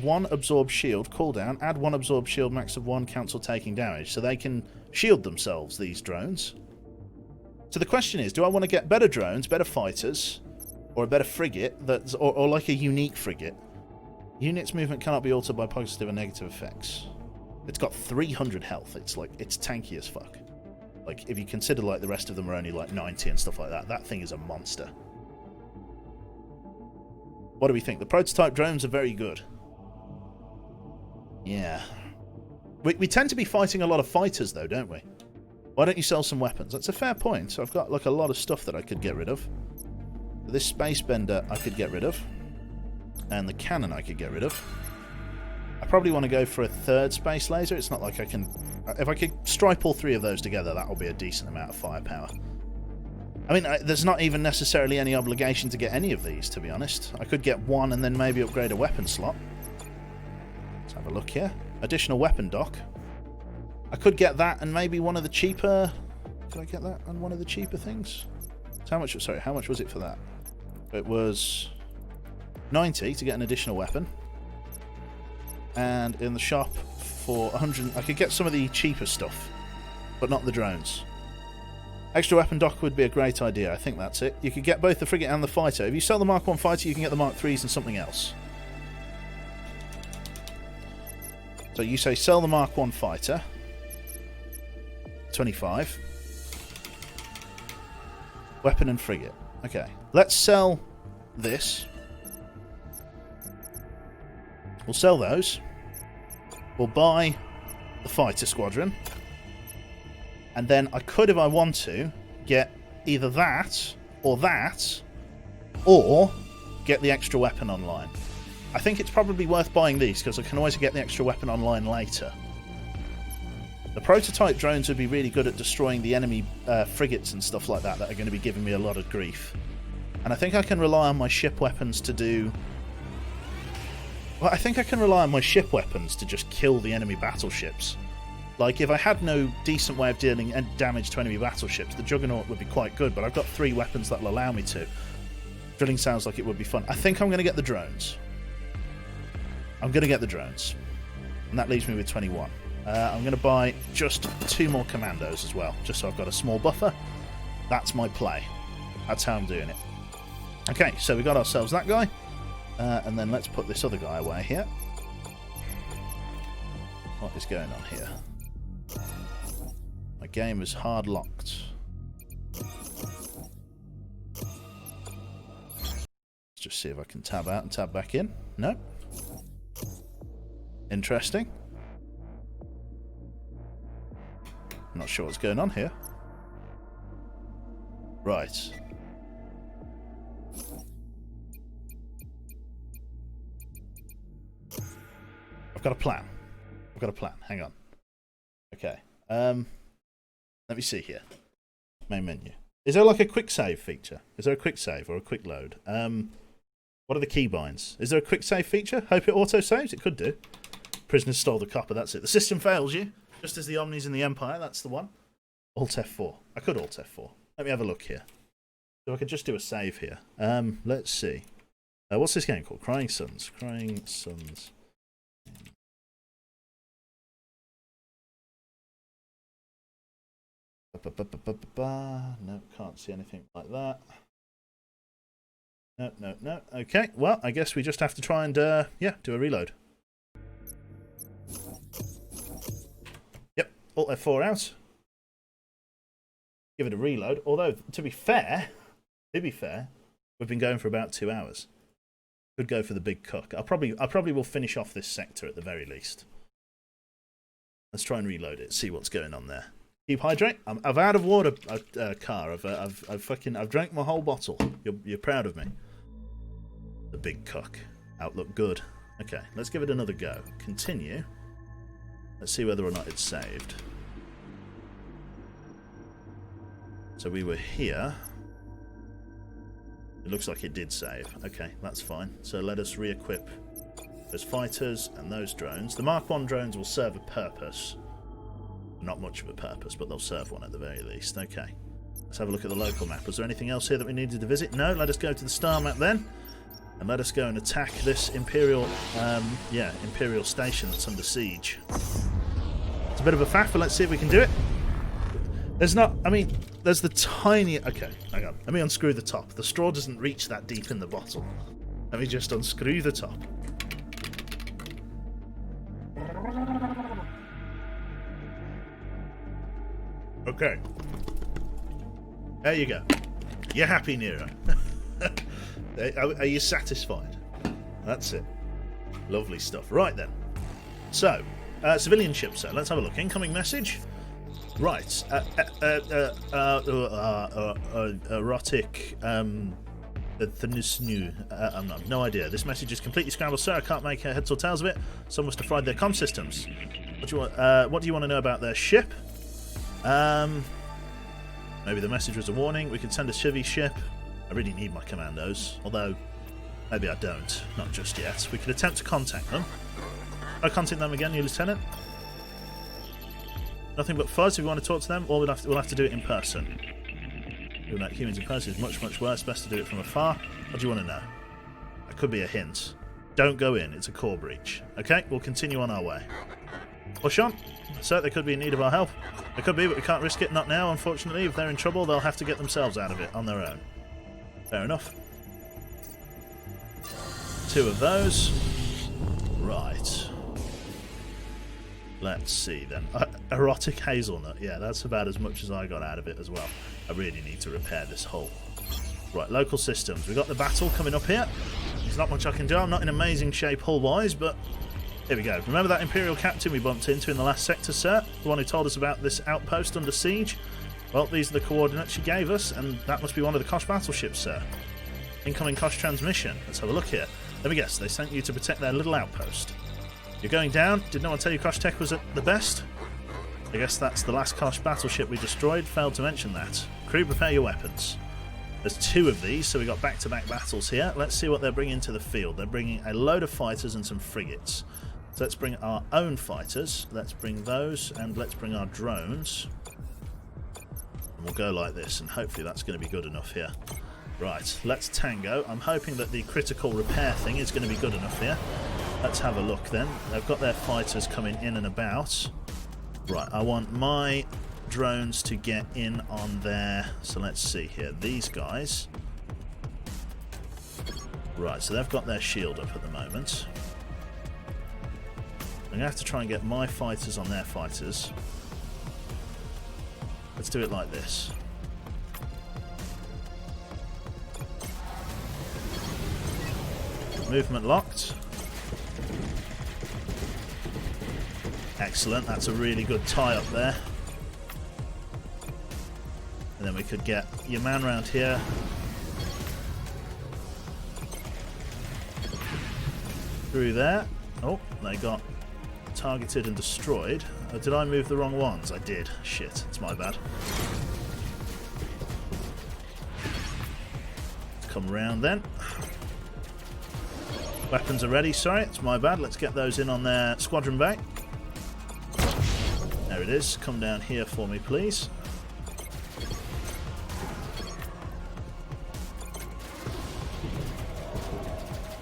one absorbed shield cooldown. Add one absorbed shield, max of 1, cancel taking damage. So they can shield themselves, these drones. So the question is, do I want to get better drones, better fighters, or a better frigate, or like a unique frigate? Units' movement cannot be altered by positive or negative effects. It's got 300 health. It's tanky as fuck. Like, if you consider like the rest of them are only like 90 and stuff like that, that thing is a monster. What do we think? The prototype drones are very good. Yeah. We tend to be fighting a lot of fighters, though, don't we? Why don't you sell some weapons? That's a fair point. So I've got like a lot of stuff that I could get rid of. This space bender I could get rid of. And the cannon I could get rid of. I probably want to go for a third space laser. It's not like I can... If I could stripe all three of those together, that will be a decent amount of firepower. I mean, there's not even necessarily any obligation to get any of these, to be honest. I could get one and then maybe upgrade a weapon slot. Let's have a look here. Additional weapon dock. I could get that and maybe one of the cheaper... Could I get that on one of the cheaper things? So how much... Sorry, how much was it for that? It was 90 to get an additional weapon. And in the shop for 100... I could get some of the cheaper stuff, but not the drones. Extra weapon dock would be a great idea. I think that's it. You could get both the frigate and the fighter. If you sell the Mark 1 fighter, you can get the Mark 3s and something else. So you say sell the Mark 1 fighter. 25. Weapon and frigate. Okay. Let's sell this. We'll sell those. We'll buy the fighter squadron. And then I could, if I want to, get either that Or that, or get the extra weapon online. I think it's probably worth buying these because I can always get the extra weapon online later. The prototype drones would be really good at destroying the enemy frigates and stuff like that are going to be giving me a lot of grief. And I think I can rely on my ship weapons to do... Well, I think I can rely on my ship weapons to just kill the enemy battleships. Like, if I had no decent way of dealing damage to enemy battleships, the Juggernaut would be quite good, but I've got 3 weapons that'll allow me to. Drilling sounds like it would be fun. I think I'm going to get the drones. I'm going to get the drones. And that leaves me with 21. I'm going to buy just 2 more commandos as well, just so I've got a small buffer. That's my play. That's how I'm doing it. Okay, so we got ourselves that guy. And then let's put this other guy away here. What is going on here? My game is hard locked. Let's just see if I can tab out and tab back in. No. Interesting. Not sure what's going on here. Right. I've got a plan. I've got a plan. Hang on. Okay. Let me see here. Main menu. Is there like a quick save feature? Is there a quick save or a quick load? What are the keybinds? Is there a quick save feature? Hope it auto saves. It could do. Prisoners stole the copper. That's it. The system fails you. Just as the Omnis in the Empire. That's the one. Alt F4. I could Alt F4. Let me have a look here. So I could just do a save here. Let's see. What's this game called? Crying Suns. Crying Suns. No, can't see anything like that. No. Okay, well, I guess we just have to try and, yeah, do a reload. Yep, Alt F4 out. Give it a reload. Although, to be fair, we've been going for about 2 hours. Could go for the big cook. I probably will finish off this sector at the very least. Let's try and reload it. See what's going on there. Keep hydrate. I've out of water, car. I've drank my whole bottle. You're proud of me. The big cook. Outlook good. Okay, let's give it another go. Continue. Let's see whether or not it's saved. So we were here. It looks like it did save. Okay, that's fine. So let us re-equip those fighters and those drones. The Mark 1 drones will serve a purpose. Not much of a purpose, but they'll serve one at the very least. Okay. Let's have a look at the local map. Was there anything else here that we needed to visit? No, let us go to the star map then. And let us go and attack this Imperial, Imperial station that's under siege. It's a bit of a faff, but let's see if we can do it. There's not, I mean, there's the tiny... Okay, hang on. Let me unscrew the top. The straw doesn't reach that deep in the bottle. Let me just unscrew the top. Okay. There you go. You're happy, Nero. Are you satisfied? That's it. Lovely stuff. Right then. So, civilian ship, sir. Let's have a look. Incoming message. Right. Erotic. I've no idea. This message is completely scrambled, sir. I can't make heads or tails of it. Someone must have fried their comm systems. What do you want to know about their ship? Maybe the message was a warning. We could send a Chivy ship. I really need my commandos, although maybe I don't. Not just yet. We could attempt to contact them. I'll contact them again, you Lieutenant. Nothing but fuzz if you want to talk to them, or we'll have to do it in person. Doing that humans in person is much, much worse. Best to do it from afar. What do you want to know? That could be a hint. Don't go in. It's a core breach. Okay, we'll continue on our way. Push on. Sir, they could be in need of our help. They could be, but we can't risk it. Not now, unfortunately. If they're in trouble, they'll have to get themselves out of it on their own. Fair enough. 2 of those. Right. Let's see then. Erotic hazelnut. Yeah, that's about as much as I got out of it as well. I really need to repair this hull. Right, local systems. We've got the battle coming up here. There's not much I can do. I'm not in amazing shape hull-wise, but here we go. Remember that Imperial captain we bumped into in the last sector, sir? The one who told us about this outpost under siege? Well, these are the coordinates you gave us, and that must be one of the Kosh battleships, sir. Incoming Kosh transmission. Let's have a look here. Let me guess, they sent you to protect their little outpost. You're going down. Did no one tell you Kosh Tech was at the best? I guess that's the last Kosh battleship we destroyed. Failed to mention that. Crew, prepare your weapons. There's 2 of these, so we got back-to-back battles here. Let's see what they're bringing to the field. They're bringing a load of fighters and some frigates. So let's bring our own fighters. Let's bring those, and let's bring our drones. And we'll go like this, and hopefully that's going to be good enough here. Right, let's tango. I'm hoping that the critical repair thing is going to be good enough here. Let's have a look then. They've got their fighters coming in and about. Right, I want my drones to get in on there. So let's see here. These guys. Right, so they've got their shield up at the moment. I'm going to have to try and get my fighters on their fighters. Let's do it like this. Movement locked. Excellent, that's a really good tie up there. And then we could get your man round here. Through there. Oh, they got targeted and destroyed. Oh, did I move the wrong ones? I did. Shit, it's my bad. Let's come round then. Weapons are ready, sorry, it's my bad. Let's get those in on their squadron bay. There it is. Come down here for me, please.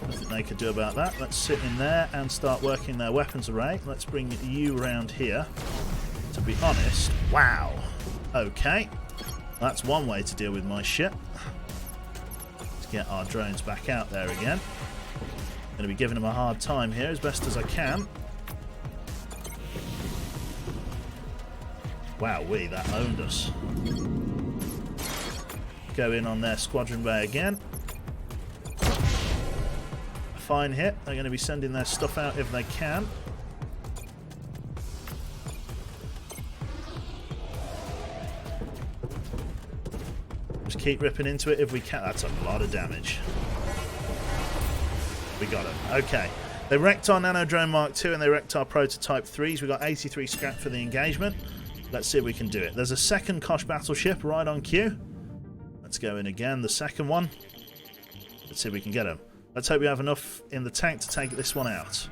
Nothing they could do about that. Let's sit in there and start working their weapons array. Let's bring you round here. To be honest, wow. Okay. That's one way to deal with my shit. Let's get our drones back out there again. Going to be giving them a hard time here as best as I can. Wowee, that owned us. Go in on their squadron bay again. A fine hit. They're going to be sending their stuff out if they can. Just keep ripping into it if we can. That's a lot of damage. We got it. Okay. They wrecked our Nano Drone Mark II and they wrecked our Prototype 3s. We got 83 scrap for the engagement. Let's see if we can do it. There's a second Kosh battleship right on cue. Let's go in again. The second one. Let's see if we can get him. Let's hope we have enough in the tank to take this one out.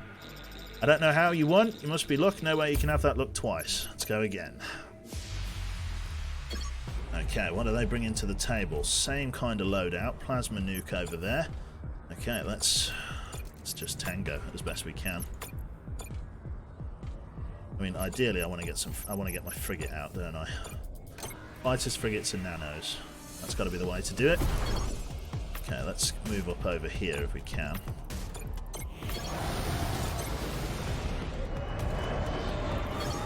I don't know how you won. You must be luck. No way you can have that luck twice. Let's go again. Okay, what do they bring into the table? Same kind of loadout. Plasma nuke over there. Okay, let's just tango as best we can. I mean, ideally, I want to get my frigate out, don't I? Fighters, frigates, and nanos. That's got to be the way to do it. Okay, let's move up over here if we can.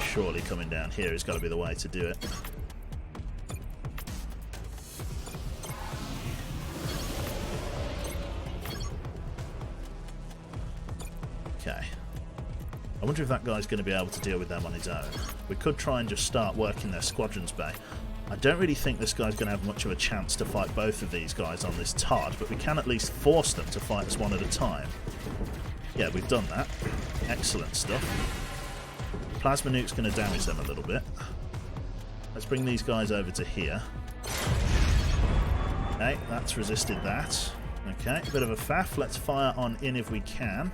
Surely coming down here has got to be the way to do it. Okay. I wonder if that guy's going to be able to deal with them on his own. We could try and just start working their squadrons bay. I don't really think this guy's going to have much of a chance to fight both of these guys on this TARD, but we can at least force them to fight us one at a time. Yeah, we've done that. Excellent stuff. Plasma nuke's going to damage them a little bit. Let's bring these guys over to here. Okay, that's resisted that. Okay, a bit of a faff. Let's fire on in if we can.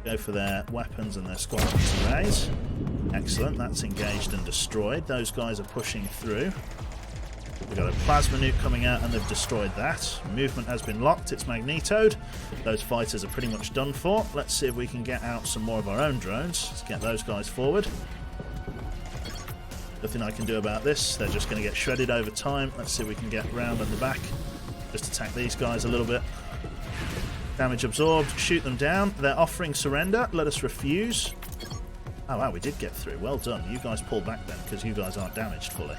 Go for their weapons and their squadrons arrays. Excellent, that's engaged and destroyed. Those guys are pushing through. We've got a plasma nuke coming out and they've destroyed that. Movement has been locked, it's magnetoed. Those fighters are pretty much done for. Let's see if we can get out some more of our own drones. Let's get those guys forward. Nothing I can do about this. They're just going to get shredded over time. Let's see if we can get round at the back. Just attack these guys a little bit. Damage absorbed. Shoot them down. They're offering surrender. Let us refuse. Oh wow, we did get through. Well done. You guys pull back then, because you guys aren't damaged fully.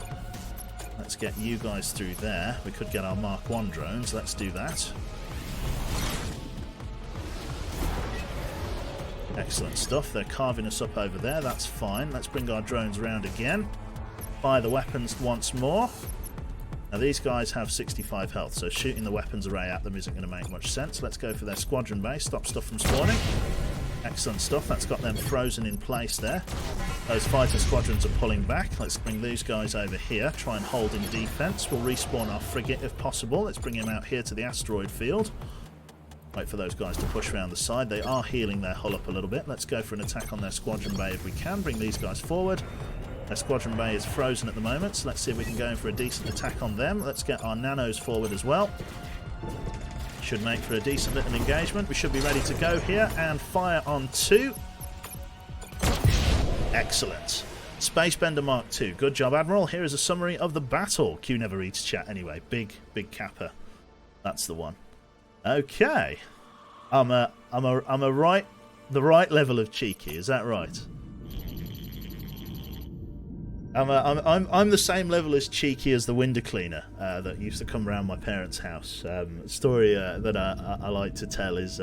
Let's get you guys through there. We could get our Mark 1 drones. Let's do that. Excellent stuff. They're carving us up over there. That's fine. Let's bring our drones round again. Fire the weapons once more. Now these guys have 65 health, so shooting the weapons array at them isn't going to make much sense. Let's go for their squadron base, stop stuff from spawning. Excellent stuff, that's got them frozen in place there. Those fighter squadrons are pulling back. Let's bring these guys over here, try and hold in defense. We'll respawn our frigate if possible. Let's bring him out here to the asteroid field. Wait for those guys to push around the side. They are healing their hull up a little bit. Let's go for an attack on their squadron bay if we can. Bring these guys forward. Their squadron bay is frozen at the moment, so let's see if we can go in for a decent attack on them. Let's get our nanos forward as well. Should make for a decent little engagement. We should be ready to go here and fire on 2. Excellent. Spacebender Mark II. Good job, Admiral. Here is a summary of the battle. Q never reads chat anyway. Big capper. That's the one. Okay. The right level of cheeky. Is that right? I'm the same level as cheeky as the window cleaner that used to come around my parents' house. A story that I like to tell is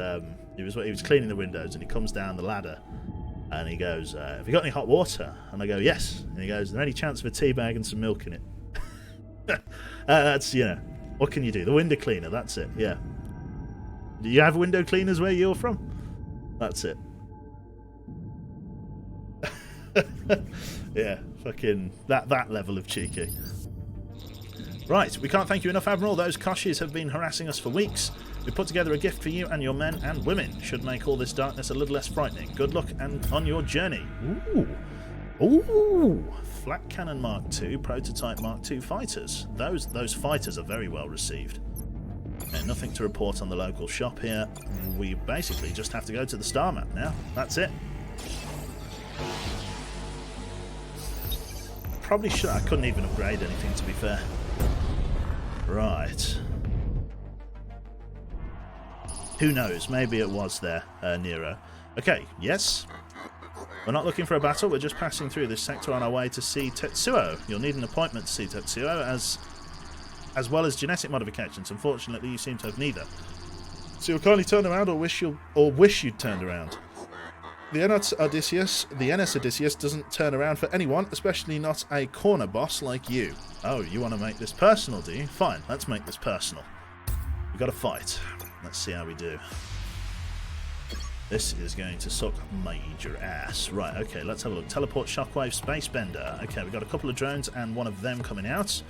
he was cleaning the windows and he comes down the ladder and he goes, "Have you got any hot water?" And I go, "Yes." And he goes, "Is there any chance of a tea bag and some milk in it?" That's, you know, what can you do? The window cleaner. That's it. Yeah. Do you have window cleaners where you're from? That's it. Yeah, fucking that level of cheeky. Right, we can't thank you enough, Admiral. Those Koshis have been harassing us for weeks. We put together a gift for you and your men and women. Should make all this darkness a little less frightening. Good luck and on your journey. Ooh, Flak Cannon Mark II, Prototype Mark II fighters. Those fighters are very well received. Okay, nothing to report on the local shop here. We basically just have to go to the star map now. That's it. Probably should. I couldn't even upgrade anything, to be fair. Right. Who knows? Maybe it was there, Nero. Okay, yes. We're not looking for a battle. We're just passing through this sector on our way to see Tetsuo. You'll need an appointment to see Tetsuo, as well as genetic modifications. Unfortunately, you seem to have neither. So you'll kindly turn around, or wish you'd turned around. The NS Odysseus doesn't turn around for anyone, especially not a corner boss like you. Oh, you want to make this personal, do you? Fine, let's make this personal. We've got to fight. Let's see how we do. This is going to suck major ass. Right, okay, let's have a look. Teleport, Shockwave, Spacebender. Okay, we've got a couple of drones and one of them coming out.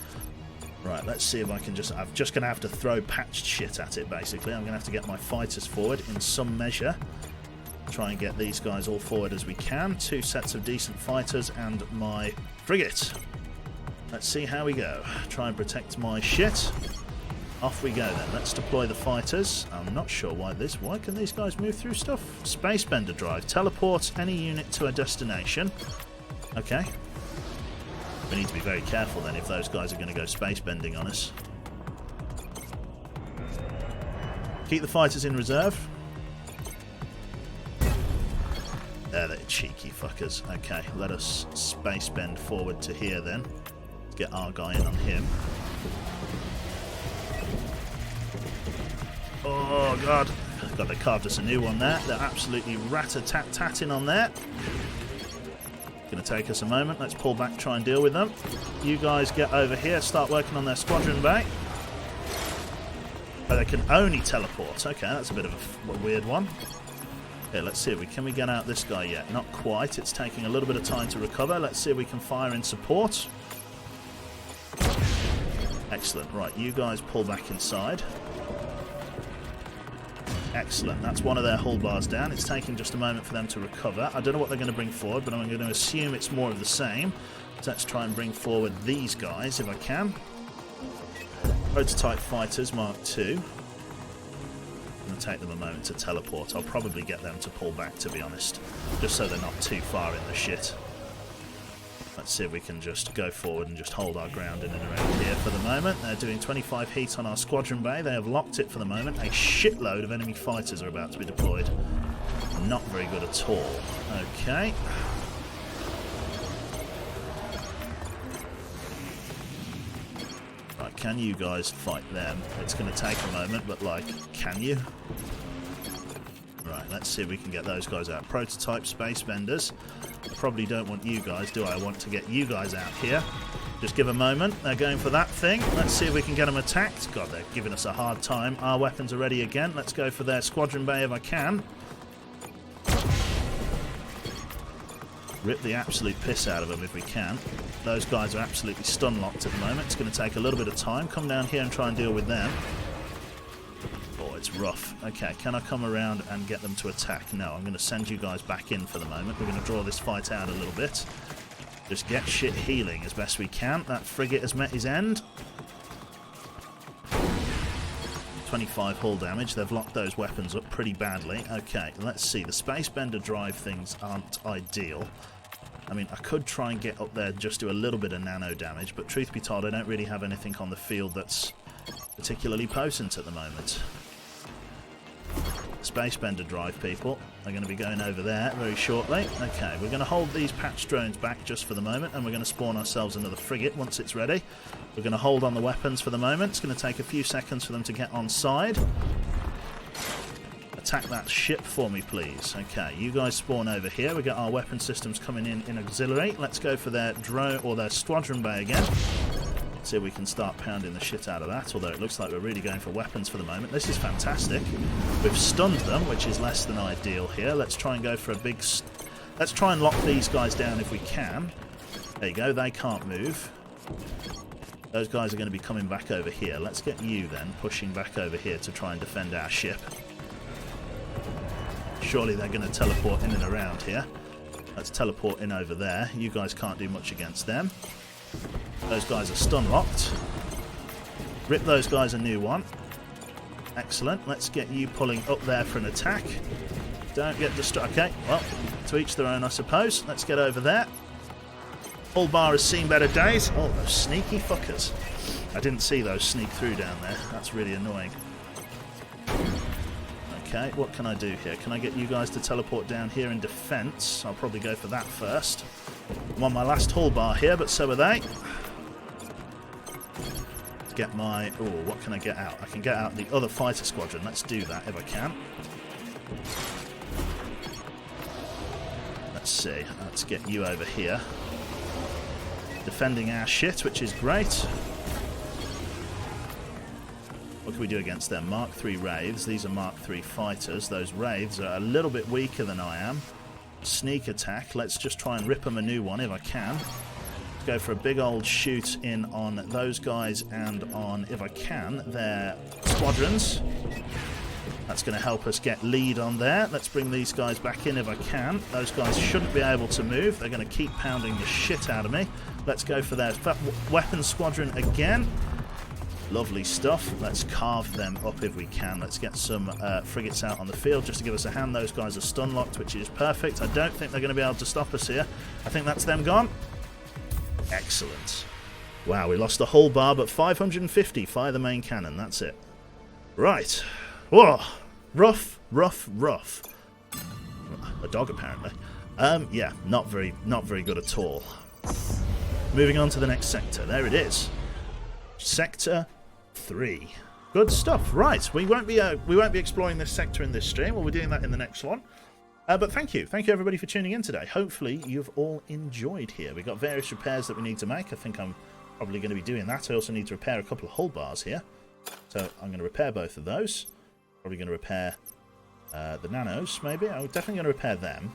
Right, let's see if I can just... I'm just going to have to throw patched shit at it, basically. I'm going to have to get my fighters forward in some measure. Try and get these guys all forward as we can. 2 sets of decent fighters and my frigate. Let's see how we go. Try and protect my shit. Off we go then. Let's deploy the fighters. I'm not sure why can these guys move through stuff? Spacebender drive. Teleport any unit to a destination. Okay. We need to be very careful then if those guys are going to go space bending on us. Keep the fighters in reserve. They're cheeky fuckers. Okay, let us space bend forward to here then. Let's get our guy in on him. Oh god. God, they carved us a new one there. They're absolutely rat-a-tat-tatting on there. Gonna take us a moment. Let's pull back, try and deal with them. You guys get over here, start working on their squadron bay. Oh, they can only teleport. Okay, that's a bit of a weird one. Okay, let's see if can we get out this guy yet? Not quite. It's taking a little bit of time to recover. Let's see if we can fire in support. Excellent. Right, you guys pull back inside. Excellent. That's one of their hull bars down. It's taking just a moment for them to recover. I don't know what they're going to bring forward, but I'm going to assume it's more of the same. So let's try and bring forward these guys if I can. Prototype fighters Mark II. I'm going to take them a moment to teleport. I'll probably get them to pull back, to be honest, just so they're not too far in the shit. Let's see if we can just go forward and just hold our ground in and around here for the moment. They're doing 25 heat on our squadron bay. They have locked it for the moment. A shitload of enemy fighters are about to be deployed. Not very good at all. Okay. Right, can you guys fight them? It's going to take a moment, but, like, can you? Right. let's see if we can get those guys out. Prototype Space Benders. I probably don't want you guys, do I? I want to get you guys out here. Just give a moment. They're going for that thing. Let's see if we can get them attacked. God, they're giving us a hard time. Our weapons are ready again. Let's go for their squadron bay if I can. Rip the absolute piss out of them if we can. Those guys are absolutely stun locked at the moment. It's going to take a little bit of time. Come down here and try and deal with them. Oh, it's rough. Okay, can I come around and get them to attack? No, I'm going to send you guys back in for the moment. We're going to draw this fight out a little bit. Just get shit healing as best we can. That frigate has met his end. 25 hull damage. They've locked those weapons up pretty badly. Okay, let's see. The Space Bender drive things aren't ideal. I mean, I could try and get up there, just do a little bit of nano damage, but truth be told, I don't really have anything on the field that's particularly potent at the moment. Space Bender drive people are going to be going over there very shortly. Okay, we're going to hold these patch drones back just for the moment, and we're going to spawn ourselves another frigate once it's ready. We're going to hold on the weapons for the moment. It's going to take a few seconds for them to get on side. Attack that ship for me, please. Okay, you guys spawn over here. We got our weapon systems coming in auxiliary. Let's go for their drone or their squadron bay again. See if we can start pounding the shit out of that, although it looks like we're really going for weapons for the moment. This is fantastic. We've stunned them, which is less than ideal here. Let's try and go for a big... Let's try and lock these guys down if we can. There you go, they can't move. Those guys are going to be coming back over here. Let's get you then pushing back over here to try and defend our ship. Surely they're going to teleport in and around here. Let's teleport in over there. You guys can't do much against them. Those guys are stun locked. Rip those guys a new one. Excellent. Let's get you pulling up there for an attack. Don't get distracted. Okay, well, to each their own, I suppose. Let's get over there. Hull bar has seen better days. Oh, those sneaky fuckers. I didn't see those sneak through down there. That's really annoying. Okay, what can I do here? Can I get you guys to teleport down here in defense? I'll probably go for that first. I'm on my last hull bar here, but so are they. Get my... Oh, what can I get out? I can get out the other fighter squadron. Let's do that if I can. Let's see. Let's get you over here. Defending our shit, which is great. What can we do against them? Mark III Wraiths. These are Mark III fighters. Those Wraiths are a little bit weaker than I am. Sneak attack. Let's just try and rip them a new one if I can. Let's go for a big old shoot in on those guys and on, if I can, their squadrons. That's going to help us get lead on there. Let's bring these guys back in if I can. Those guys shouldn't be able to move. They're going to keep pounding the shit out of me. Let's go for their weapons squadron again. Lovely stuff. Let's carve them up if we can. Let's get some frigates out on the field just to give us a hand. Those guys are stun locked, which is perfect. I don't think they're going to be able to stop us here. I think that's them gone. Excellent. Wow, we lost the hull bar, but 550. Fire the main cannon. That's it. Right. Whoa. Rough, rough, rough. A dog, apparently. Yeah, not very good at all. Moving on to the next sector. There it is. Sector 3. Good stuff. Right, we won't be exploring this sector in this stream. We'll be doing that in the next one. But thank you everybody for tuning in today. Hopefully you've all enjoyed here. We've got various repairs that we need to make. I think I'm probably going to be doing that. I also need to repair a couple of hull bars here, so I'm going to repair both of those. Probably going to repair the nanos. Maybe I'm definitely going to repair them.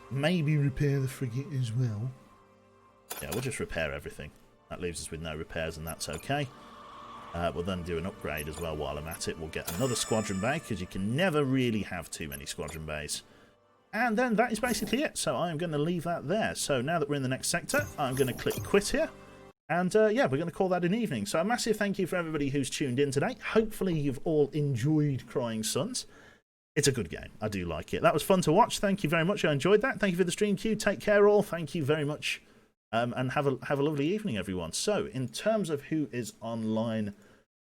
Maybe repair the frigate as well. Yeah, we'll just repair everything. That leaves us with no repairs, and that's okay. We'll then do an upgrade as well while I'm at it. We'll get another squadron bay, because you can never really have too many squadron bays. And then that is basically it. So I'm going to leave that there. So now that we're in the next sector, I'm going to click quit here. And yeah, we're going to call that an evening. So a massive thank you for everybody who's tuned in today. Hopefully you've all enjoyed Crying Suns. It's a good game. I do like it. That was fun to watch. Thank you very much. I enjoyed that. Thank you for the stream queue. Take care all. Thank you very much. And have a lovely evening, everyone. So, in terms of who is online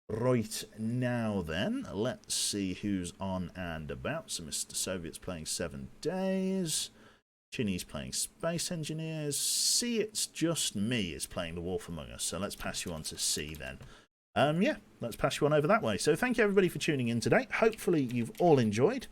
right now, then, let's see who's on and about. So, Mr. Soviet's playing 7 Days. Chinny's playing Space Engineers. C, It's Just Me is playing The Wolf Among Us. So, let's pass you on to C then. Yeah, let's pass you on over that way. So, thank you, everybody, for tuning in today. Hopefully, you've all enjoyed.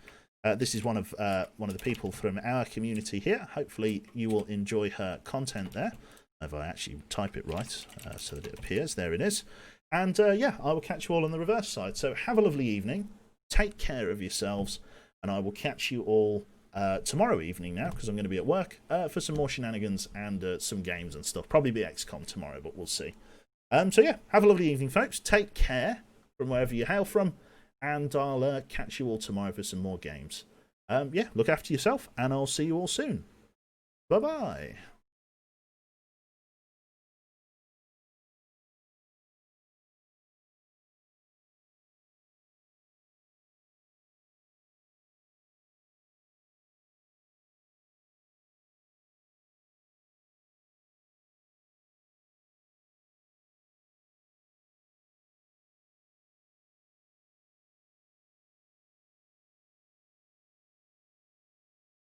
This is one of the people from our community here. Hopefully you will enjoy her content there. If I actually type it right so that it appears. There it is. And yeah, I will catch you all on the reverse side. So have a lovely evening. Take care of yourselves. And I will catch you all tomorrow evening now, because I'm going to be at work, for some more shenanigans and some games and stuff. Probably be XCOM tomorrow, but we'll see. So yeah, have a lovely evening, folks. Take care from wherever you hail from. And I'll catch you all tomorrow for some more games. Yeah, look after yourself, and I'll see you all soon. Bye-bye.